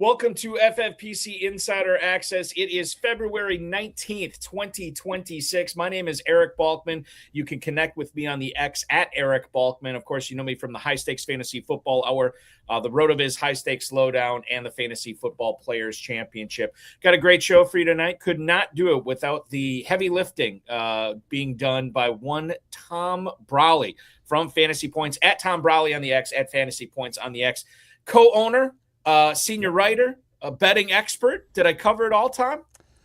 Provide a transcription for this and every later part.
Welcome to FFPC Insider Access. It is February 19th, 2026. My name is Eric Balkman. You can connect with me on the X at Eric Balkman. Of course, you know me from the High Stakes Fantasy Football Hour, the RotoViz High Stakes Lowdown, and the Fantasy Football Players Championship. Got a great show for you tonight. Could not do it without the heavy lifting being done by one Tom Brolley from Fantasy Points, at Tom Brolley on the X, at Fantasy Points on the X. Co-owner, senior writer, a betting expert. Did I cover it all, Tom?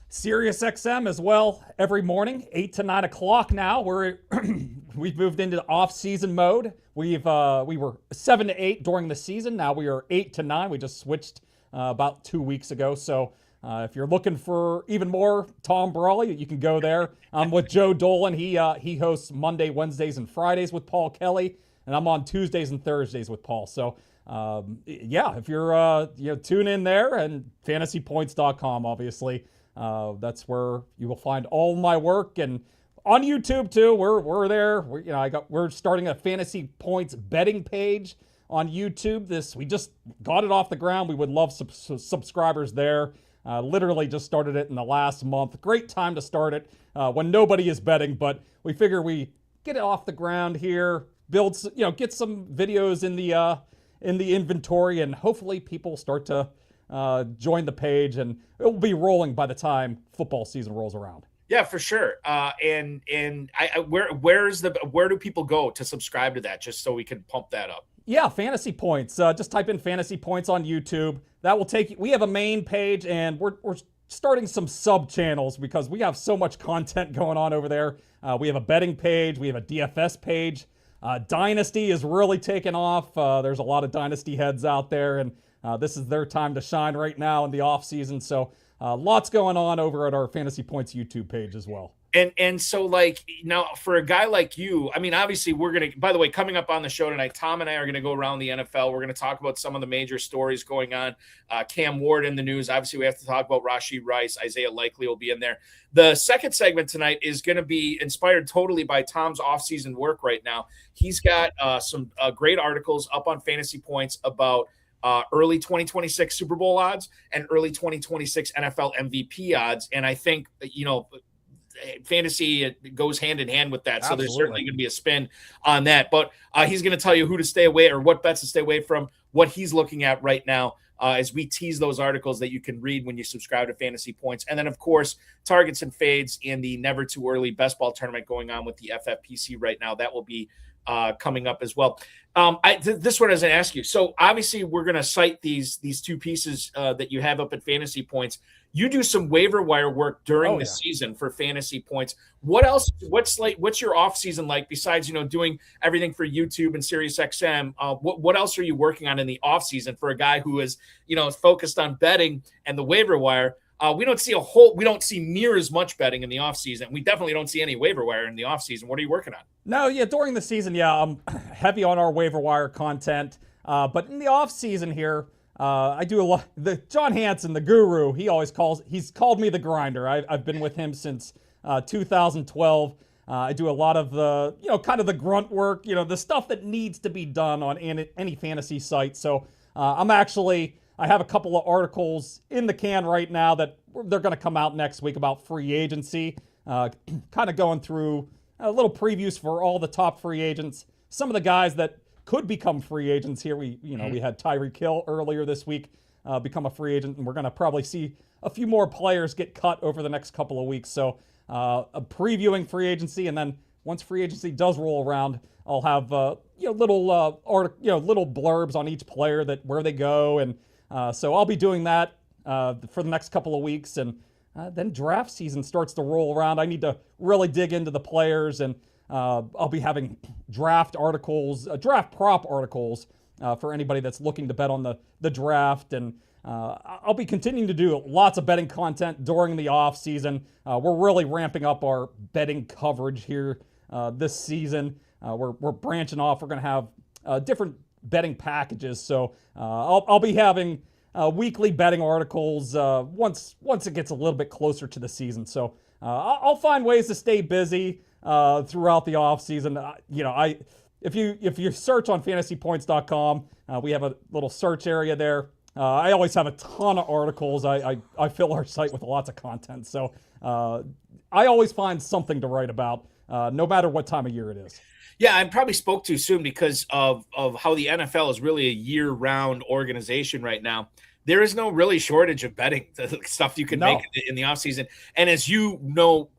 Sirius XM as well every morning, 8 to 9 o'clock now. We've moved into off-season mode. We were 7 to 8 during the season. Now we are 8 to 9. We just switched about 2 weeks ago. So if you're looking for even more Tom Brolley, you can go there. I'm with Joe Dolan. He hosts Monday, Wednesdays, and Fridays with Paul Kelly, and I'm on Tuesdays and Thursdays with Paul. So if you're tune in there, and fantasypoints.com, obviously, that's where you will find all my work, and on YouTube too. We're there. We're starting a Fantasy Points betting page on YouTube. We just got it off the ground. We would love subscribers there. Literally just started it in the last month. Great time to start it when nobody is betting, but we figure we get it off the ground here, get some videos in the inventory, and hopefully people start to join the page, and it will be rolling by the time football season rolls around. Yeah, for sure. Where do people go to subscribe to that, just so we can pump that up? Yeah, Fantasy Points. Just type in Fantasy Points on YouTube. That will take you. We have a main page, and we're starting some sub channels because we have so much content going on over there. We have a betting page. We have a DFS page. Dynasty is really taking off. There's a lot of Dynasty heads out there, and this is their time to shine right now in the off season. So lots going on over at our Fantasy Points YouTube page as well. And so, like, now for a guy like you, I mean, obviously we're going to, by the way, coming up on the show tonight, Tom and I are going to go around the NFL. We're going to talk about some of the major stories going on. Cam Ward in the news. Obviously, we have to talk about Rashee Rice. Isaiah Likely will be in there. The second segment tonight is going to be inspired totally by Tom's off-season work right now. He's got some great articles up on Fantasy Points about early 2026 Super Bowl odds and early 2026 NFL MVP odds. And I think, fantasy goes hand in hand with that. So Absolutely. There's certainly going to be a spin on that. But he's going to tell you who to stay away, or what bets to stay away from, what he's looking at right now as we tease those articles that you can read when you subscribe to Fantasy Points. And then, of course, targets and fades in the Never Too Early Best Ball Tournament going on with the FFPC right now. That will be coming up as well. This one I was going to ask you. So obviously we're going to cite these two pieces that you have up at Fantasy Points. You do some waiver wire work during the season for Fantasy Points. What else? What's your off season like besides doing everything for YouTube and Sirius XM? What else are you working on in the off season for a guy who is focused on betting and the waiver wire? We don't see near as much betting in the offseason. We definitely don't see any waiver wire in the offseason. What are you working on? No, yeah, during the season, I'm heavy on our waiver wire content. But in the offseason here, I do a lot. John Hansen, the guru, he's called me the grinder. I've been with him since 2012. I do a lot of the, kind of the grunt work, the stuff that needs to be done on any fantasy site. So I have a couple of articles in the can right now that they're going to come out next week about free agency, kind of going through a little previews for all the top free agents, some of the guys that could become free agents here. We had Tyreek Hill earlier this week become a free agent, and we're going to probably see a few more players get cut over the next couple of weeks. So previewing free agency, and then once free agency does roll around, I'll have little blurbs on each player where they go, and so I'll be doing that for the next couple of weeks, and then draft season starts to roll around. I need to really dig into the players, and I'll be having draft prop articles for anybody that's looking to bet on the draft, and I'll be continuing to do lots of betting content during the off season. We're really ramping up our betting coverage here this season. We're branching off. We're going to have different betting packages. So I'll be having weekly betting articles once it gets a little bit closer to the season. So I'll find ways to stay busy throughout the off season. If you search on fantasypoints.com, we have a little search area there. I always have a ton of articles. I fill our site with lots of content. So I always find something to write about, no matter what time of year it is. Yeah, I probably spoke too soon because of how the NFL is really a year-round organization right now. There is no really shortage of betting, the stuff you can make No. in the offseason. And as you know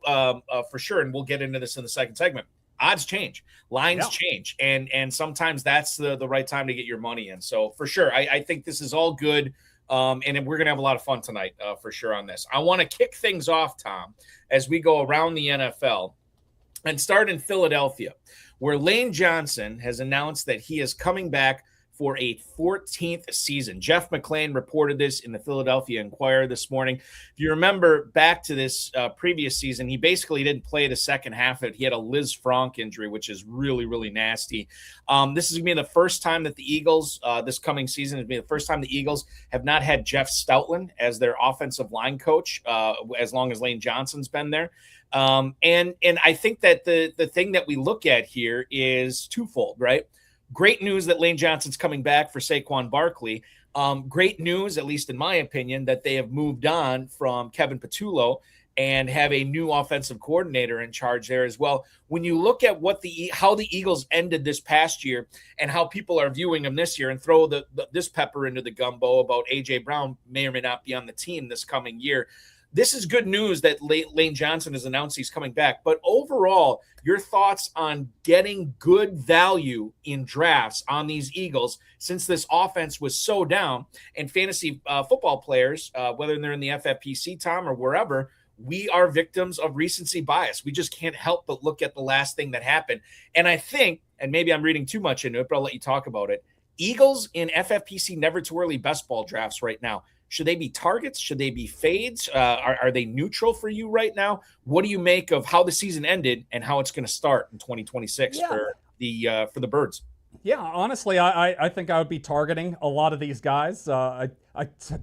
for sure, and we'll get into this in the second segment, odds change, lines Yeah. change, and sometimes that's the right time to get your money in. So for sure, I think this is all good. And we're going to have a lot of fun tonight for sure on this. I want to kick things off, Tom, as we go around the NFL and start in Philadelphia, where Lane Johnson has announced that he is coming back for a 14th season. Jeff McClain reported this in the Philadelphia Inquirer this morning. If you remember back to this previous season, he basically didn't play the second half of it. He had a Liz Frank injury, which is really, really nasty. This is going to be the first time that the Eagles, this coming season, is going to be the first time the Eagles have not had Jeff Stoutland as their offensive line coach, as long as Lane Johnson's been there. And I think that the thing that we look at here is twofold, right? Great news that Lane Johnson's coming back for Saquon Barkley. Great news, at least in my opinion, that they have moved on from Kevin Patullo and have a new offensive coordinator in charge there as well. When you look at how the Eagles ended this past year and how people are viewing them this year, and throw this pepper into the gumbo about A.J. Brown may or may not be on the team this coming year, this is good news that Lane Johnson has announced he's coming back. But overall, your thoughts on getting good value in drafts on these Eagles, since this offense was so down, and fantasy football players, whether they're in the FFPC, Tom, or wherever, we are victims of recency bias. We just can't help but look at the last thing that happened. And I think, and maybe I'm reading too much into it, but I'll let you talk about it, Eagles in FFPC never too early best ball drafts right now. Should they be targets? Should they be fades? Are they neutral for you right now? What do you make of how the season ended and how it's going to start in 2026 for the Birds? Yeah, honestly, I think I would be targeting a lot of these guys. I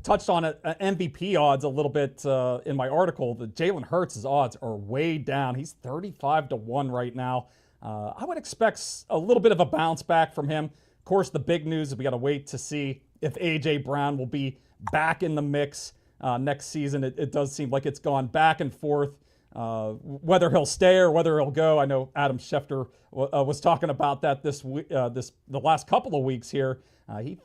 touched on MVP odds a little bit in my article. The Jalen Hurts' odds are way down. He's 35-1 right now. I would expect a little bit of a bounce back from him. Of course, the big news is we got to wait to see if A.J. Brown will be back in the mix next season. It does seem like it's gone back and forth, whether he'll stay or whether he'll go. I know Adam Schefter was talking about that the last couple of weeks here.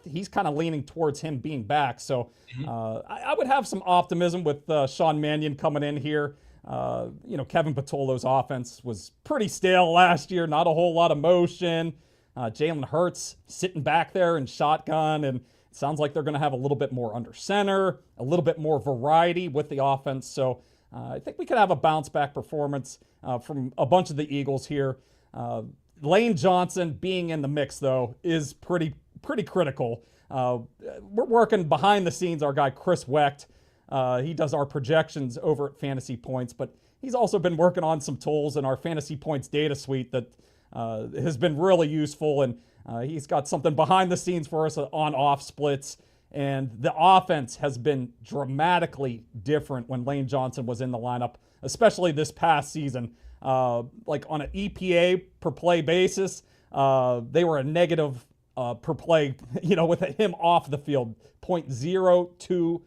He's kind of leaning towards him being back. So I would have some optimism with Sean Mannion coming in here. Kevin Patullo's offense was pretty stale last year. Not a whole lot of motion. Jalen Hurts sitting back there in shotgun, and it sounds like they're going to have a little bit more under center, a little bit more variety with the offense. So I think we could have a bounce back performance from a bunch of the Eagles here. Lane Johnson being in the mix, though, is pretty critical. We're working behind the scenes. Our guy Chris Wecht, he does our projections over at Fantasy Points, but he's also been working on some tools in our Fantasy Points data suite that has been really useful, and he's got something behind the scenes for us on-off splits, and the offense has been dramatically different when Lane Johnson was in the lineup, especially this past season. Like on an EPA per play basis, they were a negative per play, with him off the field, 0.020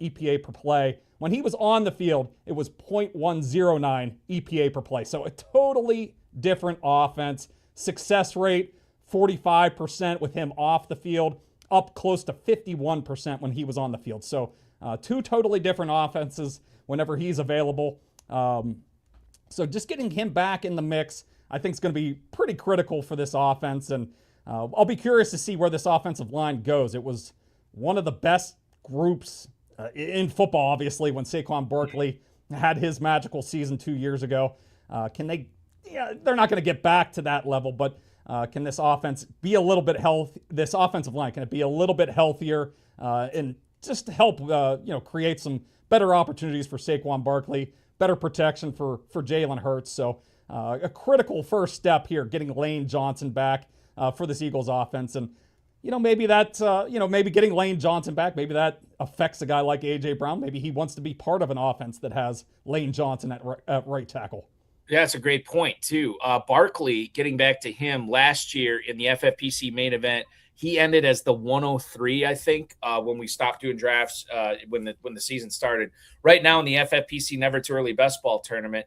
EPA per play. When he was on the field, it was 0.109 EPA per play. So a totally different offense. Success rate, 45% with him off the field, up close to 51% when he was on the field. So two totally different offenses whenever he's available. So just getting him back in the mix, I think is going to be pretty critical for this offense. And I'll be curious to see where this offensive line goes. It was one of the best groups in football, obviously, when Saquon Barkley had his magical season 2 years ago. Can they? Yeah, they're not going to get back to that level, but can this offense be a little bit healthy? This offensive line, can it be a little bit healthier and just help create some better opportunities for Saquon Barkley, better protection for Jalen Hurts? So a critical first step here, getting Lane Johnson back for this Eagles offense. And maybe that maybe getting Lane Johnson back, maybe that affects a guy like A.J. Brown. Maybe he wants to be part of an offense that has Lane Johnson at right tackle. Yeah, that's a great point, too. Barkley, getting back to him, last year in the FFPC main event, He ended as the 103, I think, when we stopped doing drafts when the season started. Right now in the FFPC Never Too Early Best Ball Tournament,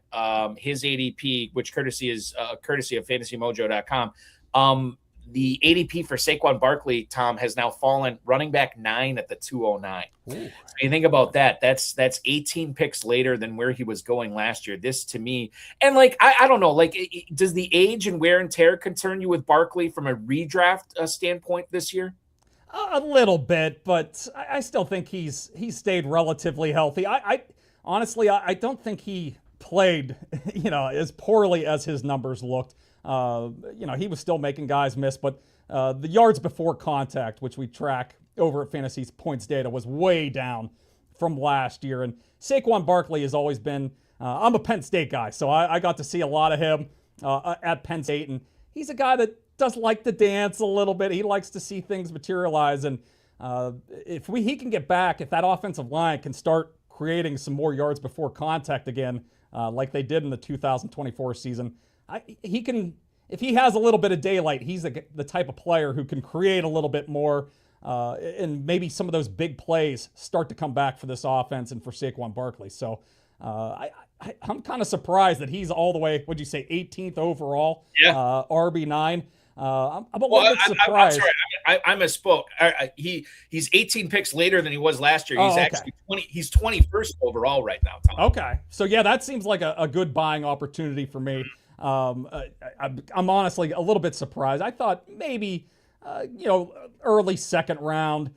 his ADP, which courtesy of FantasyMojo.com, the ADP for Saquon Barkley, Tom, has now fallen running back 9 at the 209. Ooh. So you think about that. That's 18 picks later than where he was going last year. This to me, and like I don't know, like does the age and wear and tear concern you with Barkley from a redraft standpoint this year? A little bit, but I still think he's stayed relatively healthy. I honestly I don't think he played as poorly as his numbers looked. He was still making guys miss, but the yards before contact, which we track over at Fantasy's points data, was way down from last year. And Saquon Barkley has always been, I'm a Penn State guy, so I got to see a lot of him at Penn State. And he's a guy that does like to dance a little bit. He likes to see things materialize. And if he can get back, if that offensive line can start creating some more yards before contact again, like they did in the 2024 season, he can, if he has a little bit of daylight, he's the type of player who can create a little bit more, and maybe some of those big plays start to come back for this offense and for Saquon Barkley. So I'm kind of surprised that he's all the way, what'd you say, 18th overall, RB9. I'm a little bit surprised. I'm sorry, I misspoke. He's 18 picks later than he was last year. He's actually 20. He's 21st overall right now, Tom. Okay, so yeah, that seems like a good buying opportunity for me. I'm honestly a little bit surprised. I thought maybe, early second round,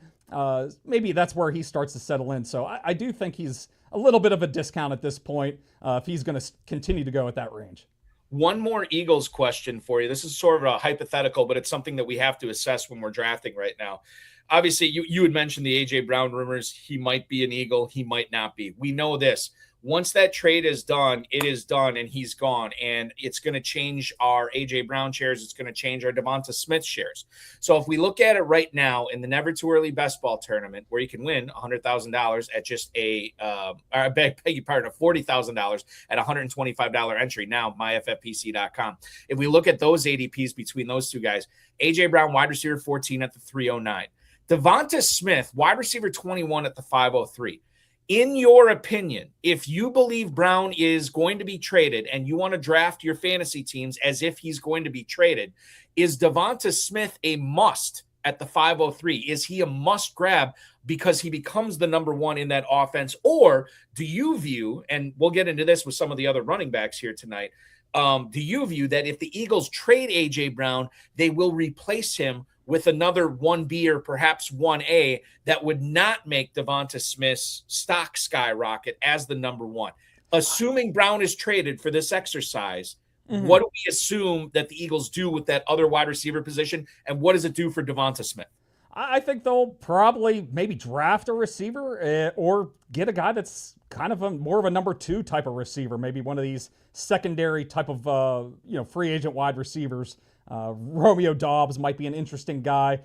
maybe that's where he starts to settle in. So I do think he's a little bit of a discount at this point if he's going to continue to go at that range. One more Eagles question for you. This is sort of a hypothetical, but it's something that we have to assess when we're drafting right now. Obviously, you had mentioned the A.J. Brown rumors. He might be an Eagle. He might not be. We know this. Once that trade is done, it is done, and he's gone. And it's going to change our A.J. Brown shares. It's going to change our Devonta Smith shares. So if we look at it right now in the Never Too Early Best Ball Tournament, where you can win $100,000 at just $40,000 at $125 entry now, myffpc.com. If we look at those ADPs between those two guys, A.J. Brown, wide receiver 14 at the 309. Devonta Smith, wide receiver 21 at the 503. In your opinion, if you believe Brown is going to be traded and you want to draft your fantasy teams as if he's going to be traded, is Devonta Smith a must at the 503? Is he a must grab because he becomes the number one in that offense? Or do you view, and we'll get into this with some of the other running backs here tonight, do you view that if the Eagles trade A.J. Brown, they will replace him with another 1B or perhaps 1A that would not make Devonta Smith's stock skyrocket as the number one? Assuming Brown is traded for this exercise, what do we assume that the Eagles do with that other wide receiver position, and what does it do for Devonta Smith? I think they'll probably maybe draft a receiver or get a guy that's kind of more of a number two type of receiver, maybe one of these secondary type of free agent wide receivers. Romeo Doubs might be an interesting guy.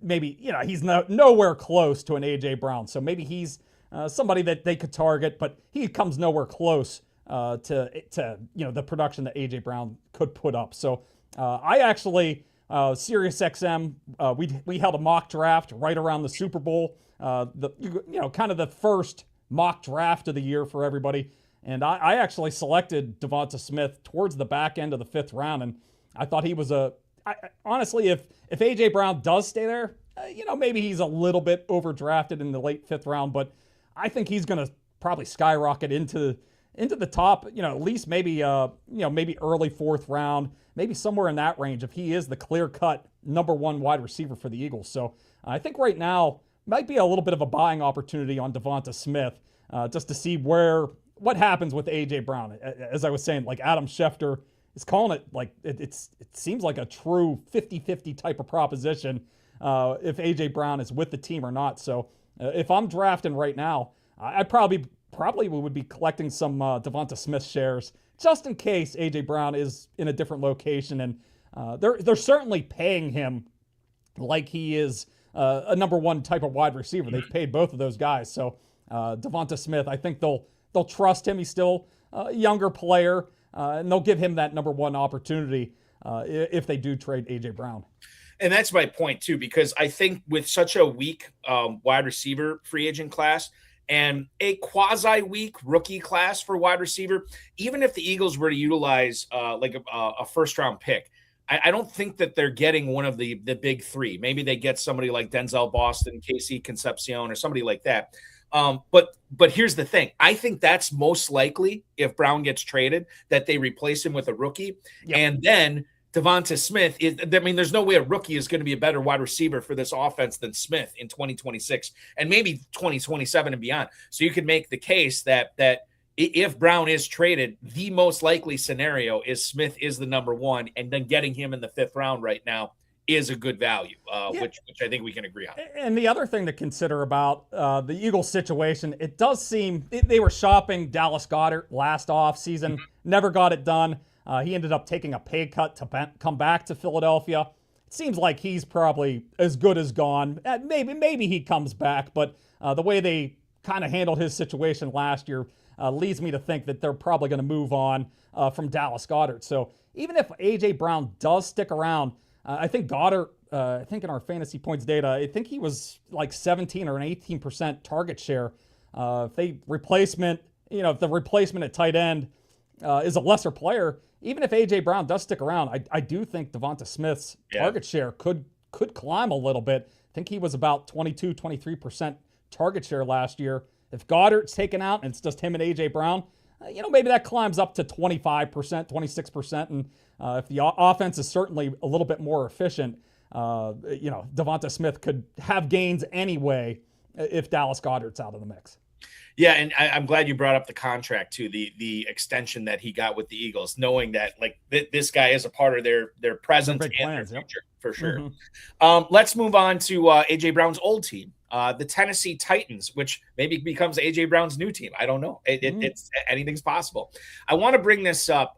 Maybe he's nowhere close to an A.J. Brown, so maybe he's somebody that they could target, but he comes nowhere close to the production that A.J. Brown could put up. So I actually SiriusXM we held a mock draft right around the Super Bowl, kind of the first mock draft of the year for everybody, and I actually selected Devonta Smith towards the back end of the 5th round, and I thought he was honestly, if A.J. Brown does stay there, maybe he's a little bit overdrafted in the late 5th round, but I think he's going to probably skyrocket into the top, at least maybe early 4th round, maybe somewhere in that range if he is the clear-cut number one wide receiver for the Eagles. So I think right now might be a little bit of a buying opportunity on Devonta Smith just to see what happens with A.J. Brown. As I was saying, like Adam Schefter is calling it like it seems like a true 50-50 type of proposition if A.J. Brown is with the team or not. So if I'm drafting right now, I probably would be collecting some Devonta Smith shares just in case A.J. Brown is in a different location. And they're certainly paying him like he is a number one type of wide receiver. They've paid both of those guys. So Devonta Smith, I think they'll trust him. He's still a younger player. And they'll give him that number one opportunity if they do trade A.J. Brown. And that's my point too, because I think with such a weak wide receiver free agent class and a quasi weak rookie class for wide receiver, even if the Eagles were to utilize like a first round pick, I don't think that they're getting one of the big three. Maybe they get somebody like Denzel Boston, Casey Concepcion, or somebody like that. But here's the thing. I think that's most likely if Brown gets traded, that they replace him with a rookie. Yep. And then Devonta Smith there's no way a rookie is going to be a better wide receiver for this offense than Smith in 2026 and maybe 2027 and beyond. So you could make the case that if Brown is traded, the most likely scenario is Smith is the number one, and then getting him in the 5th round right now is a good value, which I think we can agree on. And the other thing to consider about the Eagles situation, it does seem they were shopping Dallas Goedert last offseason, never got it done. He ended up taking a pay cut to come back to Philadelphia. It seems like he's probably as good as gone. Maybe he comes back, but the way they kind of handled his situation last year leads me to think that they're probably going to move on from Dallas Goedert. So even if A.J. Brown does stick around, I think Goddard, I think in our fantasy points data, I think he was like 17 or an 18% target share. If the replacement at tight end is a lesser player, even if A.J. Brown does stick around, I do think Devonta Smith's target share could climb a little bit. I think he was about 22, 23% target share last year. If Goddard's taken out and it's just him and A.J. Brown, maybe that climbs up to 25%, 26%. And if the offense is certainly a little bit more efficient, Devonta Smith could have gains anyway if Dallas Goedert's out of the mix. Yeah, and I'm glad you brought up the contract too, the extension that he got with the Eagles, knowing that this guy is a part of their present and their future for sure. Let's move on to A.J. Brown's old team, the Tennessee Titans, which maybe becomes A.J. Brown's new team. I don't know. It's anything's possible. I want to bring this up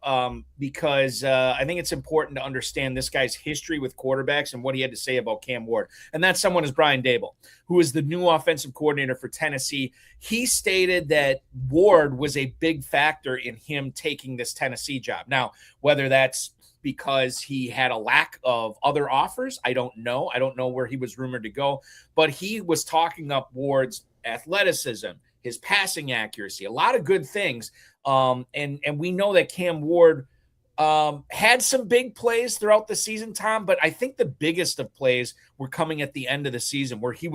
because I think it's important to understand this guy's history with quarterbacks and what he had to say about Cam Ward. And that someone is Brian Daboll, who is the new offensive coordinator for Tennessee. He stated that Ward was a big factor in him taking this Tennessee job. Now, whether that's because he had a lack of other offers, I don't know. I don't know where he was rumored to go, but he was talking up Ward's athleticism, his passing accuracy, a lot of good things. And we know that Cam Ward had some big plays throughout the season, Tom, but I think the biggest of plays were coming at the end of the season where he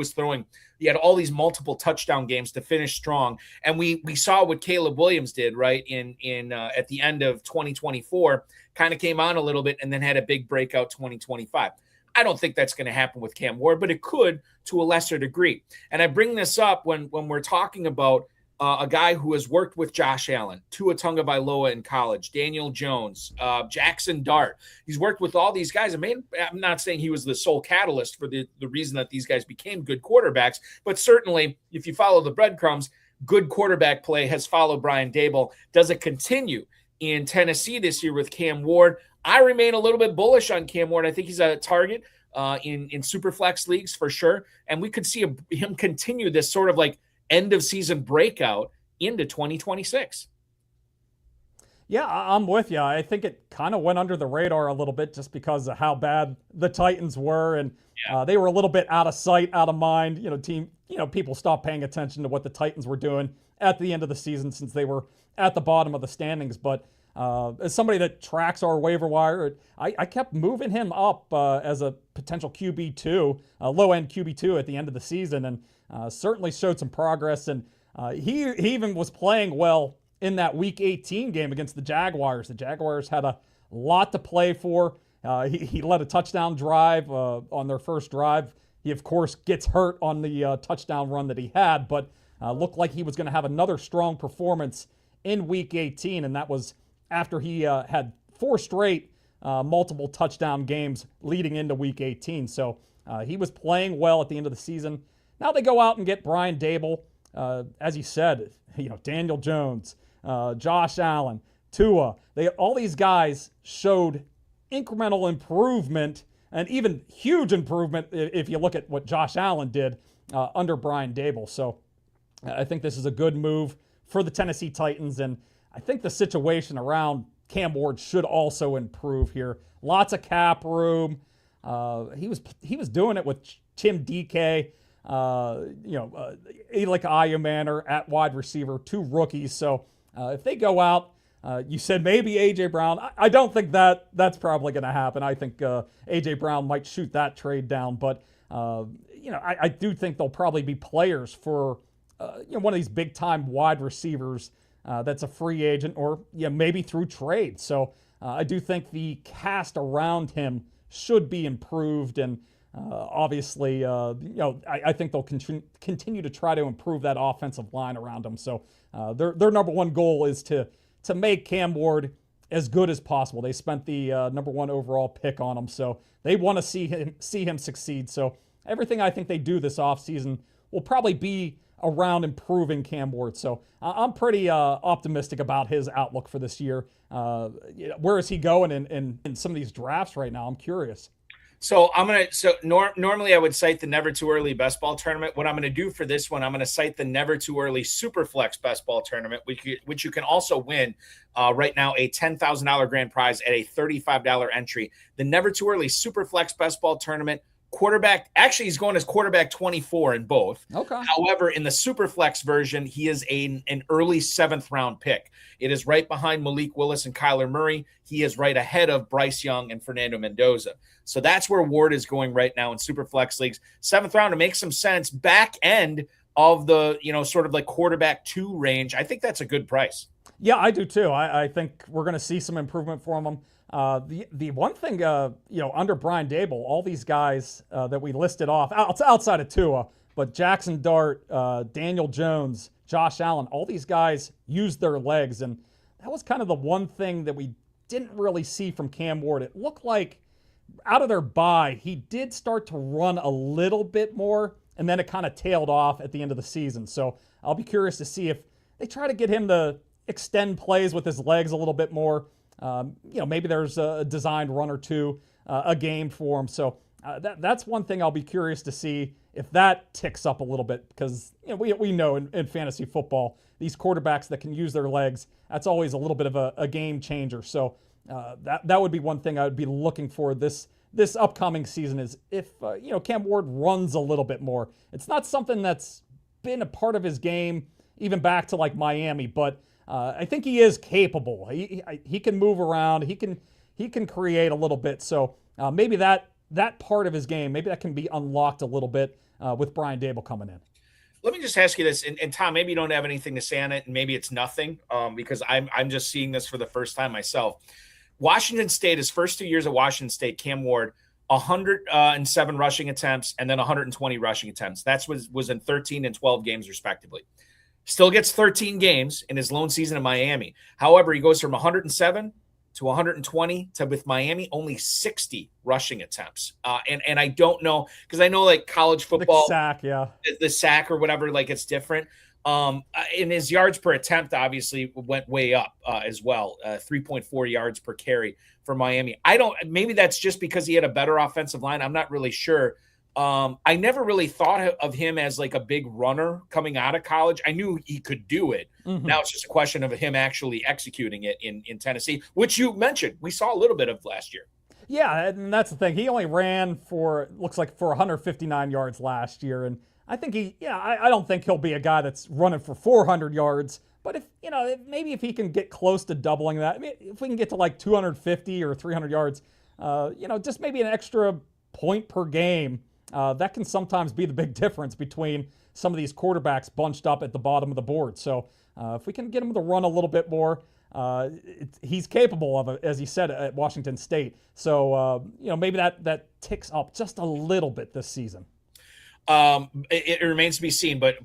had all these multiple touchdown games to finish strong. And we saw what Caleb Williams did, right, in at the end of 2024, kind of came on a little bit and then had a big breakout 2025. I don't think that's going to happen with Cam Ward, but it could to a lesser degree. And I bring this up when we're talking about a guy who has worked with Josh Allen, Tua Tagovailoa in college, Daniel Jones, Jackson Dart. He's worked with all these guys. I'm not saying he was the sole catalyst for the reason that these guys became good quarterbacks, but certainly if you follow the breadcrumbs, good quarterback play has followed Brian Daboll. Does it continue in Tennessee this year with Cam Ward? I remain a little bit bullish on Cam Ward. I think he's a target in Superflex leagues for sure. And we could see him continue this sort of like end of season breakout into 2026. Yeah, I'm with you. I think it kind of went under the radar a little bit just because of how bad the Titans were, and they were a little bit out of sight, out of mind. People stopped paying attention to what the Titans were doing at the end of the season since they were at the bottom of the standings. But as somebody that tracks our waiver wire, I kept moving him up as a potential QB2, low-end QB2 at the end of the season, and certainly showed some progress. And he even was playing well in that Week 18 game against the Jaguars. The Jaguars had a lot to play for. He led a touchdown drive on their first drive. He, of course, gets hurt on the touchdown run that he had, but looked like he was going to have another strong performance in Week 18, and that was after he had 4 straight multiple touchdown games leading into Week 18. So he was playing well at the end of the season. Now they go out and get Brian Daboll. As you said, Daniel Jones, Josh Allen, Tua. All these guys showed incremental improvement and even huge improvement if you look at what Josh Allen did under Brian Daboll. So I think this is a good move for the Tennessee Titans, and I think the situation around Cam Ward should also improve here. Lots of cap room. He was doing it with Tim DK, Eli Ayumanner at wide receiver, 2 rookies. So if they go out, you said maybe A.J. Brown. I don't think that's probably going to happen. I think A.J. Brown might shoot that trade down. But, I do think there'll probably be players for, one of these big-time wide receivers that's a free agent or maybe through trade. So I do think the cast around him should be improved. And obviously, I think they'll continue to try to improve that offensive line around him. So their number one goal is to make Cam Ward as good as possible. They spent the number 1 overall pick on him, so they want to see him succeed. So everything I think they do this offseason will probably be around improving Cam Ward. So I'm pretty optimistic about his outlook for this year. Where is he going in some of these drafts right now? I'm curious. So normally I would cite the Never Too Early Best Ball Tournament. What I'm going to do for this one, I'm going to cite the Never Too Early Superflex Best Ball Tournament, which you can also win right now, a $10,000 grand prize at a $35 entry. The Never Too Early Superflex Best Ball Tournament. Quarterback, actually, he's going as quarterback 24 in both. Okay. However, in the Superflex version, he is an early 7th round pick. It is right behind Malik Willis and Kyler Murray. He is right ahead of Bryce Young and Fernando Mendoza. So that's where Ward is going right now in Superflex leagues. 7th round, to make some sense, back end of the, sort of like quarterback 2 range. I think that's a good price. Yeah, I do too. I think we're going to see some improvement from him. The one thing, under Brian Dable, all these guys that we listed off, outside of Tua, but Jackson Dart, Daniel Jones, Josh Allen, all these guys used their legs, and that was kind of the one thing that we didn't really see from Cam Ward. It looked like out of their bye, he did start to run a little bit more, and then it kind of tailed off at the end of the season. So I'll be curious to see if they try to get him to extend plays with his legs a little bit more. Maybe there's a designed run or two a game for him. So that's one thing I'll be curious to see if that ticks up a little bit, because we know in fantasy football, these quarterbacks that can use their legs, that's always a little bit of a game changer. So that would be one thing I would be looking for this upcoming season, is if Cam Ward runs a little bit more. It's not something that's been a part of his game even back to like Miami, but I think he is capable. He can move around. He can create a little bit. So maybe that part of his game, maybe that can be unlocked a little bit with Brian Dable coming in. Let me just ask you this, and Tom, maybe you don't have anything to say on it, and maybe it's nothing, because I'm just seeing this for the first time myself. Washington State, his first 2 years at Washington State, Cam Ward, 107 rushing attempts and then 120 rushing attempts. That was in 13 and 12 games respectively. Still gets 13 games in his lone season in Miami. However, he goes from 107 to 120 to, with Miami, only 60 rushing attempts. And I don't know, because I know like college football, the sack or whatever, like it's different. In his yards per attempt, obviously went way up as well. 3.4 yards per carry for Miami. Maybe that's just because he had a better offensive line. I'm not really sure. I never really thought of him as like a big runner coming out of college. I knew he could do it. Mm-hmm. Now it's just a question of him actually executing it in Tennessee, which you mentioned we saw a little bit of last year. Yeah, and that's the thing. He only ran looks like for 159 yards last year. And I think I don't think he'll be a guy that's running for 400 yards. But maybe if he can get close to doubling that, if we can get to like 250 or 300 yards, just maybe an extra point per game. That can sometimes be the big difference between some of these quarterbacks bunched up at the bottom of the board. So if we can get him to run a little bit more, he's capable of it, as he said, at Washington State. So, maybe that ticks up just a little bit this season. It remains to be seen, but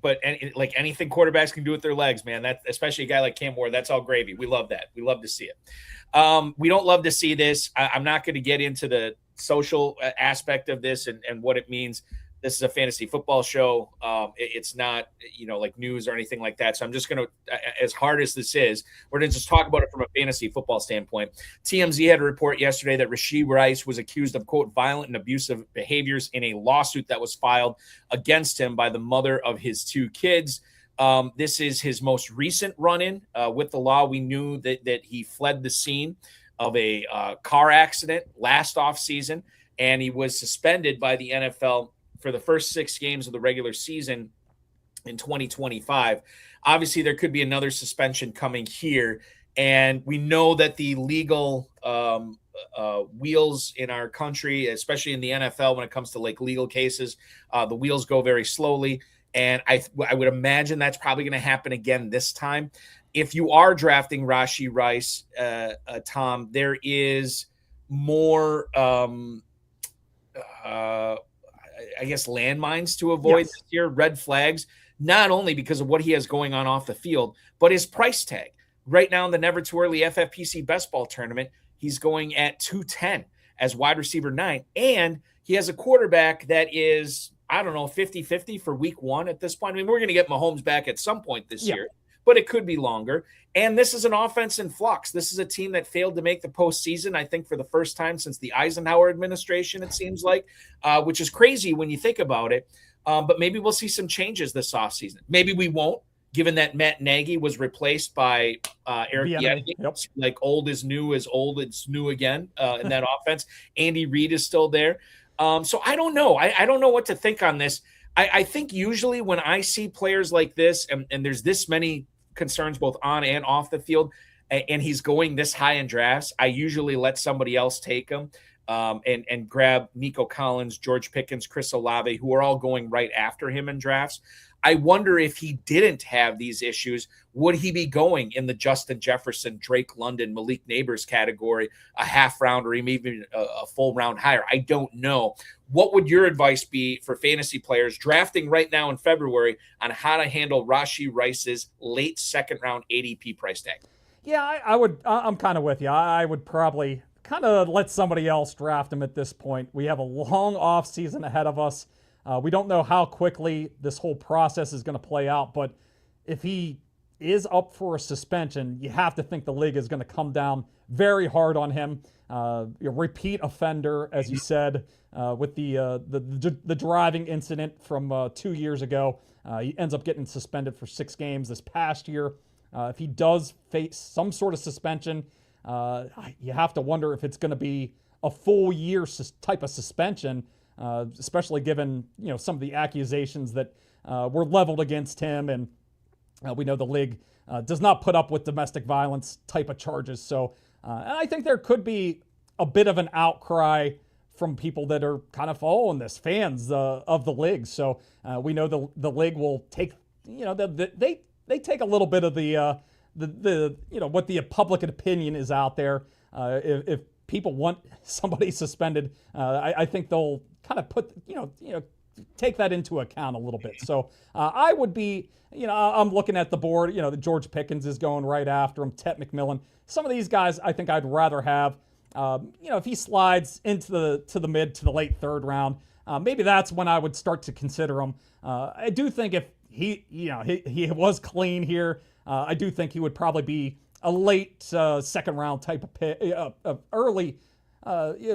like anything quarterbacks can do with their legs, man, that especially a guy like Cam Ward, that's all gravy. We love that. We love to see it. We don't love to see this. I'm not going to get into the social aspect of this and what it means. This is a fantasy football show. It's not, like news or anything like that. So I'm just going to, as hard as this is, we're going to just talk about it from a fantasy football standpoint. TMZ had a report yesterday that Rashee Rice was accused of, quote, violent and abusive behaviors in a lawsuit that was filed against him by the mother of his 2 kids. This is his most recent run-in with the law. We knew that he fled the scene of a car accident last offseason. and he was suspended by the NFL for the first 6 games of the regular season in 2025. Obviously, there could be another suspension coming here, and we know that the legal wheels in our country, especially in the NFL, when it comes to like legal cases, the wheels go very slowly. And I would imagine that's probably going to happen again this time. If you are drafting Rashee Rice, Tom, there is more, I guess, landmines to avoid this year, red flags, not only because of what he has going on off the field, but his price tag. Right now in the Never Too Early FFPC Best Ball Tournament, he's going at 210 as wide receiver 9. And he has a quarterback that is, I don't know, 50-50 for week 1 at this point. I mean, we're going to get Mahomes back at some point this year, but it could be longer. And this is an offense in flux. This is a team that failed to make the postseason, I think, for the first time since the Eisenhower administration, it seems like, which is crazy when you think about it. But maybe we'll see some changes this offseason. Maybe we won't, given that Matt Nagy was replaced by Eric Balkman. Like old is new again in that offense. Andy Reid is still there. So I don't know. I don't know what to think on this. I think usually when I see players like this and there's this many concerns both on and off the field, and he's going this high in drafts, I usually let somebody else take him and grab Nico Collins, George Pickens, Chris Olave, who are all going right after him in drafts. I wonder if he didn't have these issues, would he be going in the Justin Jefferson, Drake London, Malik Neighbors category, a half round or even a full round higher? I don't know. What would your advice be for fantasy players drafting right now in February on how to handle Rashee Rice's late second round ADP price tag? Yeah, I would. I'm kind of with you. I would probably kind of let somebody else draft him at this point. We have a long off season ahead of us. We don't know how quickly this whole process is going to play out, but if he is up for a suspension, you have to think the league is going to come down very hard on him. A repeat offender, as you said, with the driving incident from 2 years ago. He ends up getting suspended for 6 games this past year. If he does face some sort of suspension, you have to wonder if it's going to be a full year type of suspension. Especially given some of the accusations that were leveled against him, and we know the league does not put up with domestic violence type of charges. So I think there could be a bit of an outcry from people that are kind of following this, fans of the league. So we know the league will take they take a little bit of the what the public opinion is out there. If people want somebody suspended, I think they'll kind of put, take that into account a little bit. So I would be, I'm looking at the board, the George Pickens is going right after him, Tet McMillan. Some of these guys I think I'd rather have, if he slides into the mid to the late third round, maybe that's when I would start to consider him. I do think if he was clean here, I do think he would probably be a late second round type of pick, early,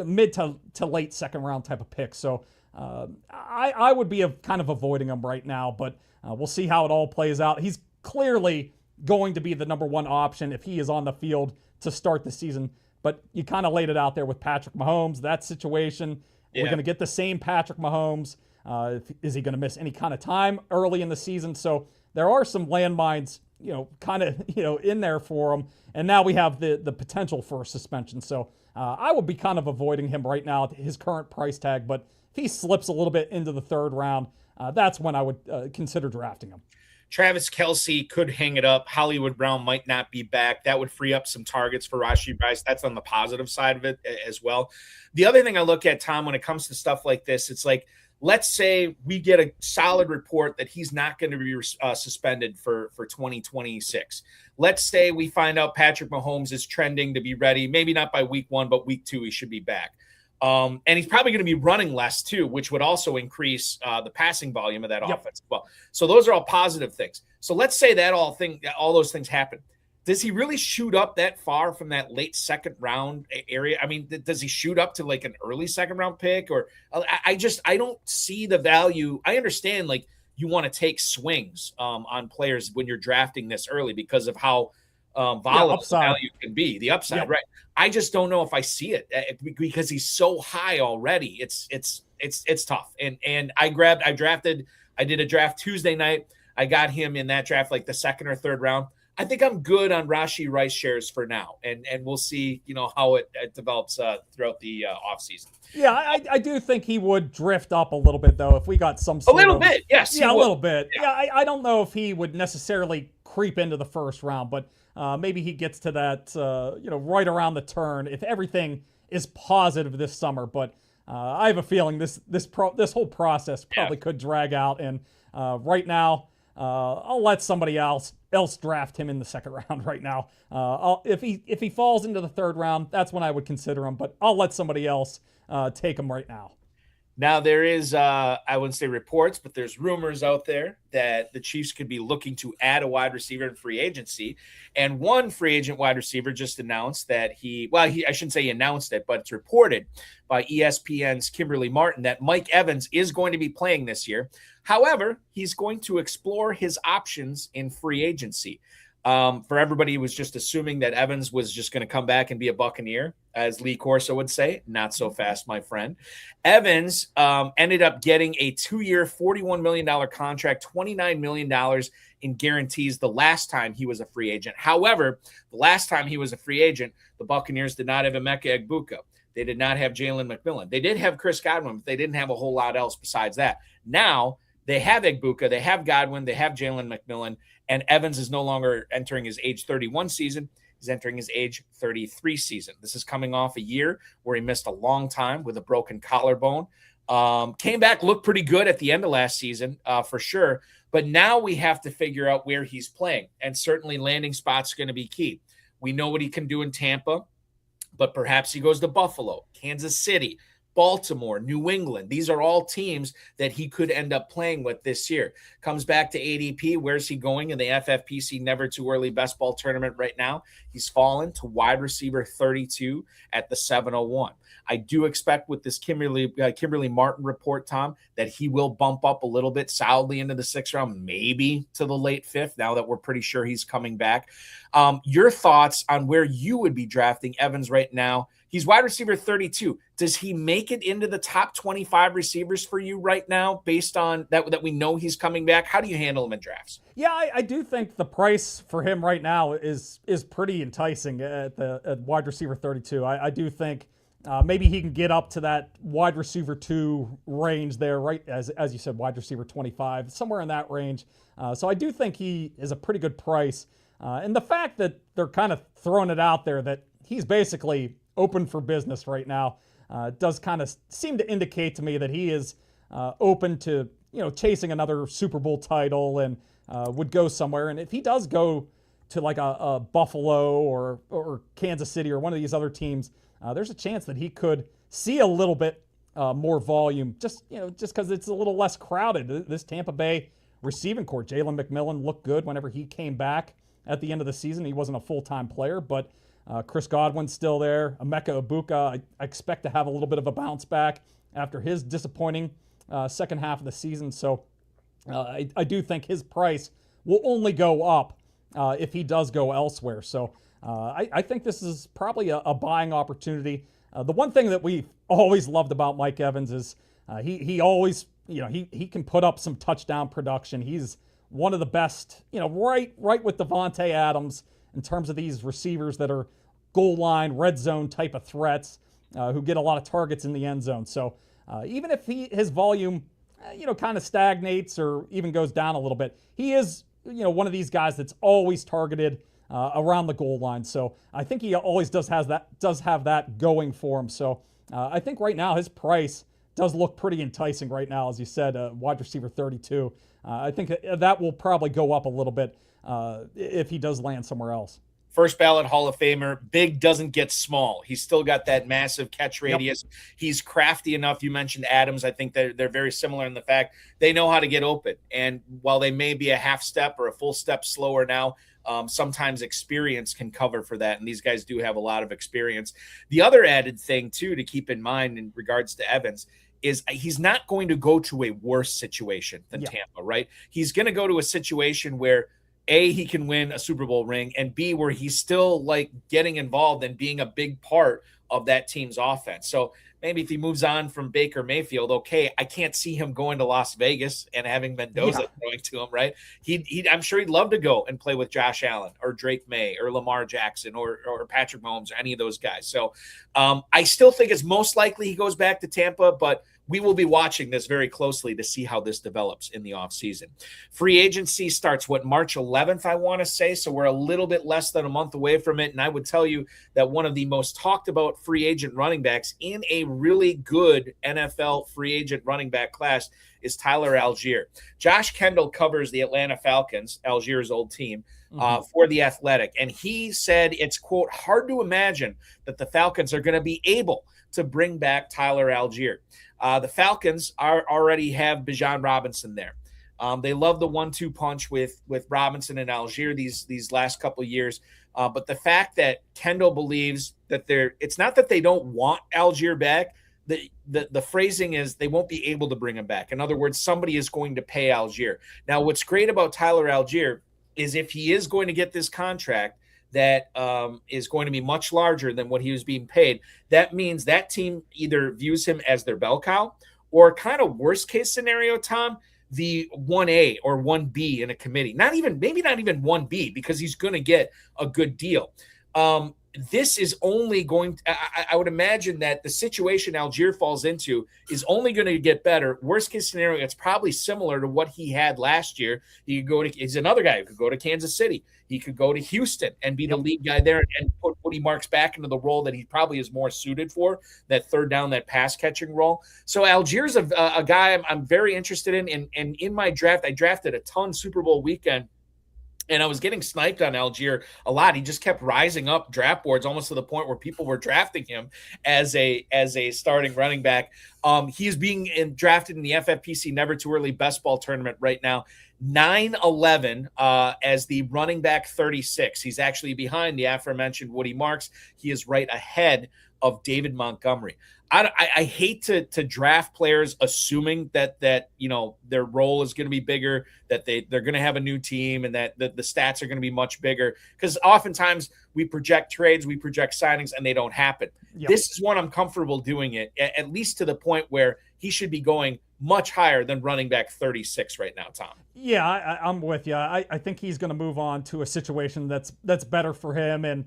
mid to late second round type of pick. So I would be kind of avoiding him right now, but we'll see how it all plays out. He's clearly going to be the number one option if he is on the field to start the season. But you kind of laid it out there with Patrick Mahomes, that situation. Yeah. We're going to get the same Patrick Mahomes. Is he going to miss any kind of time early in the season? So there are some landmines, kind of, in there for him. And now we have the potential for a suspension. So I would be kind of avoiding him right now at his current price tag. But if he slips a little bit into the third round, that's when I would consider drafting him. Travis Kelce could hang it up. Hollywood Brown might not be back. That would free up some targets for Rashee Rice. That's on the positive side of it as well. The other thing I look at, Tom, when it comes to stuff like this, it's like, let's say we get a solid report that he's not going to be suspended for 2026. Let's say we find out Patrick Mahomes is trending to be ready, maybe not by week 1, but week 2, he should be back. And he's probably going to be running less too, which would also increase the passing volume of that offense as well. So those are all positive things. So let's say that all those things happen. Does he really shoot up that far from that late second round area? I mean, does he shoot up to like an early second round pick? Or I don't see the value. I understand like you want to take swings on players when you're drafting this early because of how volatile the value can be, the upside, right? I just don't know if I see it because he's so high already. It's tough. And I did a draft Tuesday night. I got him in that draft, like the second or third round. I think I'm good on Rashee Rice shares for now, and we'll see, how it develops throughout the offseason. Yeah, I do think he would drift up a little bit, though, if we got some sort a little bit, yes. Yeah, a little bit. Yeah, I don't know if he would necessarily creep into the first round, but maybe he gets to that, right around the turn if everything is positive this summer. But I have a feeling this whole process probably could drag out, and right now, I'll let somebody else draft him in the second round right now. If he falls into the third round, that's when I would consider him, but I'll let somebody else take him right now. Now there is, I wouldn't say reports, but there's rumors out there that the Chiefs could be looking to add a wide receiver in free agency. And one free agent wide receiver just announced that I shouldn't say he announced it, but it's reported by ESPN's Kimberly Martin that Mike Evans is going to be playing this year. However, he's going to explore his options in free agency. For everybody who was just assuming that Evans was just going to come back and be a Buccaneer, as Lee Corso would say, not so fast, my friend. Evans ended up getting a 2-year, $41 million contract, $29 million in guarantees the last time he was a free agent. However, the last time he was a free agent, the Buccaneers did not have Emeka Egbuka. They did not have Jalen McMillan. They did have Chris Godwin, but they didn't have a whole lot else besides that. Now, they have Egbuka, they have Godwin, they have Jalen McMillan, and Evans is no longer entering his age 31 season. He's entering his age 33 season. This is coming off a year where he missed a long time with a broken collarbone. Came back, looked pretty good at the end of last season, for sure. But now we have to figure out where he's playing, and certainly landing spots are going to be key. We know what he can do in Tampa, but perhaps he goes to Buffalo, Kansas City, Baltimore, New England. These are all teams that he could end up playing with this year. Comes back to ADP. Where's he going in the FFPC Never Too Early Best Ball Tournament right now? He's fallen to wide receiver 32 at the 701. I do expect with this Kimberly Martin report, Tom, that he will bump up a little bit solidly into the 6th round, maybe to the late 5th, now that we're pretty sure he's coming back. Your thoughts on where you would be drafting Evans right now? He's wide receiver 32. Does he make it into the top 25 receivers for you right now based on that we know he's coming back? How do you handle him in drafts? Yeah, I do think the price for him right now is pretty enticing at wide receiver 32. I do think maybe he can get up to that wide receiver 2 range there, right? As you said, wide receiver 25, somewhere in that range. So I do think he is a pretty good price. And the fact that they're kind of throwing it out there that he's basically open for business right now does kind of seem to indicate to me that he is open to chasing another Super Bowl title and would go somewhere. And if he does go to like a Buffalo or Kansas City or one of these other teams, there's a chance that he could see a little bit more volume just because it's a little less crowded. This Tampa Bay receiving corps, Jalen McMillan looked good whenever he came back at the end of the season. He wasn't a full-time player, but Chris Godwin's still there. Emeka Egbuka, I expect to have a little bit of a bounce back after his disappointing second half of the season. So I do think his price will only go up if he does go elsewhere. So I think this is probably a buying opportunity. The one thing that we've always loved about Mike Evans is he always, he can put up some touchdown production. He's one of the best, right with Devontae Adams in terms of these receivers that are goal line, red zone type of threats who get a lot of targets in the end zone. So even if his volume, kind of stagnates or even goes down a little bit, he is, one of these guys that's always targeted around the goal line. So I think he always does have that going for him. So I think right now his price does look pretty enticing right now, as you said, wide receiver 32. I think that will probably go up a little bit if he does land somewhere else. First ballot Hall of Famer. Big doesn't get small. He's still got that massive catch radius. Yep. He's crafty enough. You mentioned Adams. I think they're very similar in the fact they know how to get open. And while they may be a half step or a full step slower now, sometimes experience can cover for that. And these guys do have a lot of experience. The other added thing, too, to keep in mind in regards to Evans is he's not going to go to a worse situation than Tampa, right? He's going to go to a situation where A, he can win a Super Bowl ring, and B, where he's still like getting involved and being a big part of that team's offense. So maybe if he moves on from Baker Mayfield, okay, I can't see him going to Las Vegas and having Mendoza throwing to him, right? I'm sure he'd love to go and play with Josh Allen or Drake May or Lamar Jackson or Patrick Mahomes or any of those guys. So I still think it's most likely he goes back to Tampa, but we will be watching this very closely to see how this develops in the offseason. Free agency starts, March 11th, I want to say. So we're a little bit less than a month away from it. And I would tell you that one of the most talked about free agent running backs in a really good NFL free agent running back class is Tyler Algier. Josh Kendall covers the Atlanta Falcons, Algier's old team, for The Athletic. And he said it's, quote, hard to imagine that the Falcons are going to be able to bring back Tyler Algier. The Falcons already have Bijan Robinson there. They love the 1-2 punch with Robinson and Algier these last couple of years. But the fact that Kendall believes that it's not that they don't want Algier back. The phrasing is they won't be able to bring him back. In other words, somebody is going to pay Algier. Now, what's great about Tyler Algier is if he is going to get this contract that is going to be much larger than what he was being paid, that means that team either views him as their bell cow or kind of worst case scenario, Tom, the 1A or 1B in a committee. Maybe not even 1B because he's going to get a good deal. This is only going to, I would imagine that the situation Algier falls into is only going to get better. Worst case scenario, it's probably similar to what he had last year. He's another guy who could go to Kansas City. He could go to Houston and be the lead guy there and put Woody Marks back into the role that he probably is more suited for, that third down, that pass catching role. So Algier's a guy I'm very interested in. And in my draft, I drafted a ton Super Bowl weekend. And I was getting sniped on Algier a lot. He just kept rising up draft boards almost to the point where people were drafting him as a starting running back. He is being drafted in the FFPC Never Too Early Best Ball Tournament right now. 9-11 as the running back 36. He's actually behind the aforementioned Woody Marks. He is right ahead of David Montgomery. I hate to draft players assuming that their role is going to be bigger, that they're going to have a new team, and that the stats are going to be much bigger. Because oftentimes we project trades, we project signings, and they don't happen. Yep. This is one I'm comfortable doing it, at least to the point where he should be going much higher than running back 36 right now, Tom. Yeah, I'm with you. I think he's going to move on to a situation that's better for him. And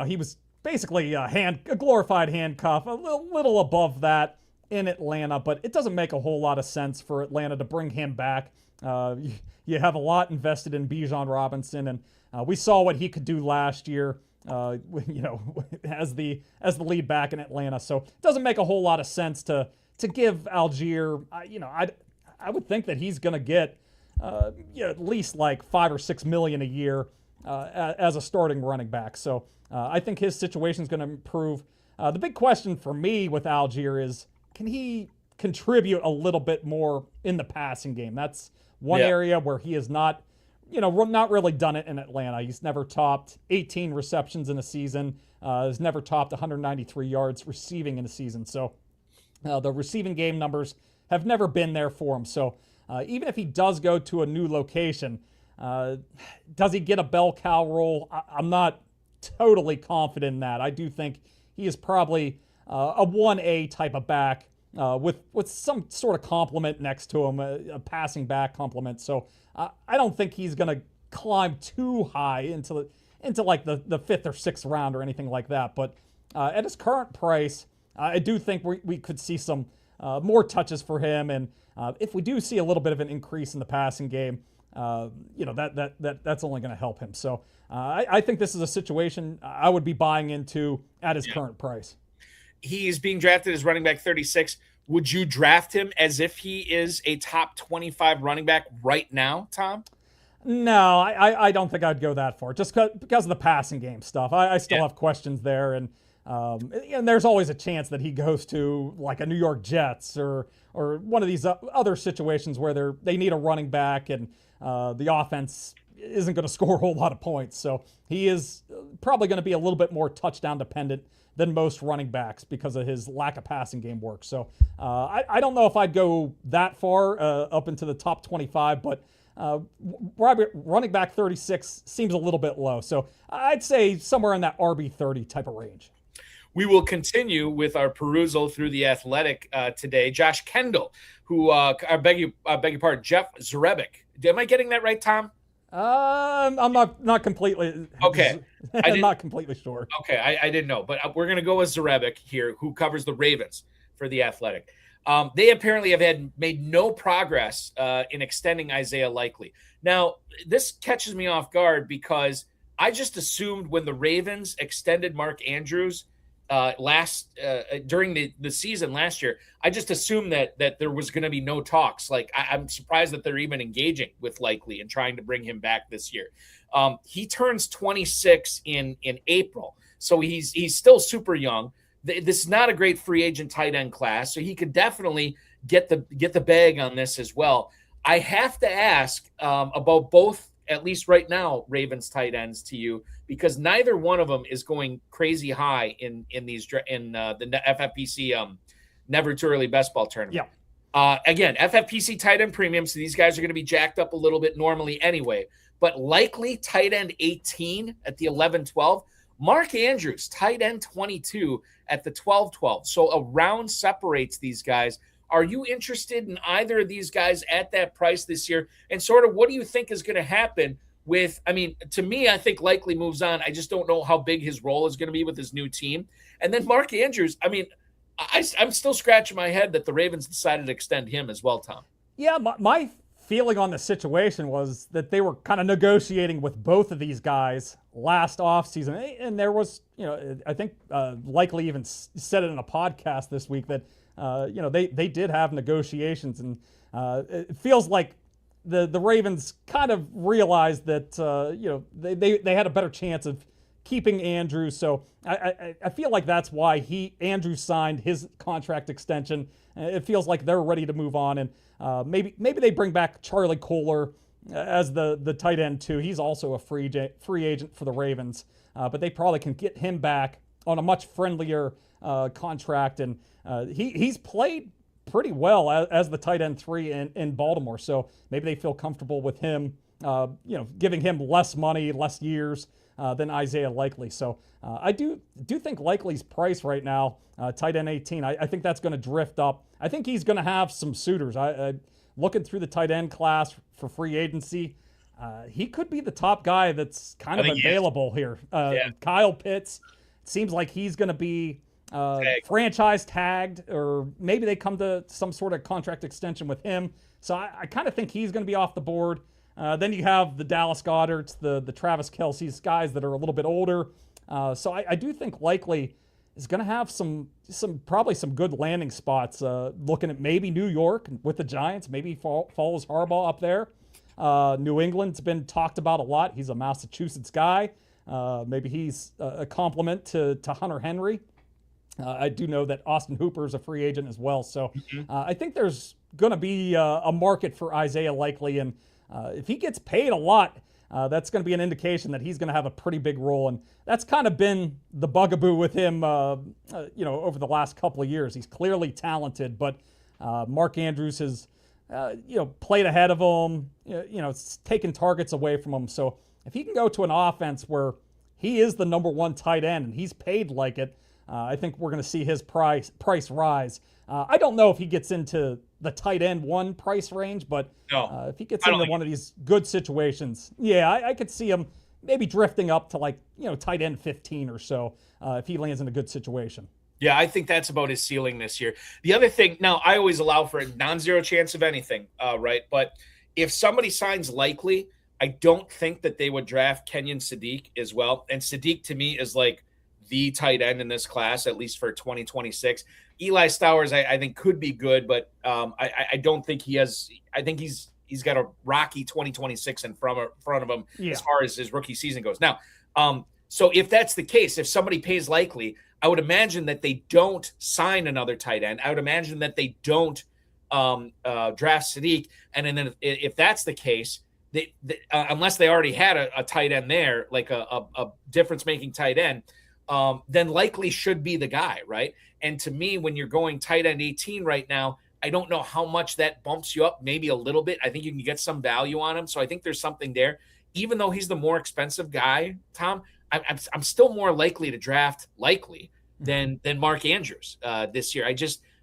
he was basically a glorified handcuff, a little above that in Atlanta, but it doesn't make a whole lot of sense for Atlanta to bring him back. You have a lot invested in Bijan Robinson, and we saw what he could do last year, as the lead back in Atlanta. So it doesn't make a whole lot of sense to give Algier. I would think that he's going to get at least like $5 or $6 million a year as a starting running back. So I think his situation is going to improve. The big question for me with Algier is, can he contribute a little bit more in the passing game? That's one area where he has not really done it in Atlanta. He's never topped 18 receptions in a season. Has never topped 193 yards receiving in a season. So the receiving game numbers have never been there for him. So even if he does go to a new location, does he get a bell cow role? I'm not totally confident in that. I do think he is probably a 1A type of back with some sort of complement next to him, a passing back complement. So I don't think he's going to climb too high into like the fifth or sixth round or anything like that. But at his current price, I do think we could see some more touches for him. And if we do see a little bit of an increase in the passing game, that's only going to help him. So I think this is a situation I would be buying into at his current price. He is being drafted as running back 36. Would you draft him as if he is a top 25 running back right now, Tom? No, I don't think I'd go that far, just because of the passing game stuff. I still have questions there, and there's always a chance that he goes to like a New York Jets or one of these other situations where they need a running back and the offense isn't going to score a whole lot of points. So he is probably going to be a little bit more touchdown dependent than most running backs because of his lack of passing game work. So I don't know if I'd go that far up into the top 25, but Running back 36 seems a little bit low. So I'd say somewhere in that RB 30 type of range. We will continue with our perusal through the Athletic today. Josh Kendall, who I beg your pardon, Jeff Zarebic. Am I getting that right, Tom? I'm not completely okay. I'm not completely sure. Okay, I didn't know, but we're going to go with Zarebic here, who covers the Ravens for the Athletic. They apparently have made no progress in extending Isaiah Likely. Now, this catches me off guard because I just assumed when the Ravens extended Mark Andrews during the season last year, I just assumed that there was going to be no talks. Like I'm surprised that they're even engaging with Likely and trying to bring him back this year. He turns 26 in April, so he's still super young. This is not a great free agent tight end class, so he could definitely get the bag on this as well. I have to ask about both, at least right now, Ravens tight ends to you, because neither one of them is going crazy high in the FFPC Never Too Early Best Ball tournament. Yeah. Again, FFPC tight end premium, so these guys are going to be jacked up a little bit normally anyway. But Likely tight end 18 at the 11-12. Mark Andrews tight end 22 at the 12-12. So a round separates these guys. Are you interested in either of these guys at that price this year? And sort of what do you think is going to happen with, I mean, to me, I think Likely moves on. I just don't know how big his role is going to be with his new team. And then Mark Andrews, I mean, I'm still scratching my head that the Ravens decided to extend him as well, Tom. Yeah, my feeling on the situation was that they were kind of negotiating with both of these guys last offseason. And there was, I think Likely even said it in a podcast this week that, they did have negotiations. And it feels like the Ravens kind of realized that, they had a better chance of keeping Andrews. So I feel like that's why Andrews signed his contract extension. It feels like they're ready to move on. And maybe they bring back Charlie Kohler as the tight end too. He's also a free agent for the Ravens, but they probably can get him back on a much friendlier contract. And he's played pretty well as the tight end 3 in Baltimore. So maybe they feel comfortable with him, giving him less money, less years than Isaiah Likely. So I do think Likely's price right now, tight end 18, I think that's going to drift up. I think he's going to have some suitors. I looking through the tight end class for free agency, he could be the top guy that's kind of available here. Kyle Pitts, seems like he's going to be franchise tagged, or maybe they come to some sort of contract extension with him. So I kind of think he's going to be off the board. Then you have the Dallas Goddards, the Travis Kelce's, guys that are a little bit older. So I do think Likely is going to have probably some good landing spots. Looking at maybe New York with the Giants, maybe follows Harbaugh up there. New England's been talked about a lot. He's a Massachusetts guy. Maybe he's a compliment to Hunter Henry. I do know that Austin Hooper is a free agent as well. So I think there's going to be a market for Isaiah Likely. And if he gets paid a lot, that's going to be an indication that he's going to have a pretty big role. And that's kind of been the bugaboo with him, over the last couple of years. He's clearly talented, but Mark Andrews has, played ahead of him, taken targets away from him. So if he can go to an offense where he is the number 1 tight end and he's paid like it, I think we're going to see his price rise. I don't know if he gets into the tight end 1 price range, but if he gets into one of these good situations, I could see him maybe drifting up to tight end 15 or so if he lands in a good situation. Yeah, I think that's about his ceiling this year. The other thing, now I always allow for a non-zero chance of anything, right? But if somebody signs Likely, I don't think that they would draft Kenyon Sadiq as well. And Sadiq to me is like the tight end in this class, at least for 2026. Eli Stowers, I think could be good, but I don't think he has. I think he's got a rocky 2026 in front of him as far as his rookie season goes. Now, so if that's the case, if somebody pays Likely, I would imagine that they don't sign another tight end. I would imagine that they don't draft Sadiq, and then if that's the case, unless they already had a tight end there, like a difference-making tight end. Then Likely should be the guy, right? And to me, when you're going tight end 18 right now, I don't know how much that bumps you up, maybe a little bit. I think you can get some value on him. So I think there's something there. Even though he's the more expensive guy, Tom, I'm still more likely to draft than Mark Andrews this year.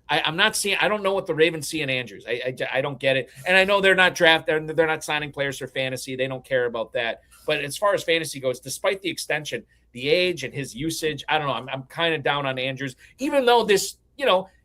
I'm not seeing. I don't know what the Ravens see in Andrews. I don't get it. And I know they're not they're not signing players for fantasy. They don't care about that. But as far as fantasy goes, despite the extension, the age and his usage, I don't know. I'm kind of down on Andrews, even though this,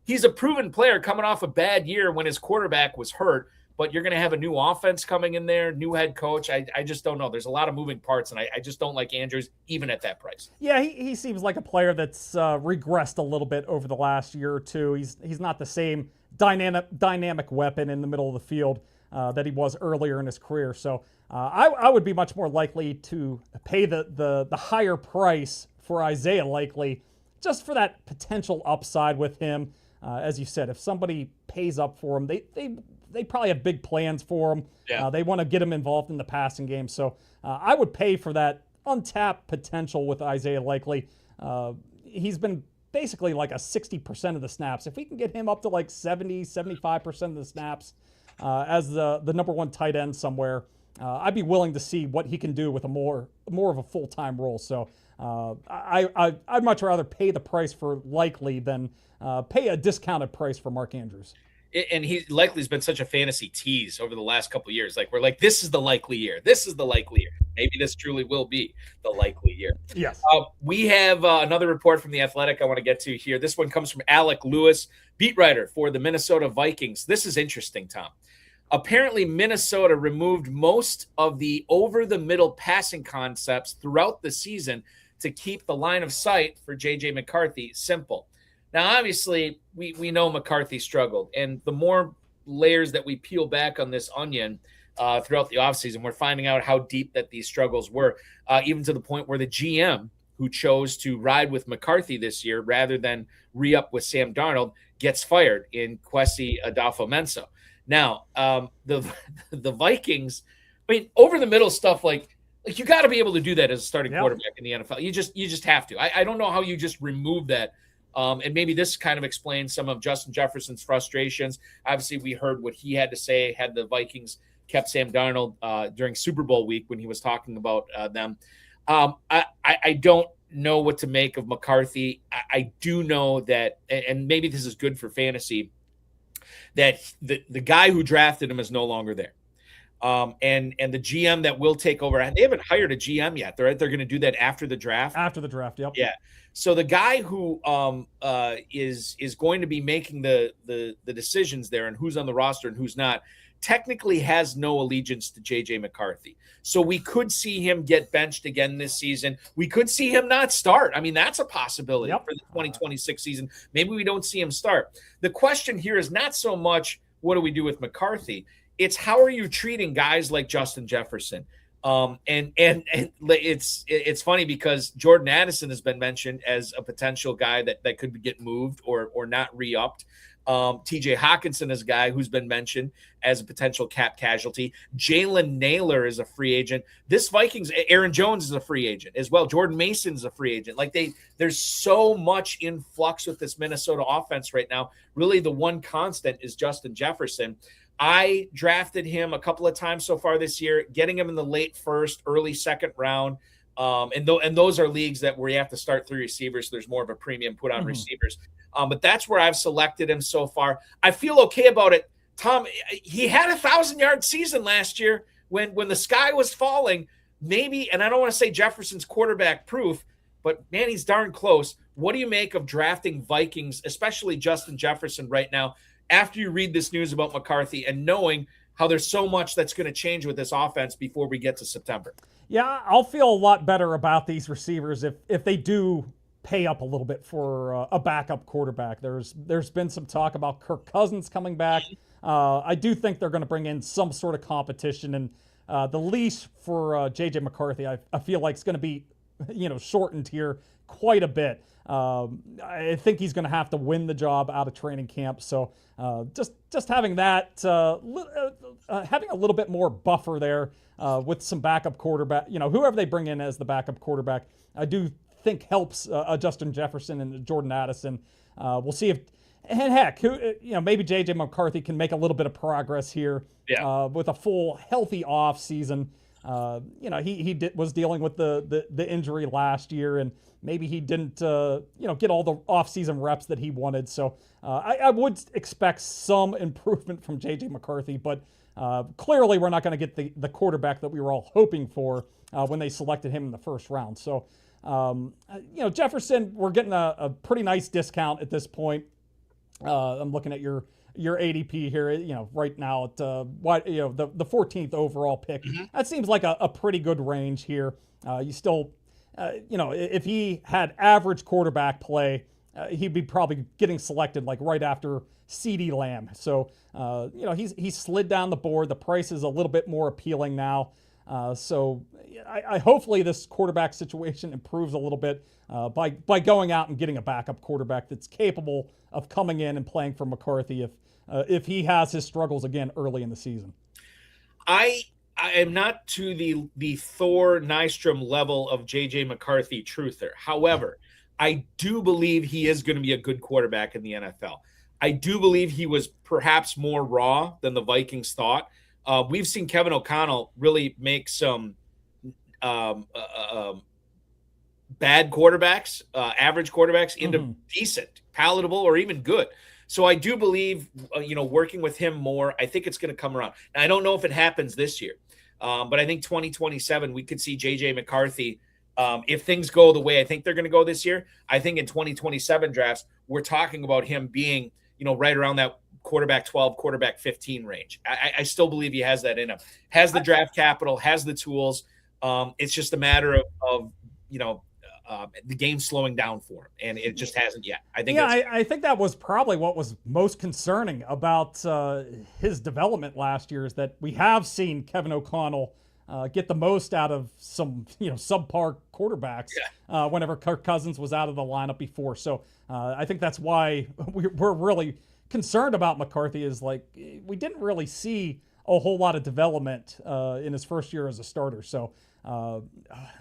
he's a proven player coming off a bad year when his quarterback was hurt. But you're going to have a new offense coming in there, new head coach. I just don't know. There's a lot of moving parts, and I just don't like Andrews even at that price. Yeah, he seems like a player that's regressed a little bit over the last year or two. He's not the same dynamic weapon in the middle of the field that he was earlier in his career. So I would be much more likely to pay the higher price for Isaiah Likely just for that potential upside with him. As you said, if somebody pays up for him, they probably have big plans for him. Yeah. They want to get him involved in the passing game. So I would pay for that untapped potential with Isaiah Likely. He's been basically like a 60% of the snaps. If we can get him up to like 70, 75% of the snaps as the number one tight end somewhere, I'd be willing to see what he can do with a more of a full-time role. So I'd much rather pay the price for Likely than pay a discounted price for Mark Andrews. And he likely has been such a fantasy tease over the last couple of years. Like, we're like, this is the likely year. This is the likely year. Maybe this truly will be the likely year. Yes. We have another report from The Athletic I want to get to here. This one comes from Alec Lewis, beat writer for the Minnesota Vikings. This is interesting, Tom. Apparently, Minnesota removed most of the over-the-middle passing concepts throughout the season to keep the line of sight for J.J. McCarthy simple. Now, obviously, we know McCarthy struggled, and the more layers that we peel back on this onion throughout the offseason, we're finding out how deep that these struggles were, even to the point where the GM, who chose to ride with McCarthy this year rather than re-up with Sam Darnold, gets fired in Kwesi Adolfo-Mensah. Now, the Vikings, I mean, over-the-middle stuff like you got to be able to do that as a starting quarterback in the NFL. You just have to. I don't know how you just remove that. And maybe this kind of explains some of Justin Jefferson's frustrations. Obviously, we heard what he had to say had the Vikings kept Sam Darnold during Super Bowl week when he was talking about them. I don't know what to make of McCarthy. I do know that, and maybe this is good for fantasy, that the guy who drafted him is no longer there. And the GM that will take over, they haven't hired a GM yet. They're going to do that after the draft. After the draft, yep. Yeah. So the guy who is going to be making the decisions there and who's on the roster and who's not technically has no allegiance to J.J. McCarthy. So we could see him get benched again this season. We could see him not start. I mean, that's a possibility for the 2026 season. Maybe we don't see him start. The question here is not so much what do we do with McCarthy? It's how are you treating guys like Justin Jefferson? And it's funny because Jordan Addison has been mentioned as a potential guy that could get moved or not re-upped. TJ Hawkinson is a guy who's been mentioned as a potential cap casualty. Jalen Naylor is a free agent. This Vikings, Aaron Jones is a free agent as well. Jordan Mason is a free agent. Like there's so much in flux with this Minnesota offense right now. Really, the one constant is Justin Jefferson. I drafted him a couple of times so far this year, getting him in the late first, early second round. And those are leagues where you have to start 3 receivers. So there's more of a premium put on receivers. But that's where I've selected him so far. I feel okay about it. Tom, he had 1,000-yard season last year when the sky was falling. Maybe, and I don't want to say Jefferson's quarterback proof, but man, he's darn close. What do you make of drafting Vikings, especially Justin Jefferson right now, after you read this news about McCarthy and knowing how there's so much that's going to change with this offense before we get to September? Yeah, I'll feel a lot better about these receivers if they do pay up a little bit for a backup quarterback. There's been some talk about Kirk Cousins coming back. I do think they're going to bring in some sort of competition, and the leash for J.J. McCarthy, I feel like it's going to be shortened here quite a bit. I think he's going to have to win the job out of training camp. So just having that, having a little bit more buffer there with some backup quarterback, whoever they bring in as the backup quarterback, I do think helps Justin Jefferson and Jordan Addison. We'll see if, And heck, maybe JJ McCarthy can make a little bit of progress here with a full healthy off season. He was dealing with the injury last year, and maybe he didn't get all the off-season reps that he wanted. So I would expect some improvement from JJ McCarthy, but clearly we're not going to get the quarterback that we were all hoping for when they selected him in the first round. So Jefferson, we're getting a pretty nice discount at this point. I'm looking at your ADP here, right now at the 14th overall pick. Mm-hmm. That seems like a pretty good range here. You still, if he had average quarterback play, he'd be probably getting selected like right after CeeDee Lamb. So, he's slid down the board. The price is a little bit more appealing now. So I hopefully this quarterback situation improves a little bit by going out and getting a backup quarterback that's capable of coming in and playing for McCarthy if he has his struggles again early in the season. I am not to the Thor Nystrom level of JJ McCarthy truther. However, I do believe he is going to be a good quarterback in the NFL. I do believe he was perhaps more raw than the Vikings thought. We've seen Kevin O'Connell really make some bad quarterbacks, average quarterbacks, into decent, palatable, or even good. So I do believe, working with him more, I think it's going to come around. And I don't know if it happens this year, but I think 2027 we could see J.J. McCarthy. If things go the way I think they're going to go this year, I think in 2027 drafts we're talking about him being, right around that quarterback 12, quarterback 15 range. I still believe he has that in him. Has the draft capital, has the tools. It's just a matter of the game slowing down for him, and it just hasn't yet. I think that was probably what was most concerning about his development last year is that we have seen Kevin O'Connell get the most out of some subpar quarterbacks whenever Kirk Cousins was out of the lineup before. So I think that's why we're really concerned about McCarthy is we didn't really see a whole lot of development in his first year as a starter. So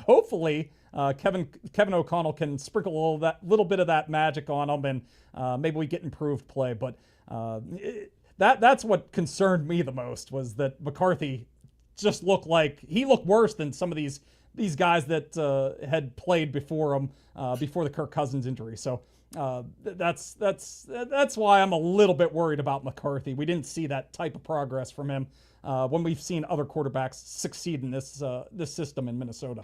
hopefully Kevin O'Connell can sprinkle a little bit of that magic on him, and maybe we get improved play. But that's what concerned me the most was that McCarthy just looked worse than some of these guys that had played before him before the Kirk Cousins injury. So that's why I'm a little bit worried about McCarthy. We didn't see that type of progress from him when we've seen other quarterbacks succeed in this system in Minnesota.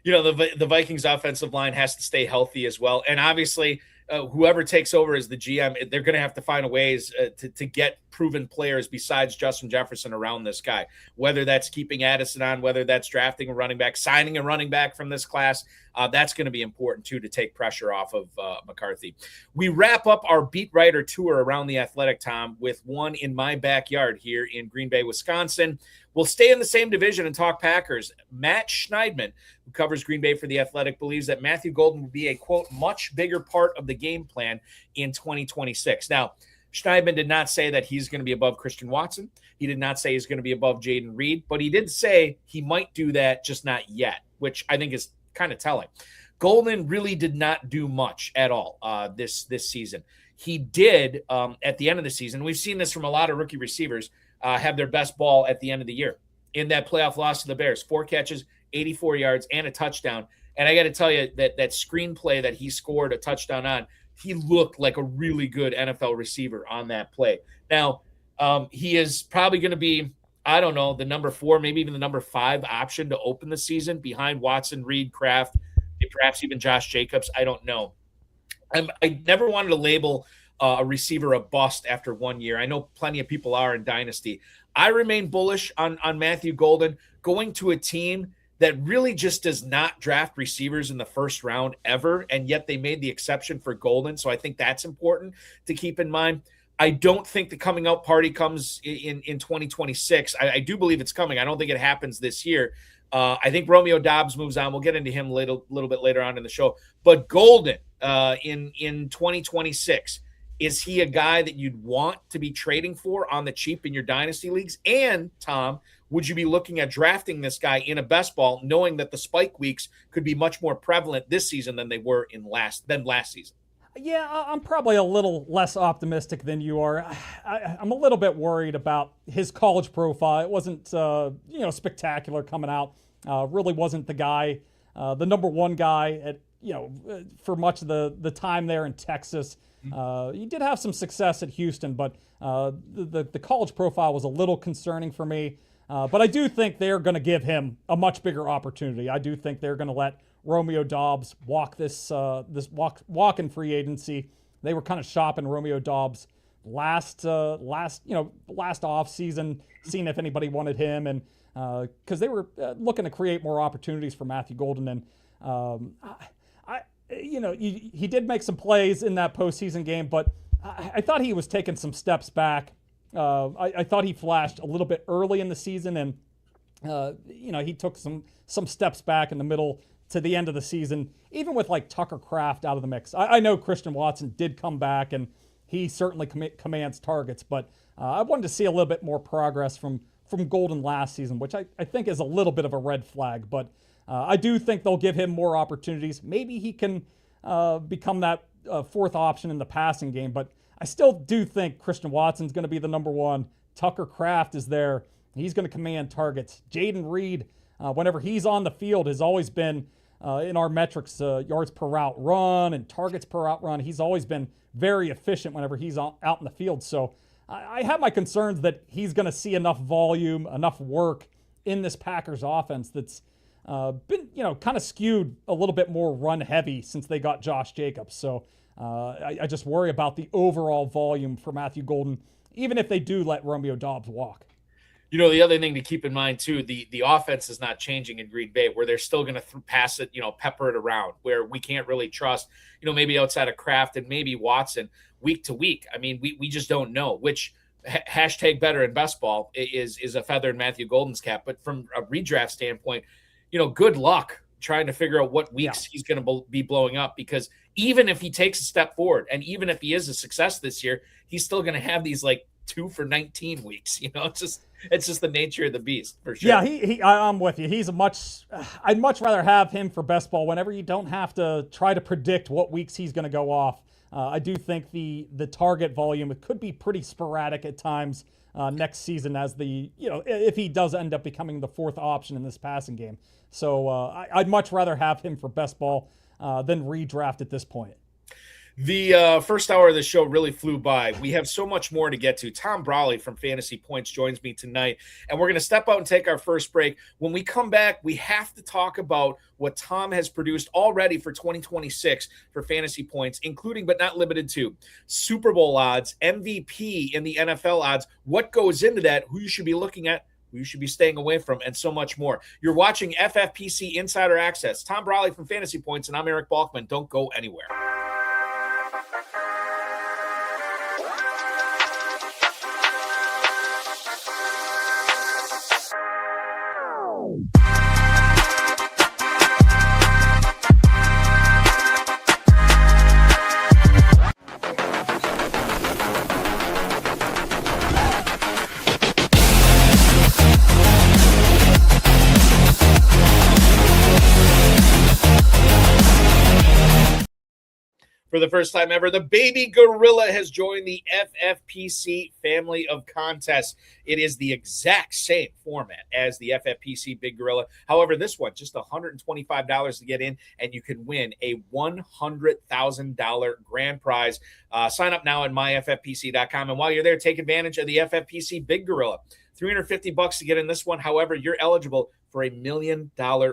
The Vikings offensive line has to stay healthy as well. And obviously whoever takes over as the GM, they're going to have to find ways to get proven players besides Justin Jefferson around this guy, whether that's keeping Addison on, whether that's drafting a running back, signing a running back from this class. That's going to be important, too, to take pressure off of McCarthy. We wrap up our beat writer tour around the Athletic, Tom, with one in my backyard here in Green Bay, Wisconsin. We'll stay in the same division and talk Packers. Matt Schneidman, who covers Green Bay for the Athletic, believes that Matthew Golden will be a, quote, much bigger part of the game plan in 2026. Now, Schneidman did not say that he's going to be above Christian Watson. He did not say he's going to be above Jaden Reed, but he did say he might do that, just not yet, which I think is kind of telling. Golden really did not do much at all this season. He did at the end of the season. We've seen this from a lot of rookie receivers have their best ball at the end of the year. In that playoff loss to the Bears, 4 catches, 84 yards, and a touchdown. And I got to tell you that screenplay that he scored a touchdown on, he looked like a really good NFL receiver on that play. Now, he is probably going to be, I don't know, the number 4, maybe even the number 5 option to open the season behind Watson, Reed, Kraft, perhaps even Josh Jacobs. I don't know. I never wanted to label a receiver a bust after 1 year. I know plenty of people are in Dynasty. I remain bullish on Matthew Golden going to a team that really just does not draft receivers in the first round ever, and yet they made the exception for Golden. So I think that's important to keep in mind. I don't think the coming out party comes in 2026. I do believe it's coming. I don't think it happens this year. I think Romeo Doubs moves on. We'll get into him a little bit later on in the show. But Golden in 2026, is he a guy that you'd want to be trading for on the cheap in your dynasty leagues? And, Tom, would you be looking at drafting this guy in a best ball, knowing that the spike weeks could be much more prevalent this season than they were last season? Yeah, I'm probably a little less optimistic than you are. I'm a little bit worried about his college profile. It wasn't, spectacular coming out. Really wasn't the guy, the number one guy at, for much of the time there in Texas. He did have some success at Houston, but the college profile was a little concerning for me. But I do think they're going to give him a much bigger opportunity. I do think they're going to let Romeo Doubs walk walk in free agency. They were kind of shopping Romeo Doubs last off season, seeing if anybody wanted him, and because they were looking to create more opportunities for Matthew Golden. And he did make some plays in that postseason game, but I thought he was taking some steps back. I thought he flashed a little bit early in the season, and he took some steps back in the middle to the end of the season, even with like Tucker Kraft out of the mix. I know Christian Watson did come back, and he certainly commands targets, but I wanted to see a little bit more progress from Golden last season, which I think is a little bit of a red flag. But I do think they'll give him more opportunities. Maybe he can become that fourth option in the passing game, but I still do think Christian Watson's going to be the number one. Tucker Kraft is there. He's going to command targets. Jaden Reed, whenever he's on the field, has always been, in our metrics, yards per route run and targets per route run. He's always been very efficient whenever he's out in the field. So I have my concerns that he's going to see enough volume, enough work in this Packers offense that's been, kind of skewed a little bit more run heavy since they got Josh Jacobs. So I just worry about the overall volume for Matthew Golden, even if they do let Romeo Doubs walk. The other thing to keep in mind, too, the offense is not changing in Green Bay, where they're still going to pass it, pepper it around, where we can't really trust, maybe outside of Kraft and maybe Watson week to week. I mean, we just don't know, which hashtag better in best ball is a feather in Matthew Golden's cap. But from a redraft standpoint, good luck trying to figure out what weeks he's going to be blowing up, because even if he takes a step forward and even if he is a success this year, he's still going to have these like 2 for 19 weeks. It's just the nature of the beast for sure. Yeah, I'm with you. I'd much rather have him for best ball whenever you don't have to try to predict what weeks he's going to go off. I do think the target volume, it could be pretty sporadic at times next season as if he does end up becoming the fourth option in this passing game. So I'd much rather have him for best ball than redraft at this point. The first hour of the show really flew by. We have so much more to get to. Tom Brolley from Fantasy Points joins me tonight, and we're going to step out and take our first break. When we come back, we have to talk about what Tom has produced already for 2026 for Fantasy Points, including but not limited to Super Bowl odds, MVP in the NFL odds, what goes into that, who you should be looking at, who you should be staying away from, and so much more. You're watching FFPC Insider Access. Tom Brolley from Fantasy Points, and I'm Eric Balkman. Don't go anywhere. For the first time ever, the Baby Gorilla has joined the FFPC family of contests. It is the exact same format as the FFPC Big Gorilla. However, this one, just $125 to get in, and you can win a $100,000 grand prize. Sign up now at myffpc.com, and while you're there, take advantage of the FFPC Big Gorilla. $350 to get in this one. However, you're eligible for $1 million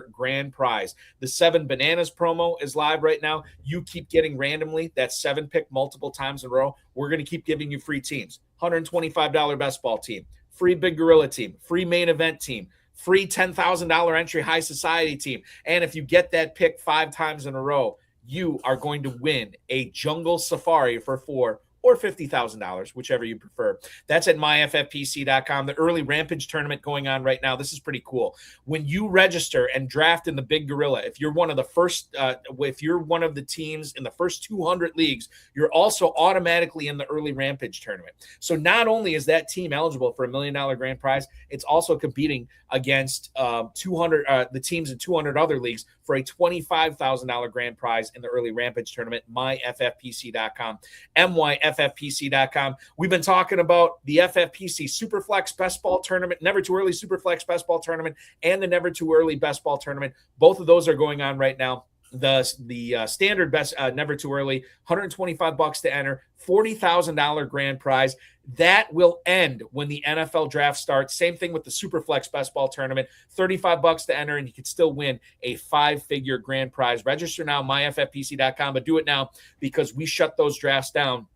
grand prize. The 7 Bananas promo is live right now. You keep getting randomly that 7 pick multiple times in a row. We're going to keep giving you free teams. $125 best ball team, free Big Gorilla team, free main event team, free $10,000 entry high society team. And if you get that pick 5 times in a row, you are going to win a jungle safari for $4,000 or $50,000, whichever you prefer. That's at myffpc.com. The early Rampage tournament going on right now. This is pretty cool. When you register and draft in the Big Gorilla, if you're one of the first, if you're one of the teams in the first 200 leagues, you're also automatically in the early Rampage tournament. So not only is that team eligible for $1 million grand prize, it's also competing against the teams in 200 other leagues for a $25,000 grand prize in the early rampage tournament. MyFFPC.com, MyFFPC.com. We've been talking about the FFPC Superflex Best Ball Tournament, Never Too Early Superflex Best Ball Tournament, and the Never Too Early Best Ball Tournament. Both of those are going on right now. The standard best Never Too Early, $125 to enter, $40,000 grand prize. That will end when the NFL draft starts. Same thing with the Superflex Best Ball Tournament, $35 to enter, and you can still win a 5-figure grand prize. Register now, myffpc.com, but do it now because we shut those drafts down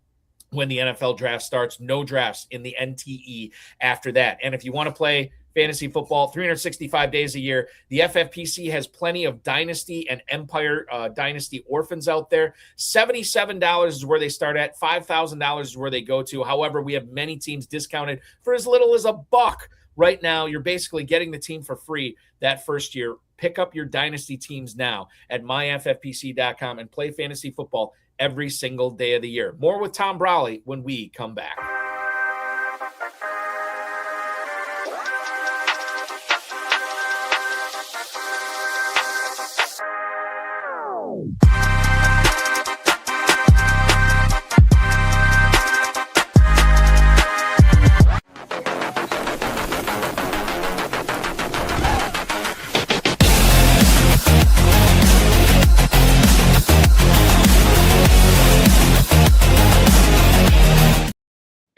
when the NFL draft starts. No drafts in the NTE after that. And if you want to play fantasy football 365 days a year, the FFPC has plenty of Dynasty and Empire Dynasty orphans out there. $77 is where they start at. $5,000 is where they go to. However, we have many teams discounted for as little as $1. Right now, you're basically getting the team for free that first year. Pick up your Dynasty teams now at myffpc.com and play fantasy football every single day of the year. More with Tom Brolley when we come back.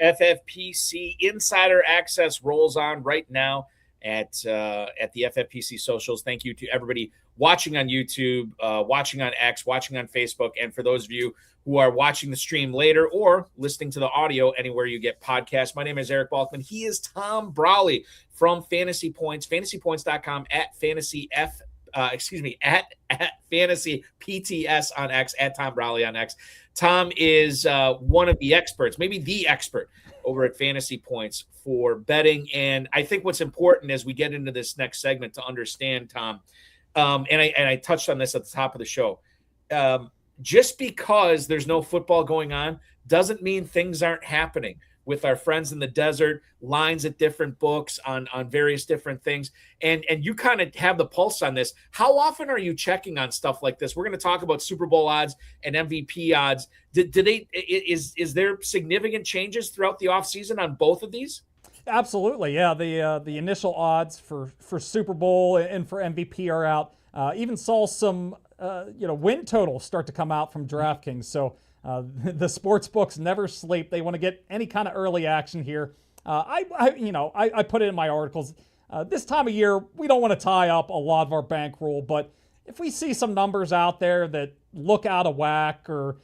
FFPC Insider Access rolls on right now at the FFPC socials. Thank you to everybody watching on YouTube, watching on X, watching on Facebook, and for those of you who are watching the stream later or listening to the audio anywhere you get podcasts. My name is Eric Balkman. He is Tom Brolley from Fantasy Points, fantasypoints.com, at Fantasy PTS on X, at Tom Brolley on X. Tom is one of the experts, maybe the expert over at Fantasy Points for betting. And I think what's important as we get into this next segment to understand, Tom, and I touched on this at the top of the show, just because there's no football going on doesn't mean things aren't happening with our friends in the desert, lines at different books on various different things. And you kind of have the pulse on this. How often are you checking on stuff like this? We're going to talk about Super Bowl odds and MVP odds. Is there significant changes throughout the offseason on both of these? Absolutely. Yeah. The initial odds for Super Bowl and for MVP are out. Even saw some, win totals start to come out from DraftKings. So, the sports books never sleep. They want to get any kind of early action here. I put it in my articles. This time of year, we don't want to tie up a lot of our bankroll, but if we see some numbers out there that look out of whack or,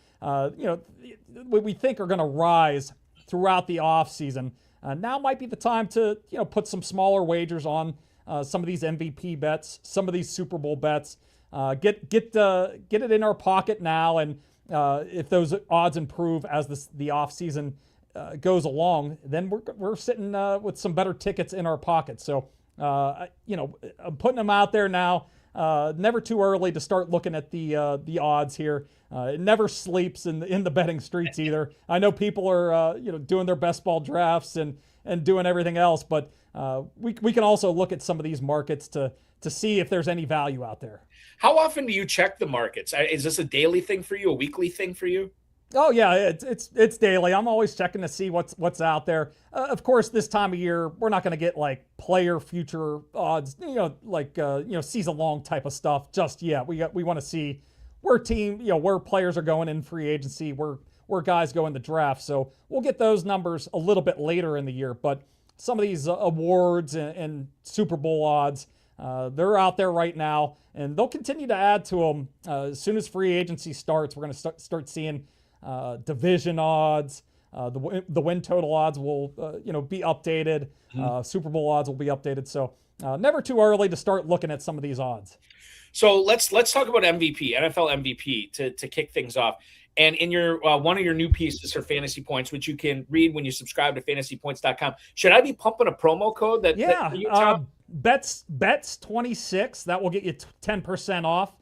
we think are going to rise throughout the off season, now might be the time to, put some smaller wagers on some of these MVP bets, some of these Super Bowl bets. Get it in our pocket now, and if those odds improve as the off season goes along, then we're sitting with some better tickets in our pocket. So I'm putting them out there now. Never too early to start looking at the odds here. It never sleeps in the betting streets either. I know people are doing their best ball drafts and doing everything else, but we can also look at some of these markets to see if there's any value out there. How often do you check the markets? Is this a daily thing for you, a weekly thing for you? Oh yeah, it's daily. I'm always checking to see what's out there. Of course, this time of year, we're not going to get like player future odds, season long type of stuff just yet. We want to see where where players are going in free agency, where guys go in the draft. So we'll get those numbers a little bit later in the year. But some of these awards and Super Bowl odds, they're out there right now, and they'll continue to add to them as soon as free agency starts. We're going to start seeing division odds. The win total odds will be updated. Super Bowl odds will be updated. So never too early to start looking at some of these odds. So let's talk about MVP, NFL MVP to kick things off. And in your one of your new pieces for Fantasy Points, which you can read when you subscribe to fantasypoints.com, should I be pumping a promo code that you, Tom? Bets 26, that will get you 10% off.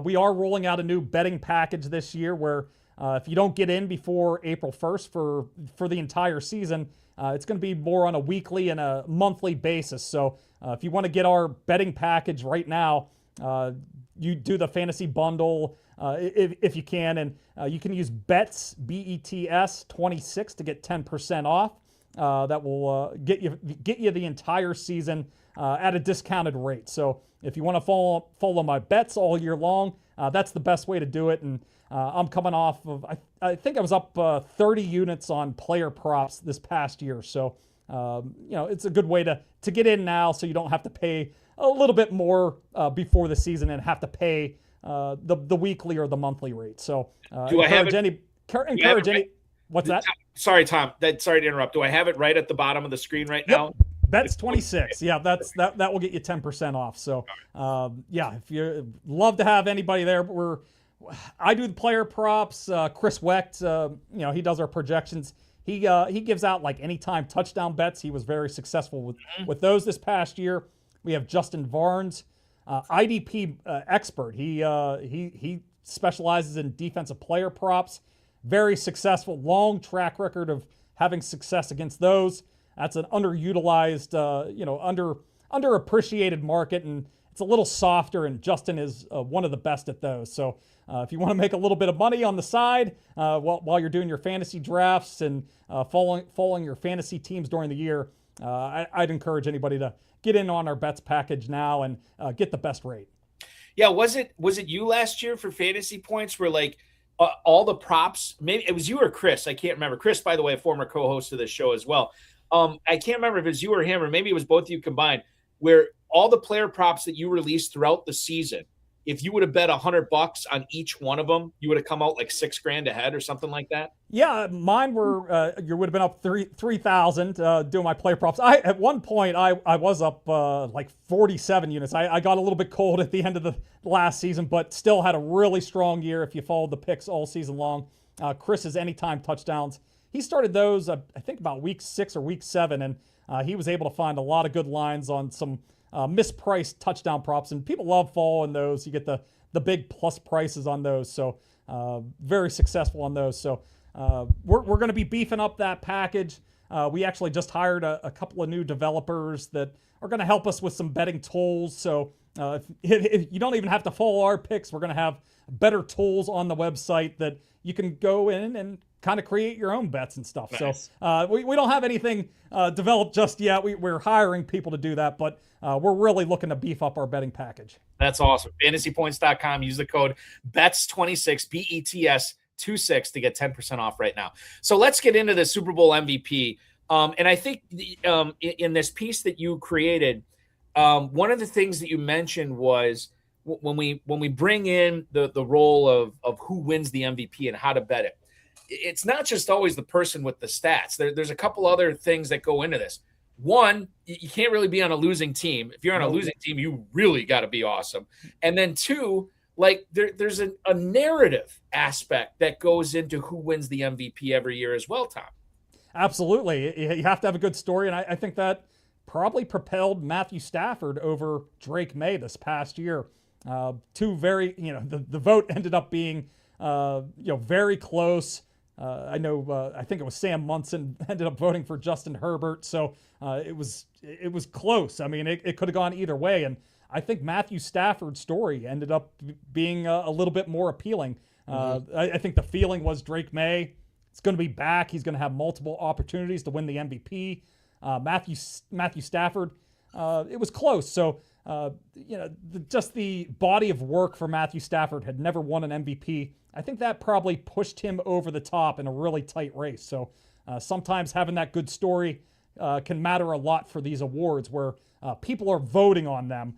We are rolling out a new betting package this year where if you don't get in before April 1st for the entire season, it's going to be more on a weekly and a monthly basis. So if you want to get our betting package right now, you do the fantasy bundle if you can, and you can use BETS BETS 26 to get 10% off. That will get you the entire season at a discounted rate. So if you want to follow my bets all year long, that's the best way to do it. And I'm coming off of I think I was up 30 units on player props this past year. So it's a good way to get in now, so you don't have to pay a little bit more before the season and have to pay the weekly or the monthly rate. So encourage any. What's that? Sorry, Tom. Sorry to interrupt. Do I have it right at the bottom of the screen right now? Bets 26. Yeah, that will get you 10% off. So, if you love to have anybody there, I do the player props. Chris Wecht, he does our projections. He gives out like anytime touchdown bets. He was very successful with those this past year. We have Justin Varnes, IDP expert. He specializes in defensive player props. Very successful, long track record of having success against those. That's an underutilized, underappreciated market, and it's a little softer, and Justin is one of the best at those. So if you want to make a little bit of money on the side while you're doing your fantasy drafts and following your fantasy teams during the year, I'd encourage anybody to get in on our bets package now and get the best rate. Yeah, was it you last year for fantasy points where like all the props, maybe it was you or Chris, I can't remember. Chris, by the way, a former co-host of this show as well. I can't remember if it was you or him, or maybe it was both of you combined, where all the player props that you released throughout the season, if you would have bet $100 on each one of them, you would have come out like $6,000 ahead or something like that. Yeah, mine were you would have been up 3,000 doing my player props. At one point I was up like 47 units. I got a little bit cold at the end of the last season, but still had a really strong year if you followed the picks all season long. Chris's anytime touchdowns, he started those I think about week 6 or week 7, and he was able to find a lot of good lines on some mispriced touchdown props, and people love following those. You get the big plus prices on those, so very successful on those. So we're going to be beefing up that package. We actually just hired a couple of new developers that are going to help us with some betting tools. So if you don't even have to follow our picks, we're going to have better tools on the website that you can go in and kind of create your own bets and stuff. Nice. So we don't have anything developed just yet. We're hiring people to do that, but we're really looking to beef up our betting package. That's awesome. FantasyPoints.com. Use the code BETS26, BETS 26 to get 10% off right now. So let's get into the Super Bowl MVP. And I think in this piece that you created, one of the things that you mentioned was when we bring in the role of who wins the MVP and how to bet it. It's not just always the person with the stats. There's a couple other things that go into this. One, you can't really be on a losing team. If you're on a losing team, you really got to be awesome. And then two, like there's a narrative aspect that goes into who wins the MVP every year as well, Tom. Absolutely. You have to have a good story, and I think that probably propelled Matthew Stafford over Drake May this past year. Two very, the vote ended up being, very close. I know. I think it was Sam Munson ended up voting for Justin Herbert, so it was close. I mean, it could have gone either way, and I think Matthew Stafford's story ended up being a little bit more appealing. I think the feeling was Drake May is going to be back. He's going to have multiple opportunities to win the MVP. Matthew Stafford, it was close. So just the body of work for Matthew Stafford had never won an MVP. I think that probably pushed him over the top in a really tight race. So sometimes having that good story can matter a lot for these awards where people are voting on them.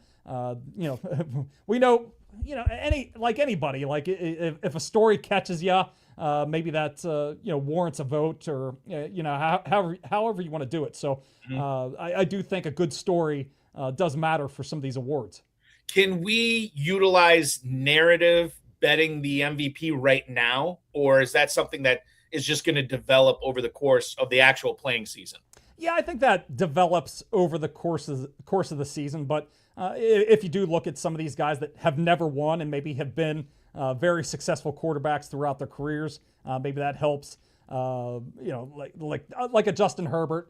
We know, anybody, like if a story catches you, maybe that, warrants a vote or, however you want to do it. So I do think a good story does matter for some of these awards. Can we utilize narrative betting the MVP right now, or is that something that is just going to develop over the course of the actual playing season? Yeah, I think that develops over the course of the season. But if you do look at some of these guys that have never won and maybe have been very successful quarterbacks throughout their careers, maybe that helps. Like a Justin Herbert,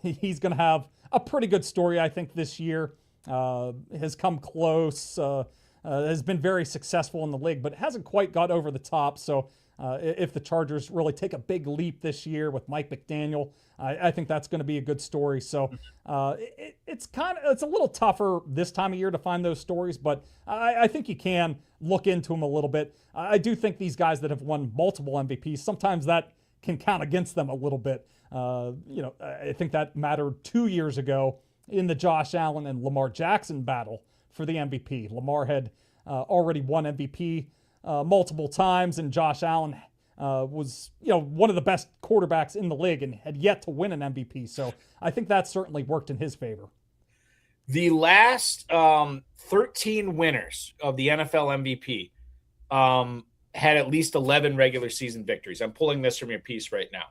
he's going to have a pretty good story, I think, this year. Has come close has been very successful in the league, but hasn't quite got over the top. So if the Chargers really take a big leap this year with Mike McDaniel, I think that's going to be a good story. So it's a little tougher this time of year to find those stories, but I think you can look into them a little bit. I do think these guys that have won multiple MVPs, sometimes that can count against them a little bit. I think that mattered 2 years ago in the Josh Allen and Lamar Jackson battle for the MVP. Lamar had already won MVP multiple times, and Josh Allen was one of the best quarterbacks in the league and had yet to win an MVP. So I think that certainly worked in his favor. The last 13 winners of the NFL MVP had at least 11 regular season victories. I'm pulling this from your piece right now.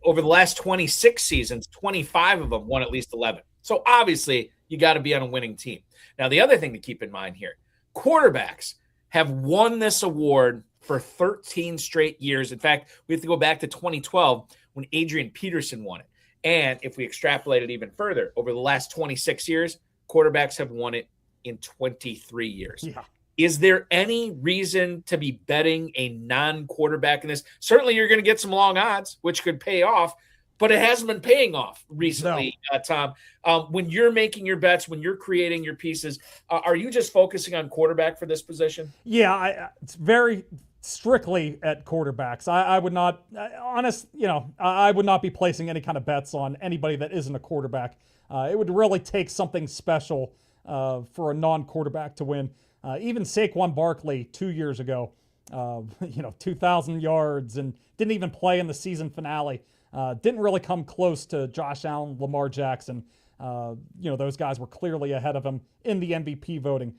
Over the last 26 seasons, 25 of them won at least 11. So obviously you got to be on a winning team. Now, the other thing to keep in mind here, quarterbacks have won this award for 13 straight years. In fact, we have to go back to 2012 when Adrian Peterson won it. And if we extrapolate it even further, over the last 26 years, quarterbacks have won it in 23 years. Yeah. Is there any reason to be betting a non-quarterback in this? Certainly you're going to get some long odds, which could pay off, but it hasn't been paying off recently, no. Tom. When you're making your bets, when you're creating your pieces, are you just focusing on quarterback for this position? Yeah, it's very strictly at quarterbacks. I would not, I would not be placing any kind of bets on anybody that isn't a quarterback. It would really take something special for a non-quarterback to win. Even Saquon Barkley 2 years ago, 2,000 yards and didn't even play in the season finale. Didn't really come close to Josh Allen, Lamar Jackson. Those guys were clearly ahead of him in the MVP voting.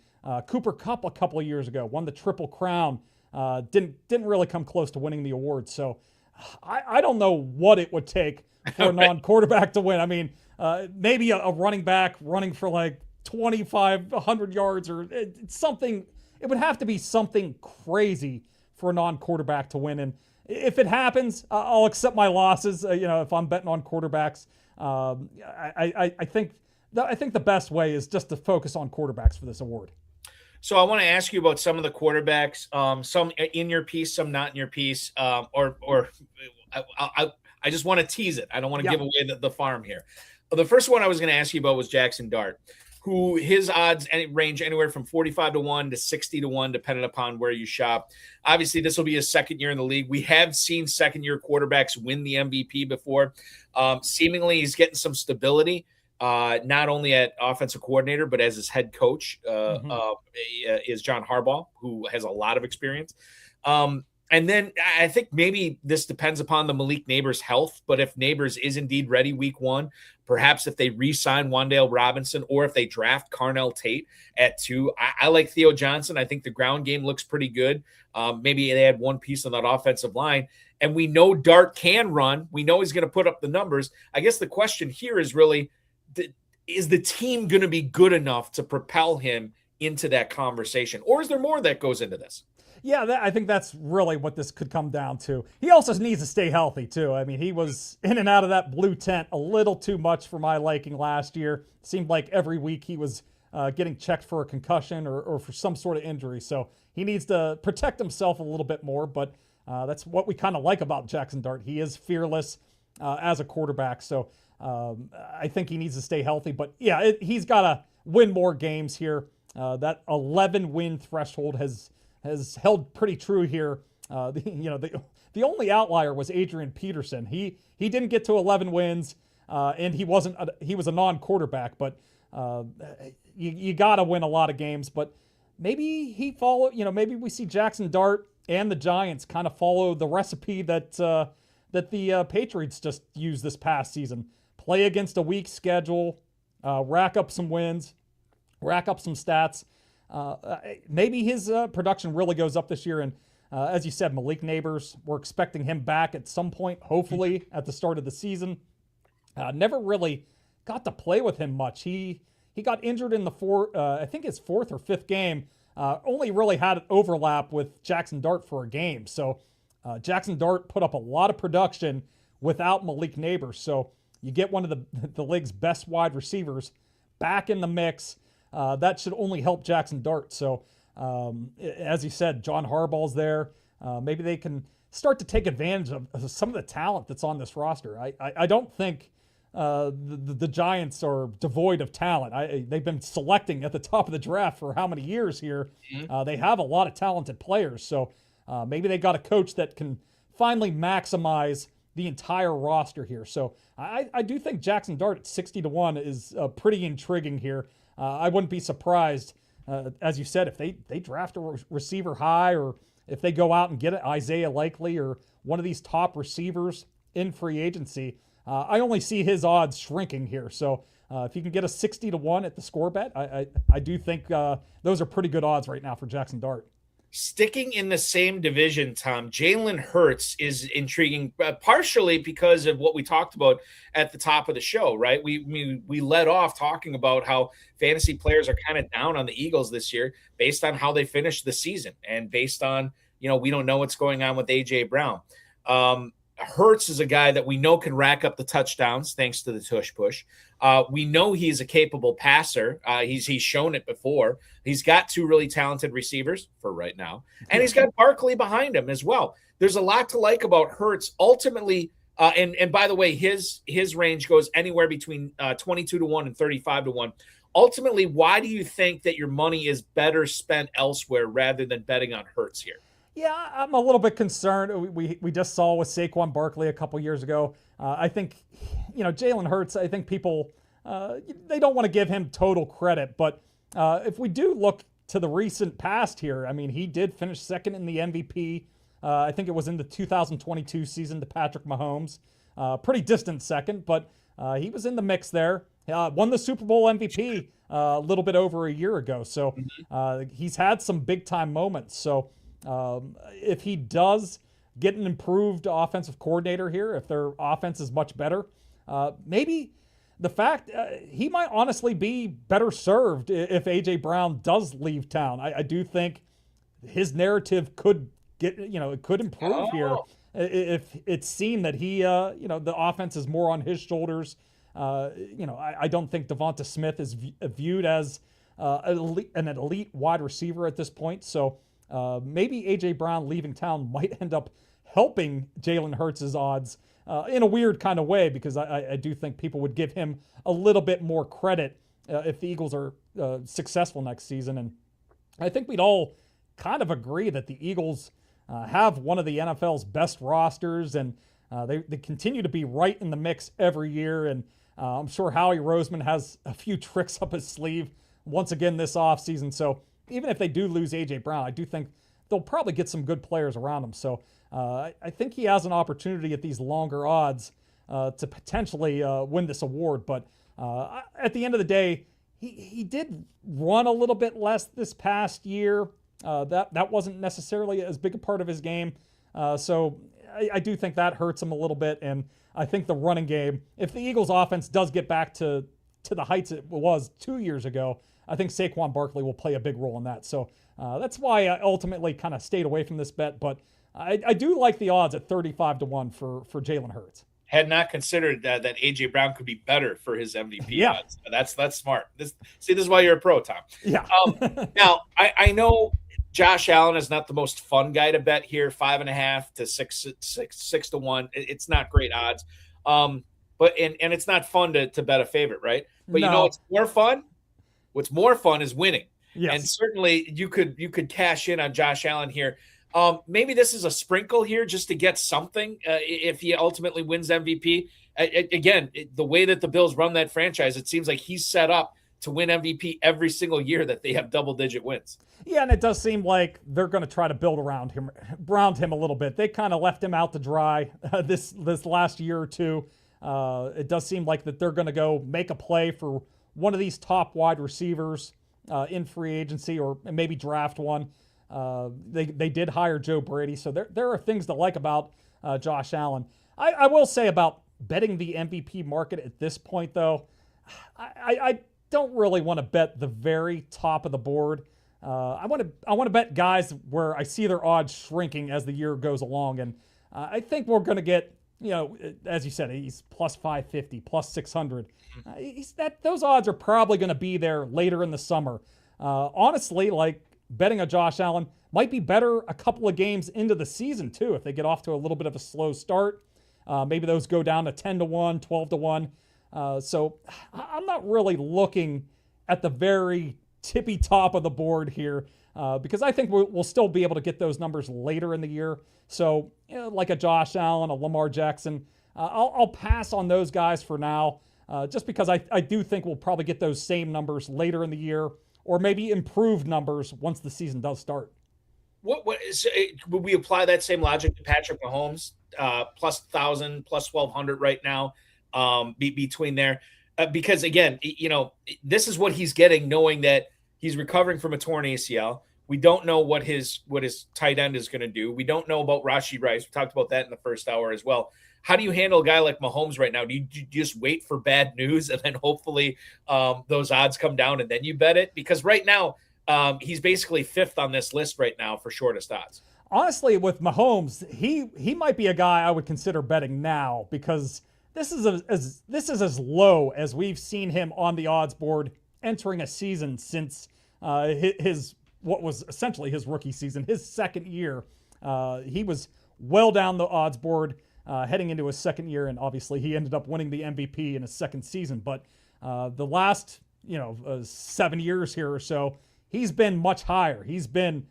Cooper Kupp a couple of years ago won the Triple Crown. Didn't really come close to winning the award. So I don't know what it would take for a non-quarterback to win. I mean, maybe a running back running for like 2,500 yards or something. It would have to be something crazy for a non-quarterback to win. And if it happens, I'll accept my losses. If I'm betting on quarterbacks, I think the best way is just to focus on quarterbacks for this award. So I want to ask you about some of the quarterbacks, some in your piece, some not in your piece, or I just want to tease it. I don't want to give away the farm here. The first one I was going to ask you about was Jackson Dart, who his odds range anywhere from 45-1 to 60-1, depending upon where you shop. Obviously, this will be his second year in the league. We have seen second-year quarterbacks win the MVP before. Seemingly, he's getting some stability, not only at offensive coordinator, but as his head coach is John Harbaugh, who has a lot of experience. And then I think maybe this depends upon the Malik Neighbors' health, but if Neighbors is indeed ready week one, perhaps if they re-sign Wan'Dale Robinson or if they draft Carnell Tate at 2, I like Theo Johnson. I think the ground game looks pretty good. Maybe they add one piece on that offensive line. And we know Dart can run. We know he's going to put up the numbers. I guess the question here is really, is the team going to be good enough to propel him into that conversation? Or is there more that goes into this? Yeah, I think that's really what this could come down to. He also needs to stay healthy, too. I mean, he was in and out of that blue tent a little too much for my liking last year. It seemed like every week he was getting checked for a concussion or for some sort of injury. So he needs to protect himself a little bit more. But that's what we kind of like about Jackson Dart. He is fearless as a quarterback. So I think he needs to stay healthy. But, yeah, he's got to win more games here. That 11-win threshold has held pretty true here. The only outlier was Adrian Peterson. He didn't get to 11 wins, and he was a non-quarterback. But you got to win a lot of games. But maybe maybe we see Jackson Dart and the Giants kind of follow the recipe that the Patriots just used this past season. Play against a weak schedule, rack up some wins, rack up some stats. Maybe his production really goes up this year. And as you said, Malik Neighbors, we're expecting him back at some point, hopefully at the start of the season. Never really got to play with him much. He got injured in I think his fourth or fifth game. Only really had an overlap with Jackson Dart for a game. So Jackson Dart put up a lot of production without Malik Neighbors. So you get one of the league's best wide receivers back in the mix. that should only help Jackson Dart. So, as you said, John Harbaugh's there. Maybe they can start to take advantage of some of the talent that's on this roster. I don't think the Giants are devoid of talent. They've been selecting at the top of the draft for how many years here. They have a lot of talented players. So maybe they got a coach that can finally maximize the entire roster here. So I do think Jackson Dart at 60-1 is pretty intriguing here. I wouldn't be surprised, as you said, if they draft a receiver high, or if they go out and get Isaiah Likely or one of these top receivers in free agency. I only see his odds shrinking here. So if you can get a 60-1 at the score bet, I do think those are pretty good odds right now for Jackson Dart. Sticking in the same division, Tom, Jalen Hurts is intriguing, partially because of what we talked about at the top of the show, right? We led off talking about how fantasy players are kind of down on the Eagles this year based on how they finished the season and based on, we don't know what's going on with A.J. Brown. Hurts is a guy that we know can rack up the touchdowns thanks to the tush push. We know he's a capable passer. He's shown it before. He's got two really talented receivers for right now, and he's got Barkley behind him as well. There's a lot to like about Hurts. Ultimately, and by the way, his range goes anywhere between 22-1 and 35-1. Ultimately, why do you think that your money is better spent elsewhere rather than betting on Hurts here? Yeah, I'm a little bit concerned. We just saw with Saquon Barkley a couple years ago. I think, Jalen Hurts, I think people, they don't want to give him total credit. But if we do look to the recent past here, I mean, he did finish second in the MVP. I think it was in the 2022 season to Patrick Mahomes. Pretty distant second, but he was in the mix there. Won the Super Bowl MVP a little bit over a year ago. So he's had some big-time moments. So if he does get an improved offensive coordinator here, if their offense is much better, maybe the fact he might honestly be better served if A.J. Brown does leave town. I do think his narrative could get, it could improve here if it's seen that he, the offense is more on his shoulders. I don't think Devonta Smith is viewed as an elite wide receiver at this point. So maybe A.J. Brown leaving town might end up helping Jalen Hurts' odds in a weird kind of way, because I do think people would give him a little bit more credit if the Eagles are successful next season. And I think we'd all kind of agree that the Eagles have one of the NFL's best rosters, and they continue to be right in the mix every year. And I'm sure Howie Roseman has a few tricks up his sleeve once again this offseason. So even if they do lose A.J. Brown, I do think they'll probably get some good players around him. So I think he has an opportunity at these longer odds to potentially win this award. But at the end of the day, he did run a little bit less this past year. That wasn't necessarily as big a part of his game. So I do think that hurts him a little bit. And I think the running game, if the Eagles offense does get back to the heights it was 2 years ago, I think Saquon Barkley will play a big role in that. So that's why I ultimately kind of stayed away from this bet. But I do like the odds at 35-1 for Jalen Hurts. Had not considered that A.J. Brown could be better for his MVP odds. That's smart. This is why you're a pro, Tom. Yeah. Now, I know Josh Allen is not the most fun guy to bet here, 5.5 to 6-1. It's not great odds. But it's not fun to bet a favorite, right? But No. you know what's more fun? What's more fun is winning. Yes. And certainly you could cash in on Josh Allen here. Maybe this is a sprinkle here just to get something if he ultimately wins MVP. Again, the way that the Bills run that franchise, it seems like he's set up to win MVP every single year that they have double-digit wins. Yeah, and it does seem like they're going to try to build around him a little bit. They kind of left him out to dry this last year or two. It does seem like that they're going to go make a play for one of these top wide receivers in free agency, or maybe draft one. They did hire Joe Brady, so there are things to like about Josh Allen. I will say about betting the MVP market at this point, though, I don't really want to bet the very top of the board. I want to bet guys where I see their odds shrinking as the year goes along, and I think we're going to get as you said, he's plus 550, plus 600. Those odds are probably going to be there later in the summer. Honestly, like betting a Josh Allen might be better a couple of games into the season too. If they get off to a little bit of a slow start, maybe those go down to 10-1, 12-1. So I'm not really looking at the very tippy top of the board here because I think we'll still be able to get those numbers later in the year. So like a Josh Allen, a Lamar Jackson, I'll pass on those guys for now just because I do think we'll probably get those same numbers later in the year or maybe improved numbers once the season does start. Would we apply that same logic to Patrick Mahomes, plus 1,000, plus 1,200 right now, between there? Because again, this is what he's getting, knowing that he's recovering from a torn ACL. We don't know what his tight end is going to do. We don't know about Rashee Rice. We talked about that in the first hour as well. How do you handle a guy like Mahomes right now? Do you just wait for bad news and then hopefully those odds come down and then you bet it? Because right now, he's basically fifth on this list right now for shortest odds. Honestly, with Mahomes, he might be a guy I would consider betting now because this is as low as we've seen him on the odds board entering a season since his what was essentially his rookie season, his second year. He was well down the odds board heading into his second year, and obviously he ended up winning the MVP in his second season. But the last 7 years here or so, he's been much higher. He's been,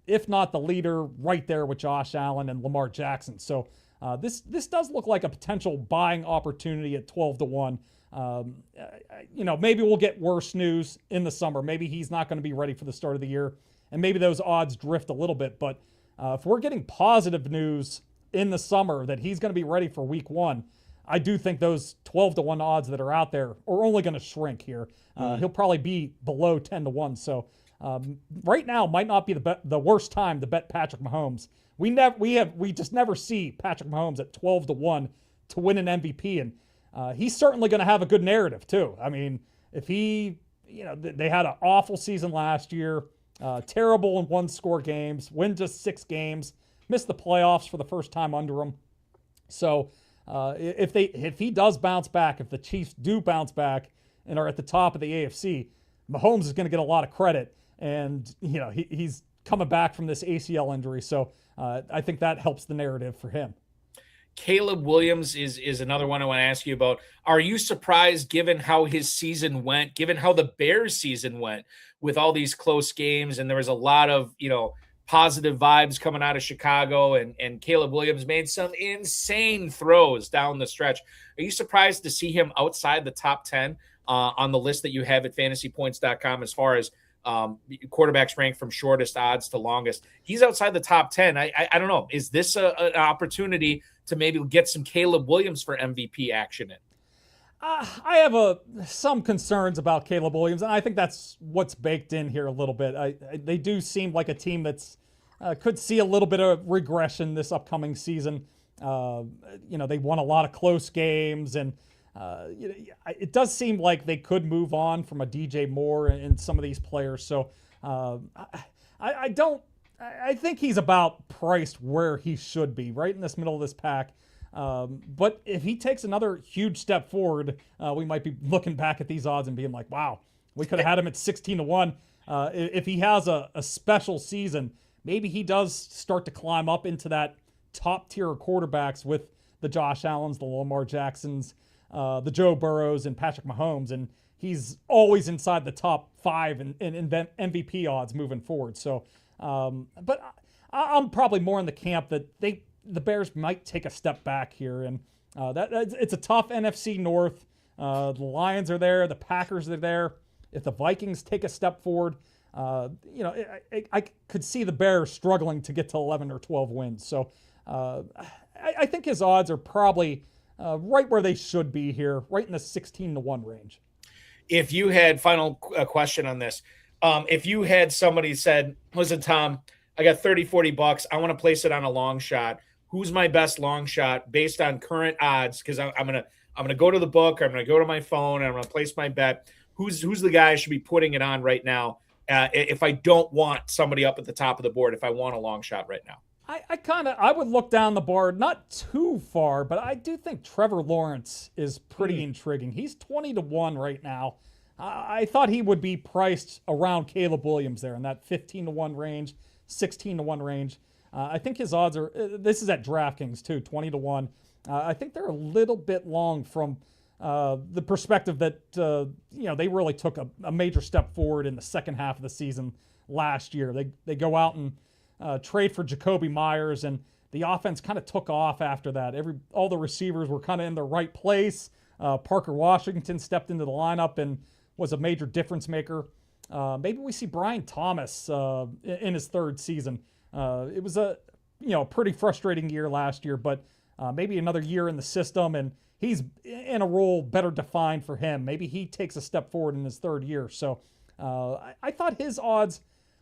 if not the leader, right there with Josh Allen and Lamar Jackson. So this does look like a potential buying opportunity at 12-1. Maybe we'll get worse news in the summer. Maybe he's not going to be ready for the start of the year, and maybe those odds drift a little bit. But if we're getting positive news in the summer that he's going to be ready for week 1, I do think those 12-1 odds that are out there are only going to shrink here. He'll probably be below 10-1. So right now might not be the worst time to bet Patrick Mahomes. We just never see Patrick Mahomes at 12-1 to win an MVP, and he's certainly going to have a good narrative too. I mean, if they had an awful season last year, terrible in one-score games, win just 6 games, missed the playoffs for the first time under him. So if he does bounce back, if the Chiefs do bounce back and are at the top of the AFC, Mahomes is going to get a lot of credit, and he's coming back from this ACL injury. So I think that helps the narrative for him. Caleb Williams is another one I want to ask you about. Are you surprised, given how his season went, given how the Bears season went with all these close games, and there was a lot of, positive vibes coming out of Chicago, and Caleb Williams made some insane throws down the stretch. Are you surprised to see him outside the top 10 on the list that you have at fantasypoints.com as far as quarterbacks ranked from shortest odds to longest? He's outside the top 10. I don't know. Is this an opportunity to maybe get some Caleb Williams for MVP action in? I have some concerns about Caleb Williams, and I think that's what's baked in here a little bit. They do seem like a team that's could see a little bit of regression this upcoming season. They won a lot of close games, and it does seem like they could move on from a DJ Moore and some of these players. So I think he's about priced where he should be, right in this middle of this pack. But if he takes another huge step forward, we might be looking back at these odds and being like, wow, we could have had him at 16-1. If he has a special season, maybe he does start to climb up into that top tier of quarterbacks with the Josh Allens, the Lamar Jacksons, the Joe Burrows, and Patrick Mahomes. And he's always inside the top 5 in MVP odds moving forward. So, but I'm probably more in the camp that the Bears might take a step back here, and it's a tough NFC North. The Lions are there, the Packers are there. If the Vikings take a step forward, I could see the Bears struggling to get to 11 or 12 wins. So I think his odds are probably right where they should be here, right in the 16-1 range. If you had final question on this, if you had somebody said, listen, Tom, I got $30-40. I want to place it on a long shot. Who's my best long shot based on current odds? Because I'm gonna go to the book, or I'm gonna go to my phone, and I'm gonna place my bet. Who's the guy I should be putting it on right now? If I don't want somebody up at the top of the board, if I want a long shot right now. I would look down the board, not too far, but I do think Trevor Lawrence is pretty intriguing. He's 20-1 right now. I thought he would be priced around Caleb Williams there in that 15-1 range, 16-1 range. I think his odds are, this is at DraftKings too, 20-1. I think they're a little bit long from the perspective that, they really took a major step forward in the second half of the season last year. They go out and trade for Jacoby Myers, and the offense kind of took off after that. All the receivers were kind of in the right place. Parker Washington stepped into the lineup and was a major difference maker. Maybe we see Brian Thomas in his third season. It was a pretty frustrating year last year, but maybe another year in the system, and he's in a role better defined for him. Maybe he takes a step forward in his third year. So I thought his odds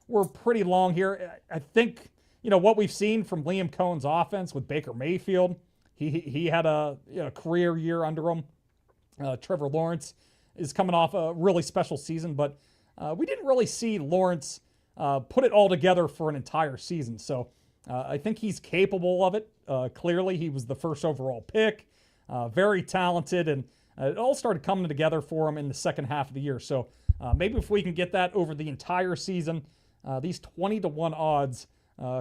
were pretty long here. I think, what we've seen from Liam Cohen's offense with Baker Mayfield, he had a career year under him. Trevor Lawrence is coming off a really special season, but we didn't really see Lawrence put it all together for an entire season. So I think he's capable of it. Clearly, he was the first overall pick, very talented, and it all started coming together for him in the second half of the year. So maybe if we can get that over the entire season, these 20-1 odds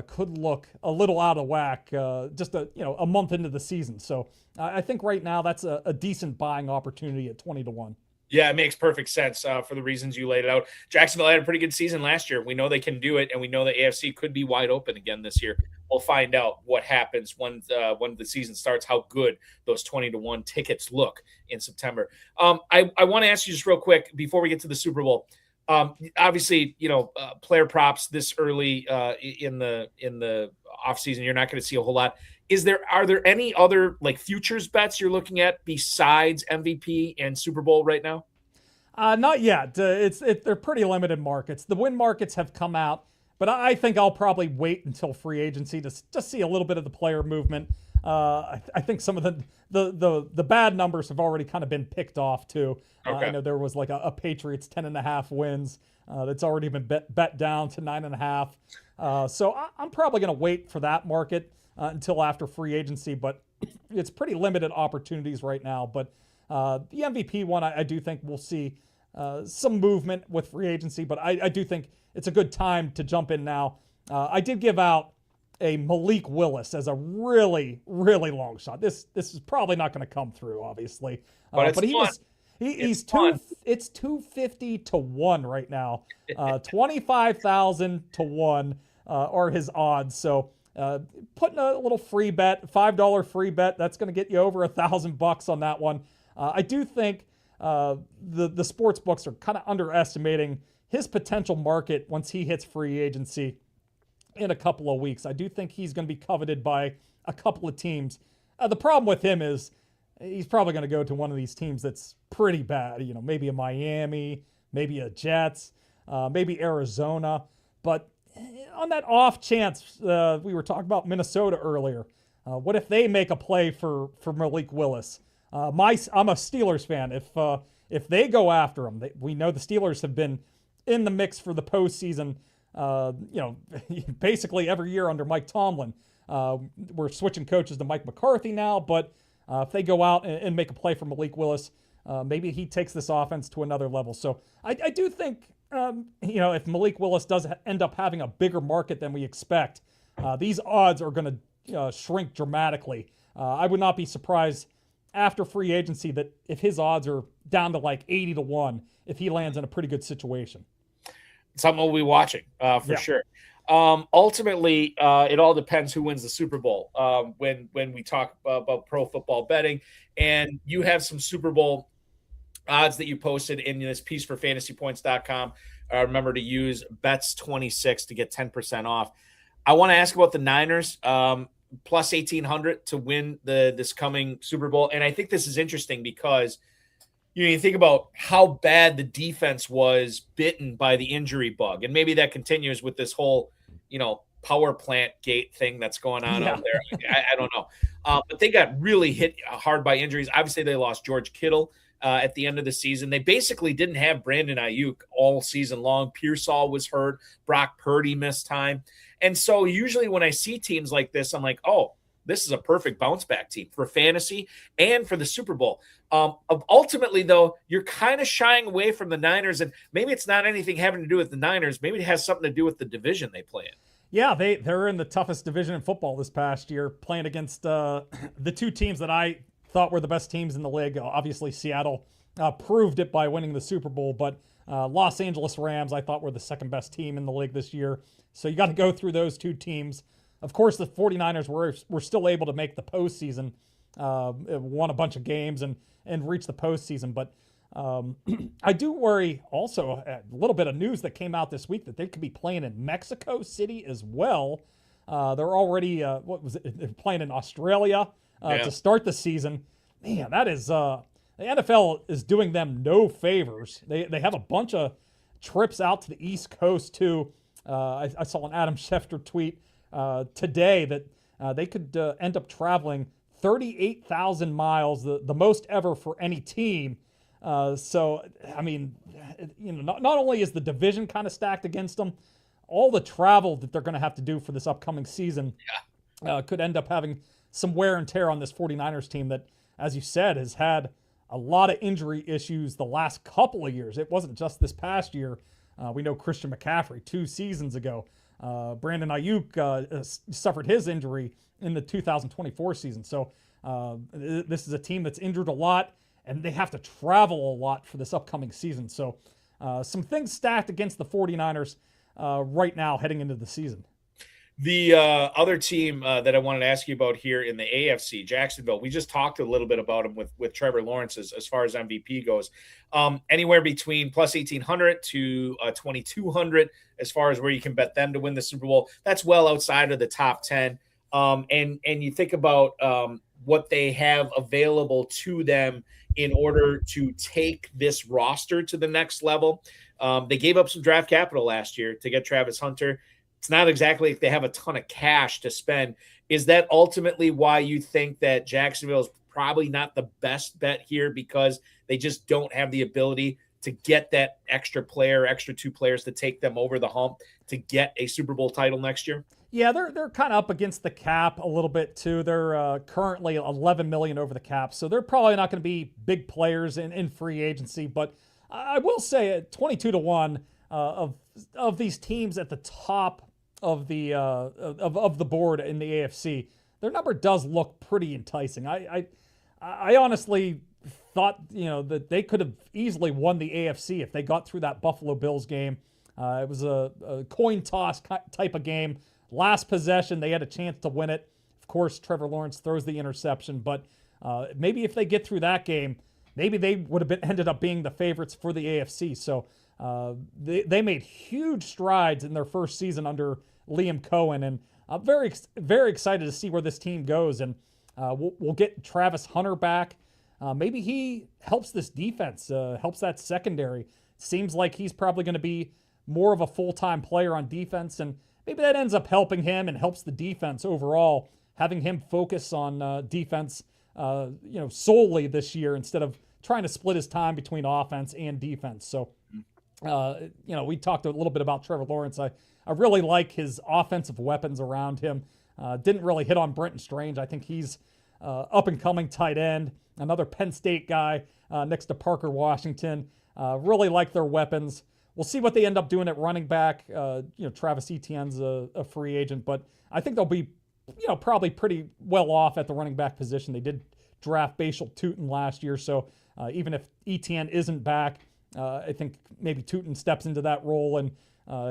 could look a little out of whack just a month into the season. So I think right now that's a decent buying opportunity at 20-1. Yeah, it makes perfect sense for the reasons you laid it out. Jacksonville had a pretty good season last year. We know they can do it, and we know the AFC could be wide open again this year. We'll find out what happens when the season starts, how good those 20-1 tickets look in September. I want to ask you just real quick before we get to the Super Bowl. Obviously, player props this early in the offseason, you're not going to see a whole lot. Are there any other futures bets you're looking at besides MVP and Super Bowl right now? Not yet. They're pretty limited markets. The win markets have come out, but I think I'll probably wait until free agency to just see a little bit of the player movement. I think some of the bad numbers have already kind of been picked off too. Okay. I know there was a Patriots 10.5 wins that's already been bet down to 9.5. So I'm probably going to wait for that market until after free agency, but it's pretty limited opportunities right now. But the MVP one, I do think we'll see some movement with free agency, but I do think it's a good time to jump in now. I did give out a Malik Willis as a really, really long shot. This is probably not going to come through, obviously. But it's 250-1 right now. 25,000-1 are his odds. So putting a little free bet, $5 free bet, that's going to get you over $1,000 on that one. I do think the sports books are kind of underestimating his potential market once he hits free agency in a couple of weeks. I do think he's going to be coveted by a couple of teams. The problem with him is he's probably going to go to one of these teams that's pretty bad. Maybe a Miami, maybe a Jets, maybe Arizona. But on that off chance, we were talking about Minnesota earlier. What if they make a play for Malik Willis? I'm a Steelers fan. If they go after him, we know the Steelers have been in the mix for the postseason. Basically every year under Mike Tomlin. We're switching coaches to Mike McCarthy now, but if they go out and make a play for Malik Willis, maybe he takes this offense to another level. So I do think, if Malik Willis does end up having a bigger market than we expect, these odds are going to shrink dramatically. I would not be surprised after free agency that if his odds are down to 80-1, if he lands in a pretty good situation. Something we'll be watching for sure. Ultimately, it all depends who wins the Super Bowl when we talk about pro football betting. And you have some Super Bowl odds that you posted in this piece for fantasypoints.com. Remember to use bets26 to get 10% off. I want to ask about the Niners, plus 1,800 to win this coming Super Bowl. And I think this is interesting because you think about how bad the defense was bitten by the injury bug. And maybe that continues with this whole, power plant gate thing that's going on out there. I don't know. But they got really hit hard by injuries. Obviously, they lost George Kittle at the end of the season. They basically didn't have Brandon Ayuk all season long. Pearsall was hurt. Brock Purdy missed time. And so usually when I see teams like this, I'm like, oh, this is a perfect bounce back team for fantasy and for the Super Bowl. Ultimately, though, you're kind of shying away from the Niners, and maybe it's not anything having to do with the Niners. Maybe it has something to do with the division they play in. Yeah, they're in the toughest division in football this past year, playing against the two teams that I thought were the best teams in the league. Obviously, Seattle proved it by winning the Super Bowl, but Los Angeles Rams I thought were the second best team in the league this year. So you got to go through those two teams. Of course, the 49ers were still able to make the postseason, won a bunch of games and reach the postseason. But I do worry also a little bit of news that came out this week that they could be playing in Mexico City as well. They're already, they're playing in Australia to start the season. Man, that is, the NFL is doing them no favors. They have a bunch of trips out to the East Coast too. I saw an Adam Schefter tweet today that they could end up traveling 38,000 miles, the most ever for any team. So, I mean, not only is the division kind of stacked against them, all the travel that they're going to have to do for this upcoming season could end up having some wear and tear on this 49ers team that, as you said, has had a lot of injury issues the last couple of years. It wasn't just this past year. We know Christian McCaffrey 2 seasons ago. Brandon Ayuk suffered his injury in the 2024 season. So this is a team that's injured a lot, and they have to travel a lot for this upcoming season. So some things stacked against the 49ers right now heading into the season. The other team that I wanted to ask you about here in the AFC, Jacksonville, we just talked a little bit about them with Trevor Lawrence as far as MVP goes. Anywhere between plus 1,800 to 2,200 as far as where you can bet them to win the Super Bowl. That's well outside of the top 10. And you think about what they have available to them in order to take this roster to the next level. They gave up some draft capital last year to get Travis Hunter. It's not exactly like they have a ton of cash to spend. Is that ultimately why you think that Jacksonville is probably not the best bet here, because they just don't have the ability to get that extra 2 players to take them over the hump to get a Super Bowl title next year? Yeah, they're kind of up against the cap a little bit too. They're currently $11 million over the cap, so they're probably not going to be big players in free agency. But I will say at 22-1 of these teams at the top of the board in the AFC, their number does look pretty enticing. I honestly thought that they could have easily won the AFC if they got through that Buffalo Bills game. It was a coin toss type of game. Last possession, they had a chance to win it. Of course, Trevor Lawrence throws the interception, but maybe if they get through that game, maybe they would have ended up being the favorites for the AFC. So they made huge strides in their first season under Liam Cohen, and I'm very, very excited to see where this team goes. And we'll get Travis Hunter back. Maybe he helps this defense, helps that secondary. Seems like he's probably going to be more of a full-time player on defense, and maybe that ends up helping him and helps the defense overall, having him focus on defense, solely this year instead of trying to split his time between offense and defense. So, we talked a little bit about Trevor Lawrence. I really like his offensive weapons around him. Didn't really hit on Brenton Strange. I think he's up-and-coming tight end, another Penn State guy next to Parker Washington. Really like their weapons. We'll see what they end up doing at running back. Travis Etienne's a free agent, but I think they'll be, probably pretty well off at the running back position. They did draft Bashal Tutin last year, so even if Etienne isn't back, I think maybe Tutin steps into that role, and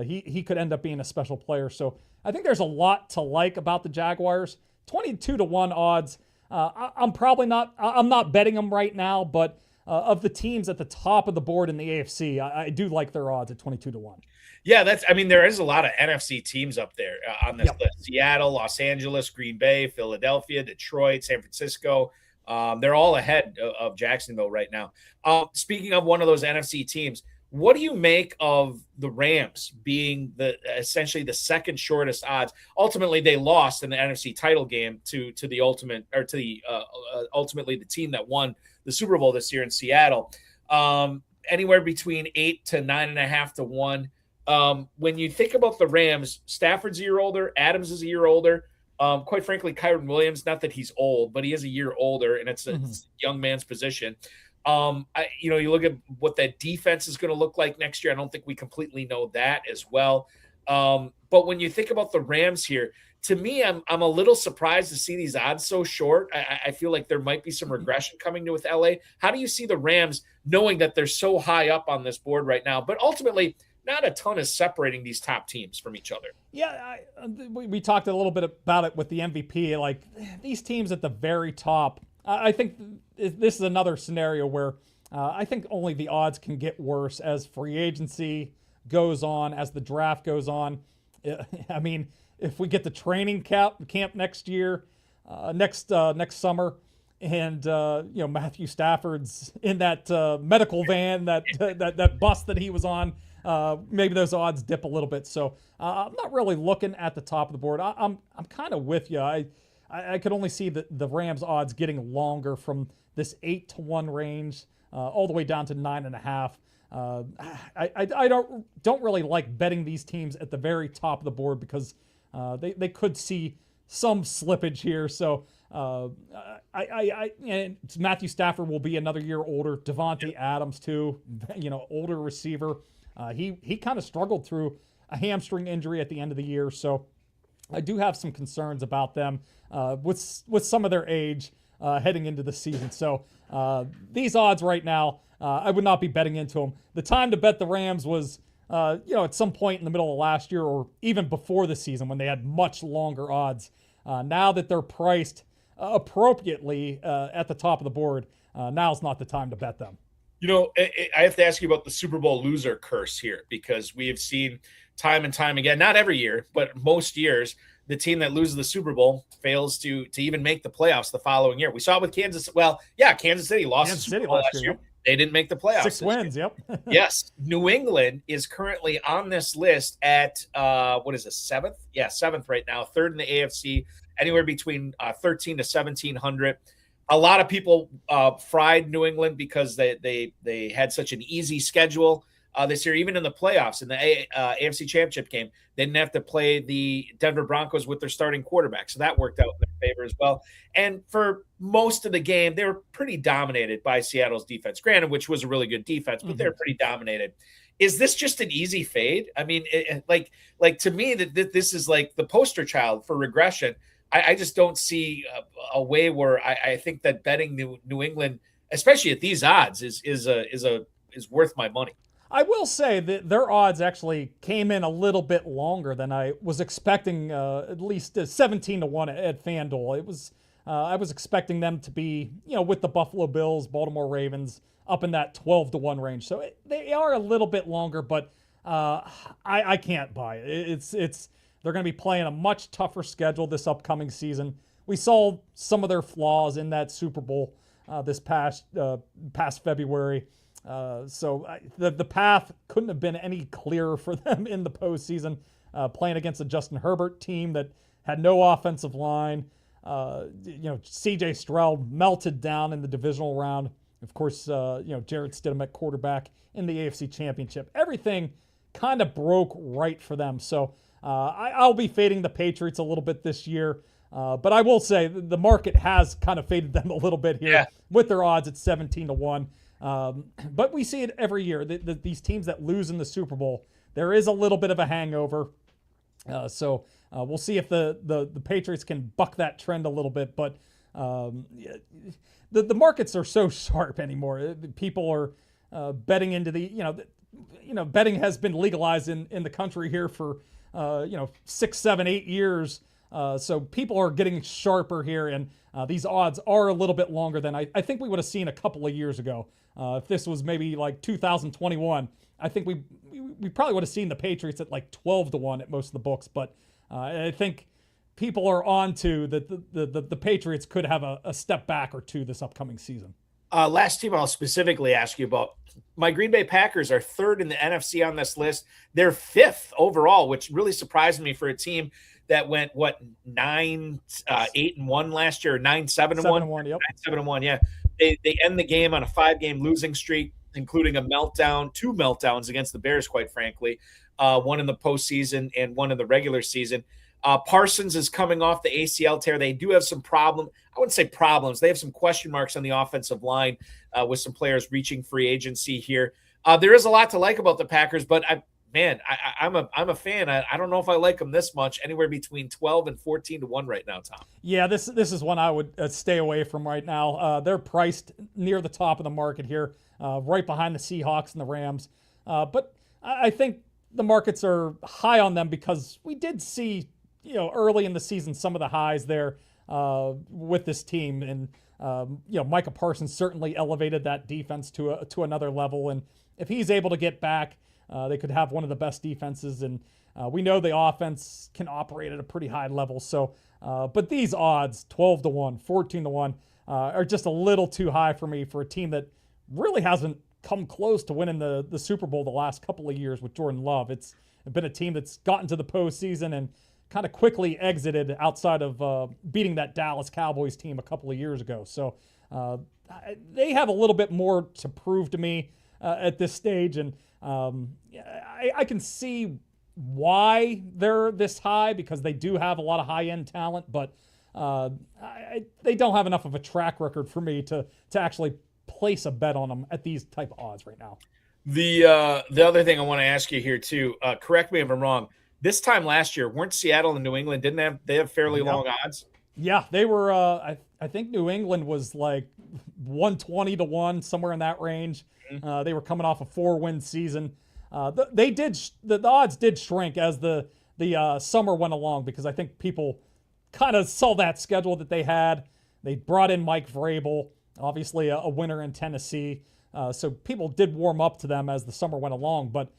he could end up being a special player. So I think there's a lot to like about the Jaguars. 22-1 odds. I'm not betting them right now, but of the teams at the top of the board in the AFC, I do like their odds at 22-1. Yeah, there is a lot of NFC teams up there on this list. Seattle, Los Angeles, Green Bay, Philadelphia, Detroit, San Francisco. They're all ahead of Jacksonville right now. Speaking of one of those NFC teams, what do you make of the Rams being essentially the second shortest odds? Ultimately, they lost in the NFC title game to the ultimately the team that won the Super Bowl this year in Seattle. Anywhere between 8 to 9.5 to 1. When you think about the Rams, Stafford's a year older, Adams is a year older. Quite frankly, Kyron Williams, not that he's old, but he is a year older, and it's a young man's position. You look at what that defense is going to look like next year. I don't think we completely know that as well. But when you think about the Rams here, to me, I'm a little surprised to see these odds so short. I feel like there might be some regression coming to with LA. How do you see the Rams knowing that they're so high up on this board right now, but ultimately not a ton is separating these top teams from each other? Yeah, we talked a little bit about it with the MVP. Like these teams at the very top, I think this is another scenario where I think only the odds can get worse as free agency goes on, as the draft goes on. I mean, if we get the training camp next year, next summer, and Matthew Stafford's in that medical van, that bus that he was on, maybe those odds dip a little bit. So I'm not really looking at the top of the board. I'm kind of with you. I could only see the Rams odds getting longer from this 8-1 range all the way down to 9.5. I don't really like betting these teams at the very top of the board because they could see some slippage here. So and Matthew Stafford will be another year older. Devontae Adams too, older receiver. He kind of struggled through a hamstring injury at the end of the year, so I do have some concerns about them with some of their age heading into the season. So these odds right now, I would not be betting into them. The time to bet the Rams was, at some point in the middle of last year or even before the season when they had much longer odds. Now that they're priced appropriately at the top of the board, now's not the time to bet them. I have to ask you about the Super Bowl loser curse here, because we have seen time and time again, not every year, but most years, the team that loses the Super Bowl fails to even make the playoffs the following year. We saw it with Kansas. Well, yeah, Kansas City lost the Super Bowl last year. Yep. They didn't make the playoffs. 6 wins, yep. Yes. New England is currently on this list at, what is it, 7th? Yeah, 7th right now, 3rd in the AFC, anywhere between 13 to 1,700. A lot of people fried New England because they had such an easy schedule this year, even in the playoffs. In the AFC Championship game, they didn't have to play the Denver Broncos with their starting quarterback, so that worked out in their favor as well. And for most of the game, they were pretty dominated by Seattle's defense, granted, which was a really good defense, but they're pretty dominated. Is this just an easy fade? I mean, like to me, that this is like the poster child for regression. I just don't see a way where I think that betting New England, especially at these odds, is worth my money. I will say that their odds actually came in a little bit longer than I was expecting. At least 17-1 at FanDuel. It was I was expecting them to be with the Buffalo Bills, Baltimore Ravens up in that 12-1 range. So they are a little bit longer, but I can't buy it. They're going to be playing a much tougher schedule this upcoming season. We saw some of their flaws in that Super Bowl this past February. So the path couldn't have been any clearer for them in the postseason, playing against a Justin Herbert team that had no offensive line. C.J. Stroud melted down in the divisional round. Of course, Jarrett Stidham at quarterback in the AFC Championship. Everything kind of broke right for them. So I'll be fading the Patriots a little bit this year. But I will say the market has kind of faded them a little bit here with their odds at 17-1. But we see it every year. These teams that lose in the Super Bowl, there is a little bit of a hangover. So we'll see if the Patriots can buck that trend a little bit. But the markets are so sharp anymore. People are betting into betting has been legalized in the country here for 6, 7, 8 years. So people are getting sharper here, and these odds are a little bit longer than I think we would have seen a couple of years ago. If this was maybe like 2021, I think we probably would have seen the Patriots at like 12-1 at most of the books. But I think people are on to that the Patriots could have a step back or two this upcoming season. Last team I'll specifically ask you about. My Green Bay Packers are 3rd in the NFC on this list. They're 5th overall, which really surprised me for a team that went 8-1 last year, 9-7-1. 7-1, yep. 9-7-1, yeah. They end the game on a 5-game losing streak, including two meltdowns against the Bears, quite frankly. one in the postseason and one in the regular season. Parsons is coming off the ACL tear. They do have some I wouldn't say problems. They have some question marks on the offensive line with some players reaching free agency here. There is a lot to like about the Packers, but I'm a fan. I don't know if I like them this much. Anywhere between 12 and 14-1 right now, Tom. Yeah, this is one I would stay away from right now. They're priced near the top of the market here, right behind the Seahawks and the Rams. But I think the markets are high on them because we did see, early in the season some of the highs there with this team, and Micah Parsons certainly elevated that defense to another level. And if he's able to get back, they could have one of the best defenses, and we know the offense can operate at a pretty high level. So, but these odds, 12-1, 14-1, are just a little too high for me for a team that really hasn't come close to winning the Super Bowl the last couple of years with Jordan Love. It's been a team that's gotten to the postseason and kind of quickly exited outside of beating that Dallas Cowboys team a couple of years ago. So they have a little bit more to prove to me at this stage, and I can see why they're this high because they do have a lot of high-end talent, but they don't have enough of a track record for me to actually place a bet on them at these type of odds right now. The other thing I want to ask you here too, correct me if I'm wrong. This time last year, weren't Seattle and New England, they have fairly long odds? Yeah, they were. I think New England was like 120-1, somewhere in that range. They were coming off a 4-win season. The odds did shrink as the summer went along because I think people kind of saw that schedule that they had. They brought in Mike Vrabel, obviously a winner in Tennessee. So people did warm up to them as the summer went along. But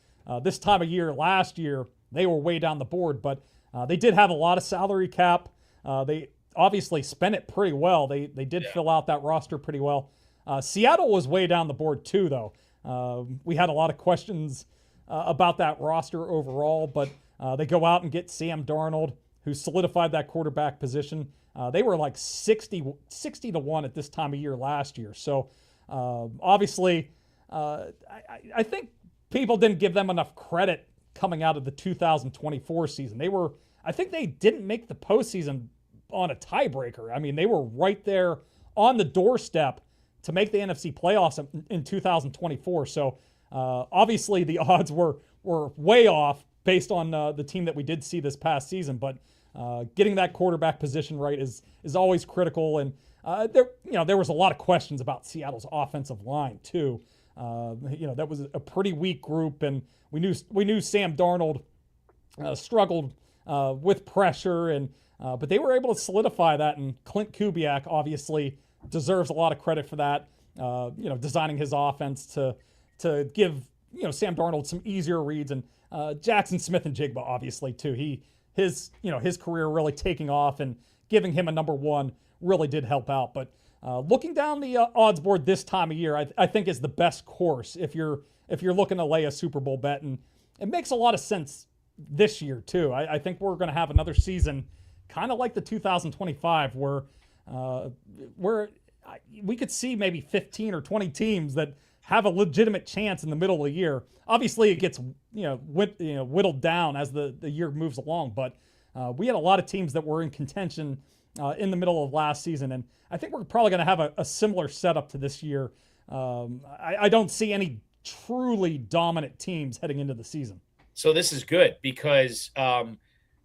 this time of year last year, they were way down the board. But they did have a lot of salary cap. They obviously spent it pretty well. They did fill out that roster pretty well. Seattle was way down the board too, though. We had a lot of questions about that roster overall, but they go out and get Sam Darnold, who solidified that quarterback position. They were like 60-1 at this time of year last year. So obviously, I think people didn't give them enough credit coming out of the 2024 season. I think they didn't make the postseason on a tiebreaker. I mean, they were right there on the doorstep to make the NFC playoffs in 2024. So obviously the odds were way off based on the team that we did see this past season. But getting that quarterback position right is always critical. And there was a lot of questions about Seattle's offensive line too. That was a pretty weak group, and we knew Sam Darnold struggled with pressure, but they were able to solidify that. And Clint Kubiak obviously deserves a lot of credit for that. Designing his offense to give Sam Darnold some easier reads, and Jackson Smith and Jigba obviously too. His career really taking off and giving him a number one really did help out. But looking down the odds board this time of year, I think is the best course if you're looking to lay a Super Bowl bet, and it makes a lot of sense this year too. I think we're going to have another season kind of like the 2025 where we could see maybe 15 or 20 teams that have a legitimate chance in the middle of the year. Obviously, it gets whittled down as the year moves along, but we had a lot of teams that were in contention in the middle of last season, and I think we're probably going to have a similar setup to this year. I don't see any truly dominant teams heading into the season. So this is good because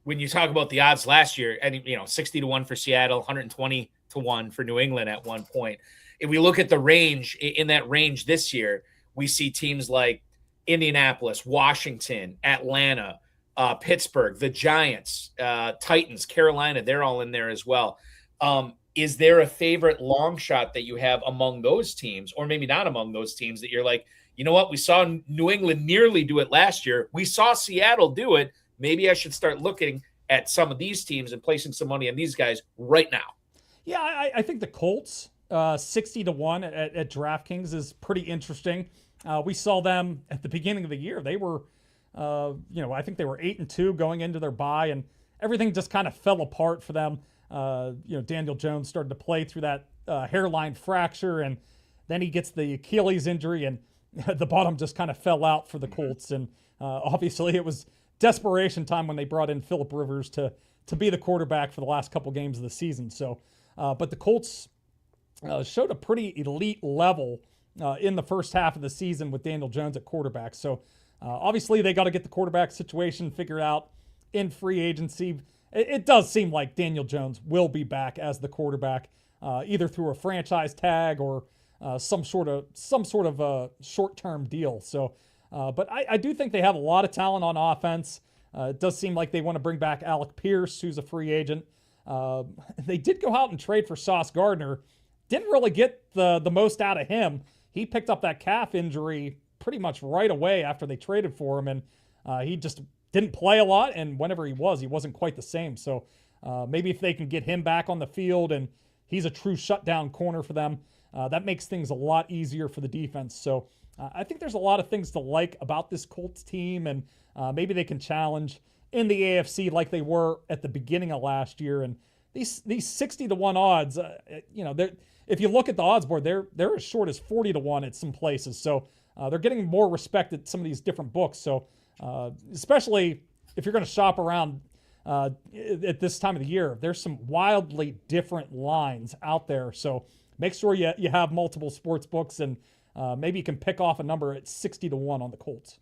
when you talk about the odds last year, and 60-1 for Seattle, 120-1 for New England at one point. If we look at the range, in that range this year, we see teams like Indianapolis, Washington, Atlanta, Pittsburgh, the Giants, Titans, Carolina, they're all in there as well. Is there a favorite long shot that you have among those teams, or maybe not among those teams, that you're like, you know what, we saw New England nearly do it last year. We saw Seattle do it. Maybe I should start looking at some of these teams and placing some money on these guys right now. Yeah, I think the Colts, 60-1 at DraftKings is pretty interesting. We saw them at the beginning of the year. They were, I think they were 8-2 going into their bye, and everything just kind of fell apart for them. Daniel Jones started to play through that hairline fracture, and then he gets the Achilles injury, and the bottom just kind of fell out for the Colts. And obviously it was desperation time when they brought in Phillip Rivers to be the quarterback for the last couple games of the season. So, but the Colts showed a pretty elite level in the first half of the season with Daniel Jones at quarterback. So obviously they got to get the quarterback situation figured out in free agency. It does seem like Daniel Jones will be back as the quarterback, either through a franchise tag or some sort of a short-term deal. So, but I do think they have a lot of talent on offense. It does seem like they want to bring back Alec Pierce, who's a free agent. They did go out and trade for Sauce Gardner. Didn't really get the most out of him. He picked up that calf injury pretty much right away after they traded for him, and he just didn't play a lot, and whenever he wasn't quite the same. So maybe if they can get him back on the field and he's a true shutdown corner for them, that makes things a lot easier for the defense. So I think there's a lot of things to like about this Colts team, and maybe they can challenge in the AFC like they were at the beginning of last year. And these 60-1 odds, if you look at the odds board, they're as short as 40-1 at some places. So they're getting more respect at some of these different books. So especially if you're going to shop around at this time of the year, there's some wildly different lines out there. So make sure you have multiple sports books, and maybe you can pick off a number at 60-1 on the Colts.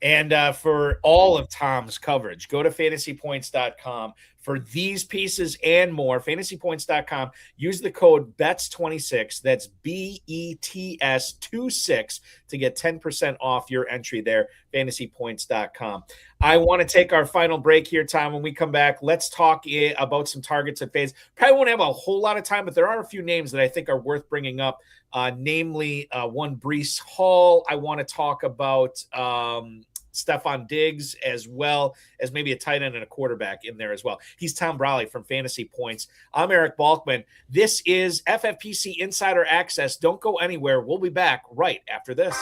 And for all of Tom's coverage, go to fantasypoints.com for these pieces and more. Fantasypoints.com. Use the code BETS26. That's BETS26 to get 10% off your entry there. Fantasypoints.com. I want to take our final break here, Tom. When we come back, let's talk about some targets and fades. Probably won't have a whole lot of time, but there are a few names that I think are worth bringing up. Namely, one Breece Hall. I want to talk about Stephon Diggs, as well as maybe a tight end and a quarterback in there as well. He's Tom Brolley from Fantasy Points. I'm Eric Balkman. This is FFPC Insider Access. Don't go anywhere. We'll be back right after this.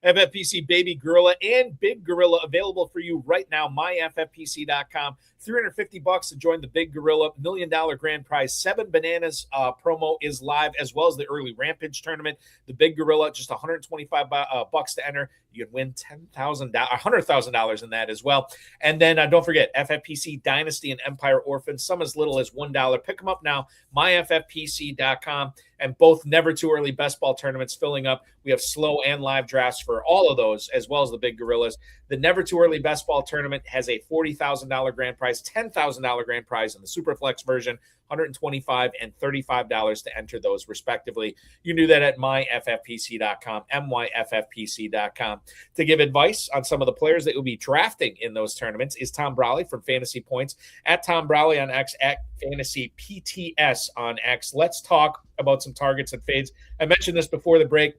FFPC Baby Gorilla and Big Gorilla available for you right now. MyFFPC.com. $350 to join the Big Gorilla $1 million grand prize. 7 Bananas promo is live, as well as the early Rampage tournament. The Big Gorilla, just $125 to enter. You can win $100,000 in that as well. And then don't forget FFPC Dynasty and Empire Orphan, some as little as $1. Pick them up now. MyFFPC.com. And both never too early best ball tournaments filling up. We have slow and live drafts for all of those, as well as the Big Gorillas. The never too early best ball tournament has a $40,000 grand prize, $10,000 grand prize in the Superflex version, $125 and $35 to enter those respectively. You can do that at myffpc.com, myffpc.com. To give advice on some of the players that you'll be drafting in those tournaments is Tom Brolley from Fantasy Points, at Tom Brolley on X, at Fantasy PTS on X. Let's talk about some targets and fades. I mentioned this before the break.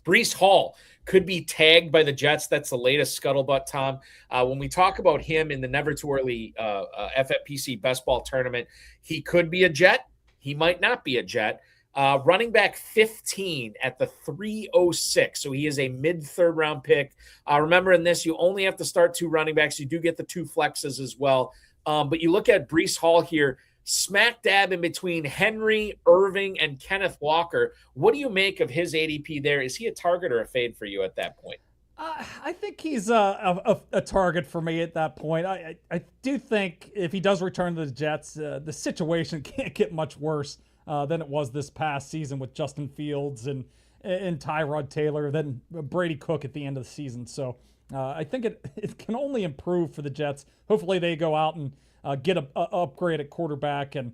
Breece Hall could be tagged by the Jets. That's the latest scuttlebutt, Tom. When we talk about him in the never too early FFPC best ball tournament, he could be a Jet. He might not be a Jet. Running back 15 at the 306. So he is a mid-third round pick. Remember, in this, you only have to start 2 running backs. You do get the 2 flexes as well. But you look at Breece Hall here, smack dab in between Henry, Irving, and Kenneth Walker. What do you make of his ADP there? Is he a target or a fade for you at that point? I think he's a target for me at that point. I do think if he does return to the Jets, the situation can't get much worse than it was this past season with Justin Fields and Tyrod Taylor, then Brady Cook at the end of the season. So I think it can only improve for the Jets. Hopefully they go out and get an upgrade at quarterback. And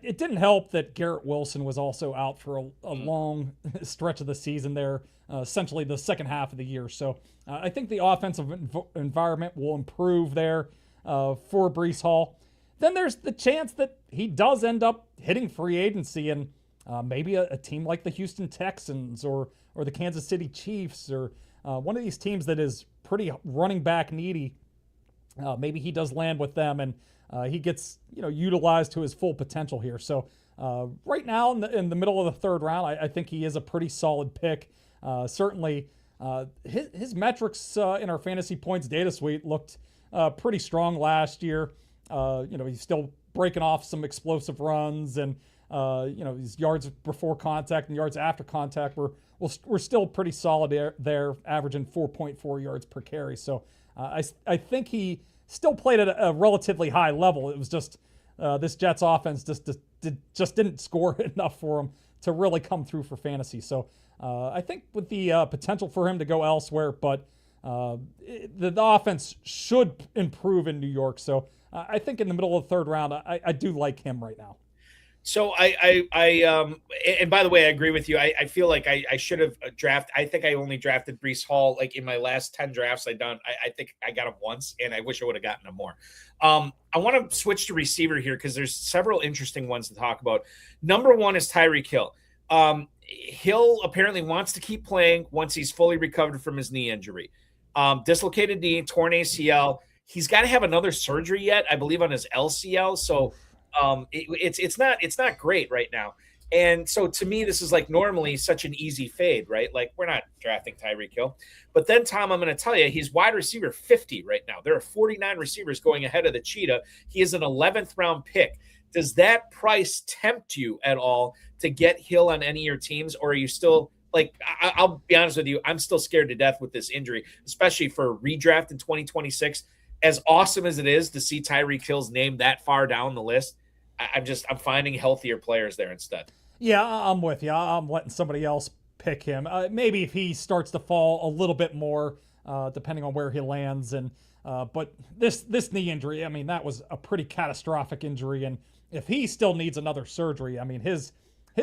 it didn't help that Garrett Wilson was also out for a long stretch of the season there, essentially the second half of the year. So I think the offensive environment will improve there for Breece Hall. Then there's the chance that he does end up hitting free agency. And maybe a team like the Houston Texans or the Kansas City Chiefs or one of these teams that is pretty running back needy. Maybe he does land with them and he gets utilized to his full potential here. So right now in the middle of the third round, I think he is a pretty solid pick. Certainly, his metrics in our fantasy points data suite looked pretty strong last year. He's still breaking off some explosive runs, and his yards before contact and yards after contact were still pretty solid there, averaging 4.4 yards per carry. So I think he still played at a relatively high level. It was just this Jets offense just didn't score enough for him to really come through for fantasy. So I think with the potential for him to go elsewhere, but the offense should improve in New York. So I think in the middle of the third round, I do like him right now. So and by the way, I agree with you. I feel like I should have drafted. I think I only drafted Breece Hall like in my last 10 drafts I done. I think I got him once, and I wish I would have gotten him more. I want to switch to receiver here because there's several interesting ones to talk about. Number one is Tyreek Hill. Hill apparently wants to keep playing once he's fully recovered from his knee injury. Dislocated knee, torn ACL. He's got to have another surgery yet, I believe, on his LCL. So it's not great right now. And so to me, this is like normally such an easy fade, right? Like we're not drafting Tyreek Hill. But then, Tom, I'm going to tell you, he's wide receiver 50 right now. There are 49 receivers going ahead of the Cheetah. He is an 11th round pick. Does that price tempt you at all to get Hill on any of your teams? Or are you still like, I'll be honest with you, I'm still scared to death with this injury, especially for redraft in 2026. As awesome as it is to see Tyreek Hill's name that far down the list, I'm finding healthier players there instead. Yeah, I'm with you. I'm letting somebody else pick him. Maybe if he starts to fall a little bit more, depending on where he lands. But this knee injury, I mean, that was a pretty catastrophic injury. And if he still needs another surgery, I mean, his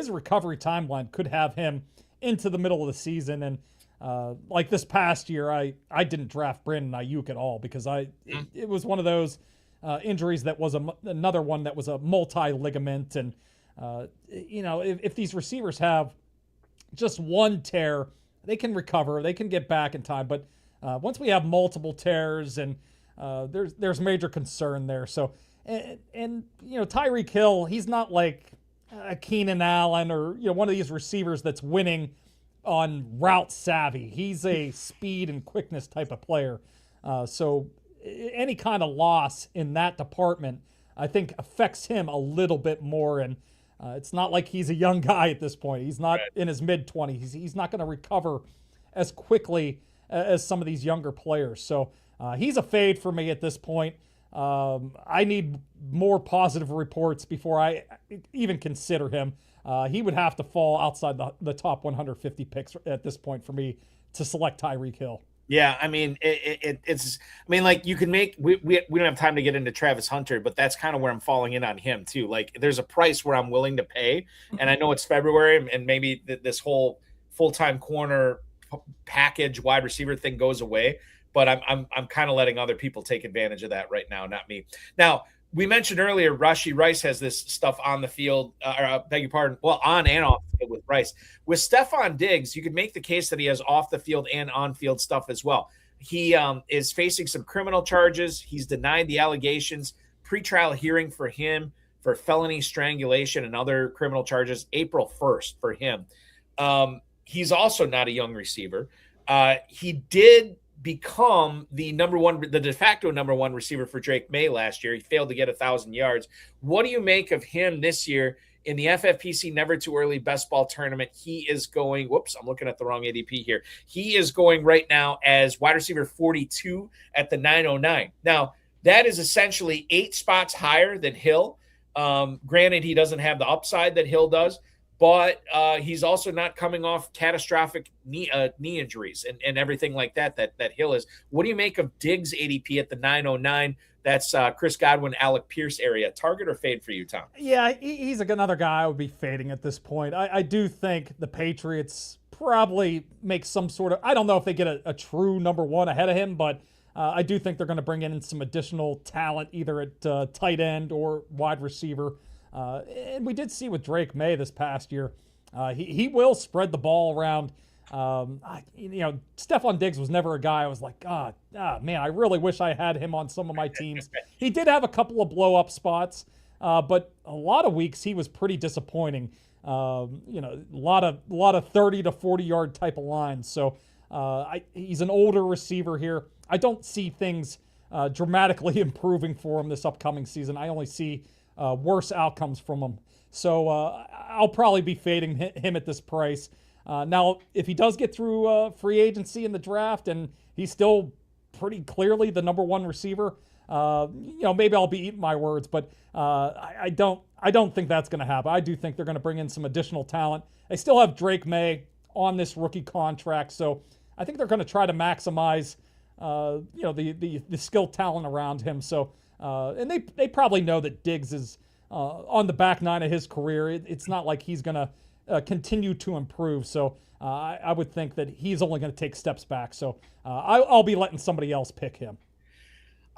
recovery timeline could have him into the middle of the season. And like this past year, I didn't draft Brandon Ayuk at all because it was one of those injuries that was another one that was a multi-ligament. And, if these receivers have just one tear, they can recover, they can get back in time. But once we have multiple tears and there's major concern there. So, and Tyreek Hill, he's not like Keenan Allen or, one of these receivers that's winning on route savvy. He's a speed and quickness type of player. So any kind of loss in that department, I think affects him a little bit more. And it's not like he's a young guy at this point. He's not in his mid-20s. He's not going to recover as quickly as some of these younger players. So he's a fade for me at this point. I need more positive reports before I even consider him. He would have to fall outside the top 150 picks at this point for me to select Tyreek Hill. Yeah, I mean, it's. I mean, like you can make. We don't have time to get into Travis Hunter, but that's kind of where I'm falling in on him too. Like, there's a price where I'm willing to pay, and I know it's February, and maybe this whole full-time corner package wide receiver thing goes away. But I'm kind of letting other people take advantage of that right now, not me. Now, we mentioned earlier, Rashee Rice has this stuff on the field, beg your pardon, well, on and off the field with Rice. With Stephon Diggs, you could make the case that he has off the field and on-field stuff as well. He is facing some criminal charges. He's denied the allegations. Pretrial hearing for him for felony strangulation and other criminal charges, April 1st for him. He's also not a young receiver. He did become the de facto number one receiver for Drake May last year. He failed to get 1,000 yards. What do you make of him this year in the FFPC Never Too Early Best Ball Tournament? He is going, I'm looking at the wrong ADP here. He is going right now as wide receiver 42 at the 909. Now, that is essentially 8 spots higher than Hill. Granted, he doesn't have the upside that Hill does, but he's also not coming off catastrophic knee injuries and everything like that Hill is. What do you make of Diggs' ADP at the 909? That's Chris Godwin, Alec Pierce area. Target or fade for you, Tom? Yeah, he's another guy I would be fading at this point. I do think the Patriots probably make some sort of – I don't know if they get a true number one ahead of him, but I do think they're going to bring in some additional talent either at tight end or wide receiver. And we did see with Drake May this past year, he will spread the ball around. Stephon Diggs was never a guy I was like, man, I really wish I had him on some of my teams. He did have a couple of blow up spots, but a lot of weeks he was pretty disappointing. A lot of 30 to 40 yard type of lines. So he's an older receiver here. I don't see things dramatically improving for him this upcoming season. I only see worse outcomes from him. So I'll probably be fading him at this price. Now, if he does get through free agency in the draft and he's still pretty clearly the number one receiver, maybe I'll be eating my words, but I don't think that's going to happen. I do think they're going to bring in some additional talent. They still have Drake May on this rookie contract, so I think they're going to try to maximize, the skill talent around him. So, and they probably know that Diggs is on the back nine of his career. It's not like he's going to continue to improve. So I would think that he's only going to take steps back. So I'll be letting somebody else pick him.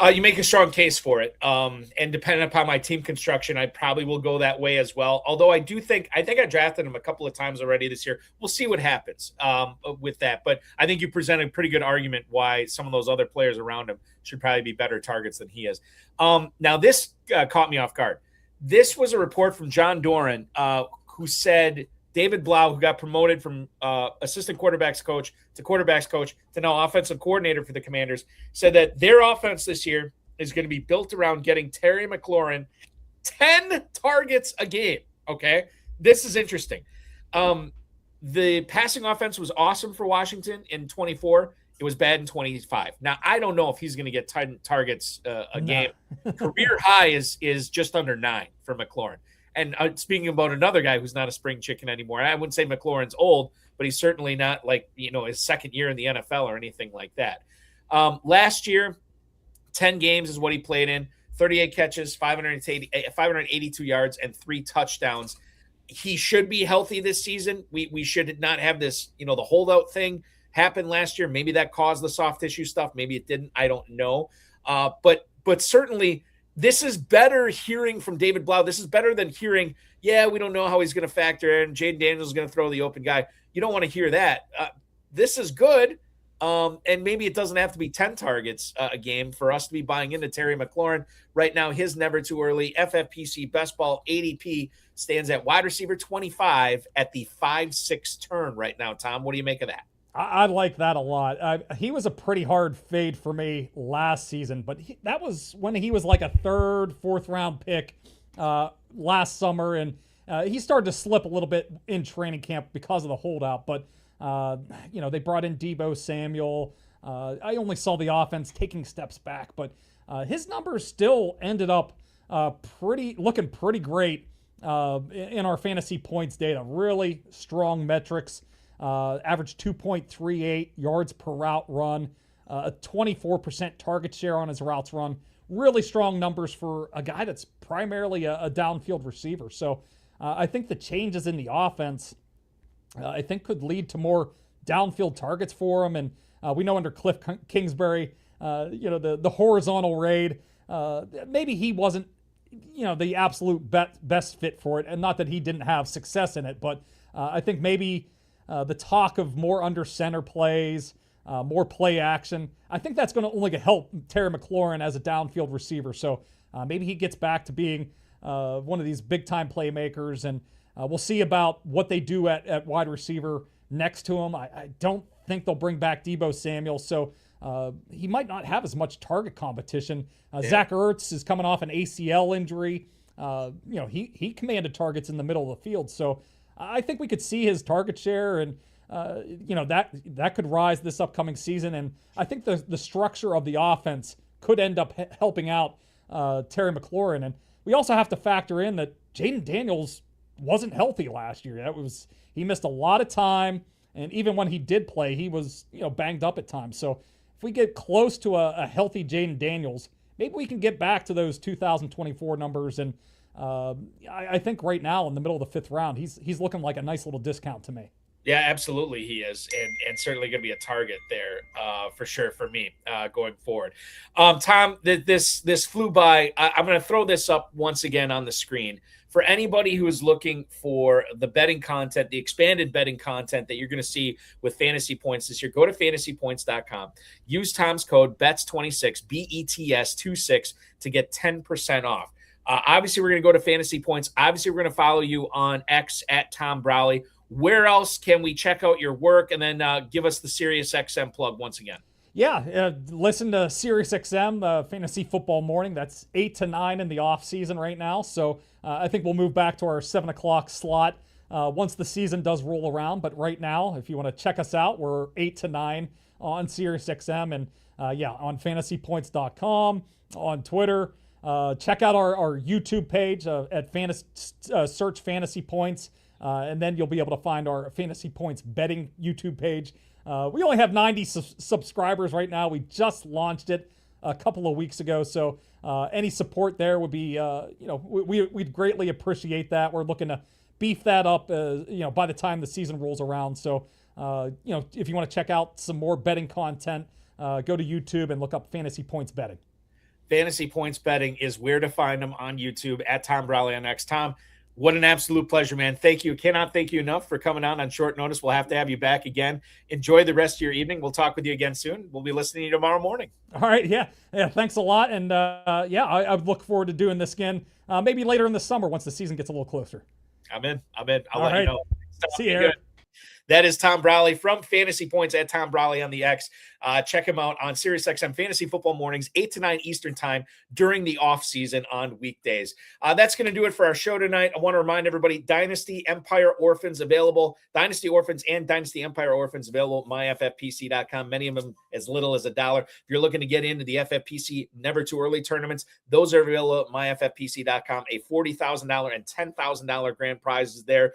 You make a strong case for it. And depending upon my team construction, I probably will go that way as well. Although I think I drafted him a couple of times already this year. We'll see what happens with that. But I think you presented a pretty good argument why some of those other players around him should probably be better targets than he is. Now, this caught me off guard. This was a report from John Doran who said David Blau, who got promoted from assistant quarterbacks coach to now offensive coordinator for the Commanders, said that their offense this year is going to be built around getting Terry McLaurin 10 targets a game. Okay, this is interesting. The passing offense was awesome for Washington in 24. It was bad in 25. Now, I don't know if he's going to get 10 targets a game. Career high is just under 9 for McLaurin. And speaking about another guy who's not a spring chicken anymore, I wouldn't say McLaurin's old, but he's certainly not like, his second year in the NFL or anything like that. Last year, 10 games is what he played in, 38 catches, 582 yards, and 3 touchdowns. He should be healthy this season. We should not have this, the holdout thing happen last year. Maybe that caused the soft tissue stuff. Maybe it didn't. I don't know. But certainly – this is better hearing from David Blau. This is better than hearing, we don't know how he's going to factor in. Jaden Daniels is going to throw the open guy. You don't want to hear that. This is good. And maybe it doesn't have to be 10 targets a game for us to be buying into Terry McLaurin. Right now, his never too early FFPC best ball ADP stands at wide receiver 25 at the 5-6 turn right now. Tom, what do you make of that? I like that a lot. He was a pretty hard fade for me last season, but that was when he was like a 3rd, 4th round pick last summer, and he started to slip a little bit in training camp because of the holdout. But they brought in Deebo Samuel. I only saw the offense taking steps back, but his numbers still ended up looking pretty great in our fantasy points data. Really strong metrics. Averaged 2.38 yards per route run, a 24% target share on his routes run. Really strong numbers for a guy that's primarily a downfield receiver. So I think the changes in the offense, I think could lead to more downfield targets for him. And we know under Cliff Kingsbury, the horizontal raid, maybe he wasn't, the absolute best fit for it. And not that he didn't have success in it, but I think maybe the talk of more under center plays, more play action, I think that's going to only help Terry McLaurin as a downfield receiver. So maybe he gets back to being one of these big-time playmakers, and we'll see about what they do at wide receiver next to him. I don't think they'll bring back Deebo Samuel, so he might not have as much target competition. Zach Ertz is coming off an ACL injury. He commanded targets in the middle of the field, so I think we could see his target share, and that could rise this upcoming season. And I think the structure of the offense could end up helping out Terry McLaurin. And we also have to factor in that Jaden Daniels wasn't healthy last year. He missed a lot of time, and even when he did play, he was banged up at times. So if we get close to a healthy Jaden Daniels, maybe we can get back to those 2024 numbers. And I think right now in the middle of the 5th round, he's looking like a nice little discount to me. Yeah, absolutely he is, and certainly going to be a target there for sure for me going forward. Tom, this flew by. I'm going to throw this up once again on the screen for anybody who is looking for the betting content, the expanded betting content that you're going to see with Fantasy Points this year, go to fantasypoints.com. Use Tom's code BETS26, BETS26, to get 10% off. Obviously, we're going to go to Fantasy Points. Obviously, we're going to follow you on X at Tom Brolley. Where else can we check out your work? And then give us the SiriusXM plug once again. Yeah, listen to SiriusXM Fantasy Football Morning. That's 8 to 9 in the off season right now. So I think we'll move back to our 7 o'clock slot once the season does roll around. But right now, if you want to check us out, we're 8 to 9 on SiriusXM and on fantasypoints.com, on Twitter. Check out our YouTube page at search Fantasy Points, and then you'll be able to find our Fantasy Points betting YouTube page. We only have 90 subscribers right now. We just launched it a couple of weeks ago, so any support there would be, we'd greatly appreciate that. We're looking to beef that up, by the time the season rolls around. So, if you want to check out some more betting content, go to YouTube and look up Fantasy Points Betting. Fantasy Points Betting is where to find them on YouTube at Tom Brolley on X. Tom, what an absolute pleasure, man. Thank you. Cannot thank you enough for coming on short notice. We'll have to have you back again. Enjoy the rest of your evening. We'll talk with you again soon. We'll be listening to you tomorrow morning. All right. Yeah. Thanks a lot. And I look forward to doing this again, maybe later in the summer once the season gets a little closer. I'm in. I'll let you know. See you, Eric. That is Tom Brolley from Fantasy Points at Tom Brolley on the X. Check him out on SiriusXM Fantasy Football Mornings, 8 to 9 Eastern Time during the off season on weekdays. That's going to do it for our show tonight. I want to remind everybody, Dynasty Empire Orphans available, Dynasty Orphans and Dynasty Empire Orphans available at myffpc.com. Many of them as little as $1. If you're looking to get into the FFPC Never Too Early tournaments, those are available at myffpc.com. A $40,000 and $10,000 grand prizes there.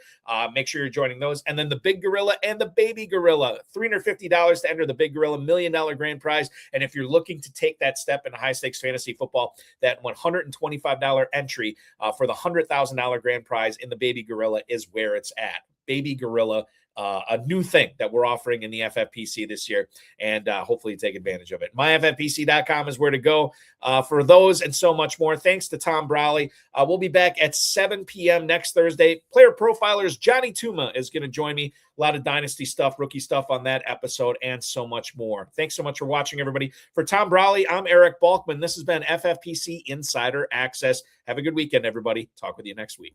Make sure you're joining those. And then the Big Gorilla and the Baby Gorilla, $350 to enter the Big Gorilla $1 million grand prize. And if you're looking to take that step into high stakes fantasy football, that $125 entry for the $100,000 grand prize in the Baby Gorilla is where it's at. Baby Gorilla, a new thing that we're offering in the FFPC this year, and hopefully take advantage of it. myffpc.com is where to go for those and so much more. Thanks to Tom Brolley. We'll be back at 7 p.m. next Thursday. Player Profilers Johnny Tuma is going to join me. A lot of Dynasty stuff, rookie stuff on that episode, and so much more. Thanks so much for watching, everybody. For Tom Brolley, I'm Eric Balkman. This has been FFPC Insider Access. Have a good weekend, everybody. Talk with you next week.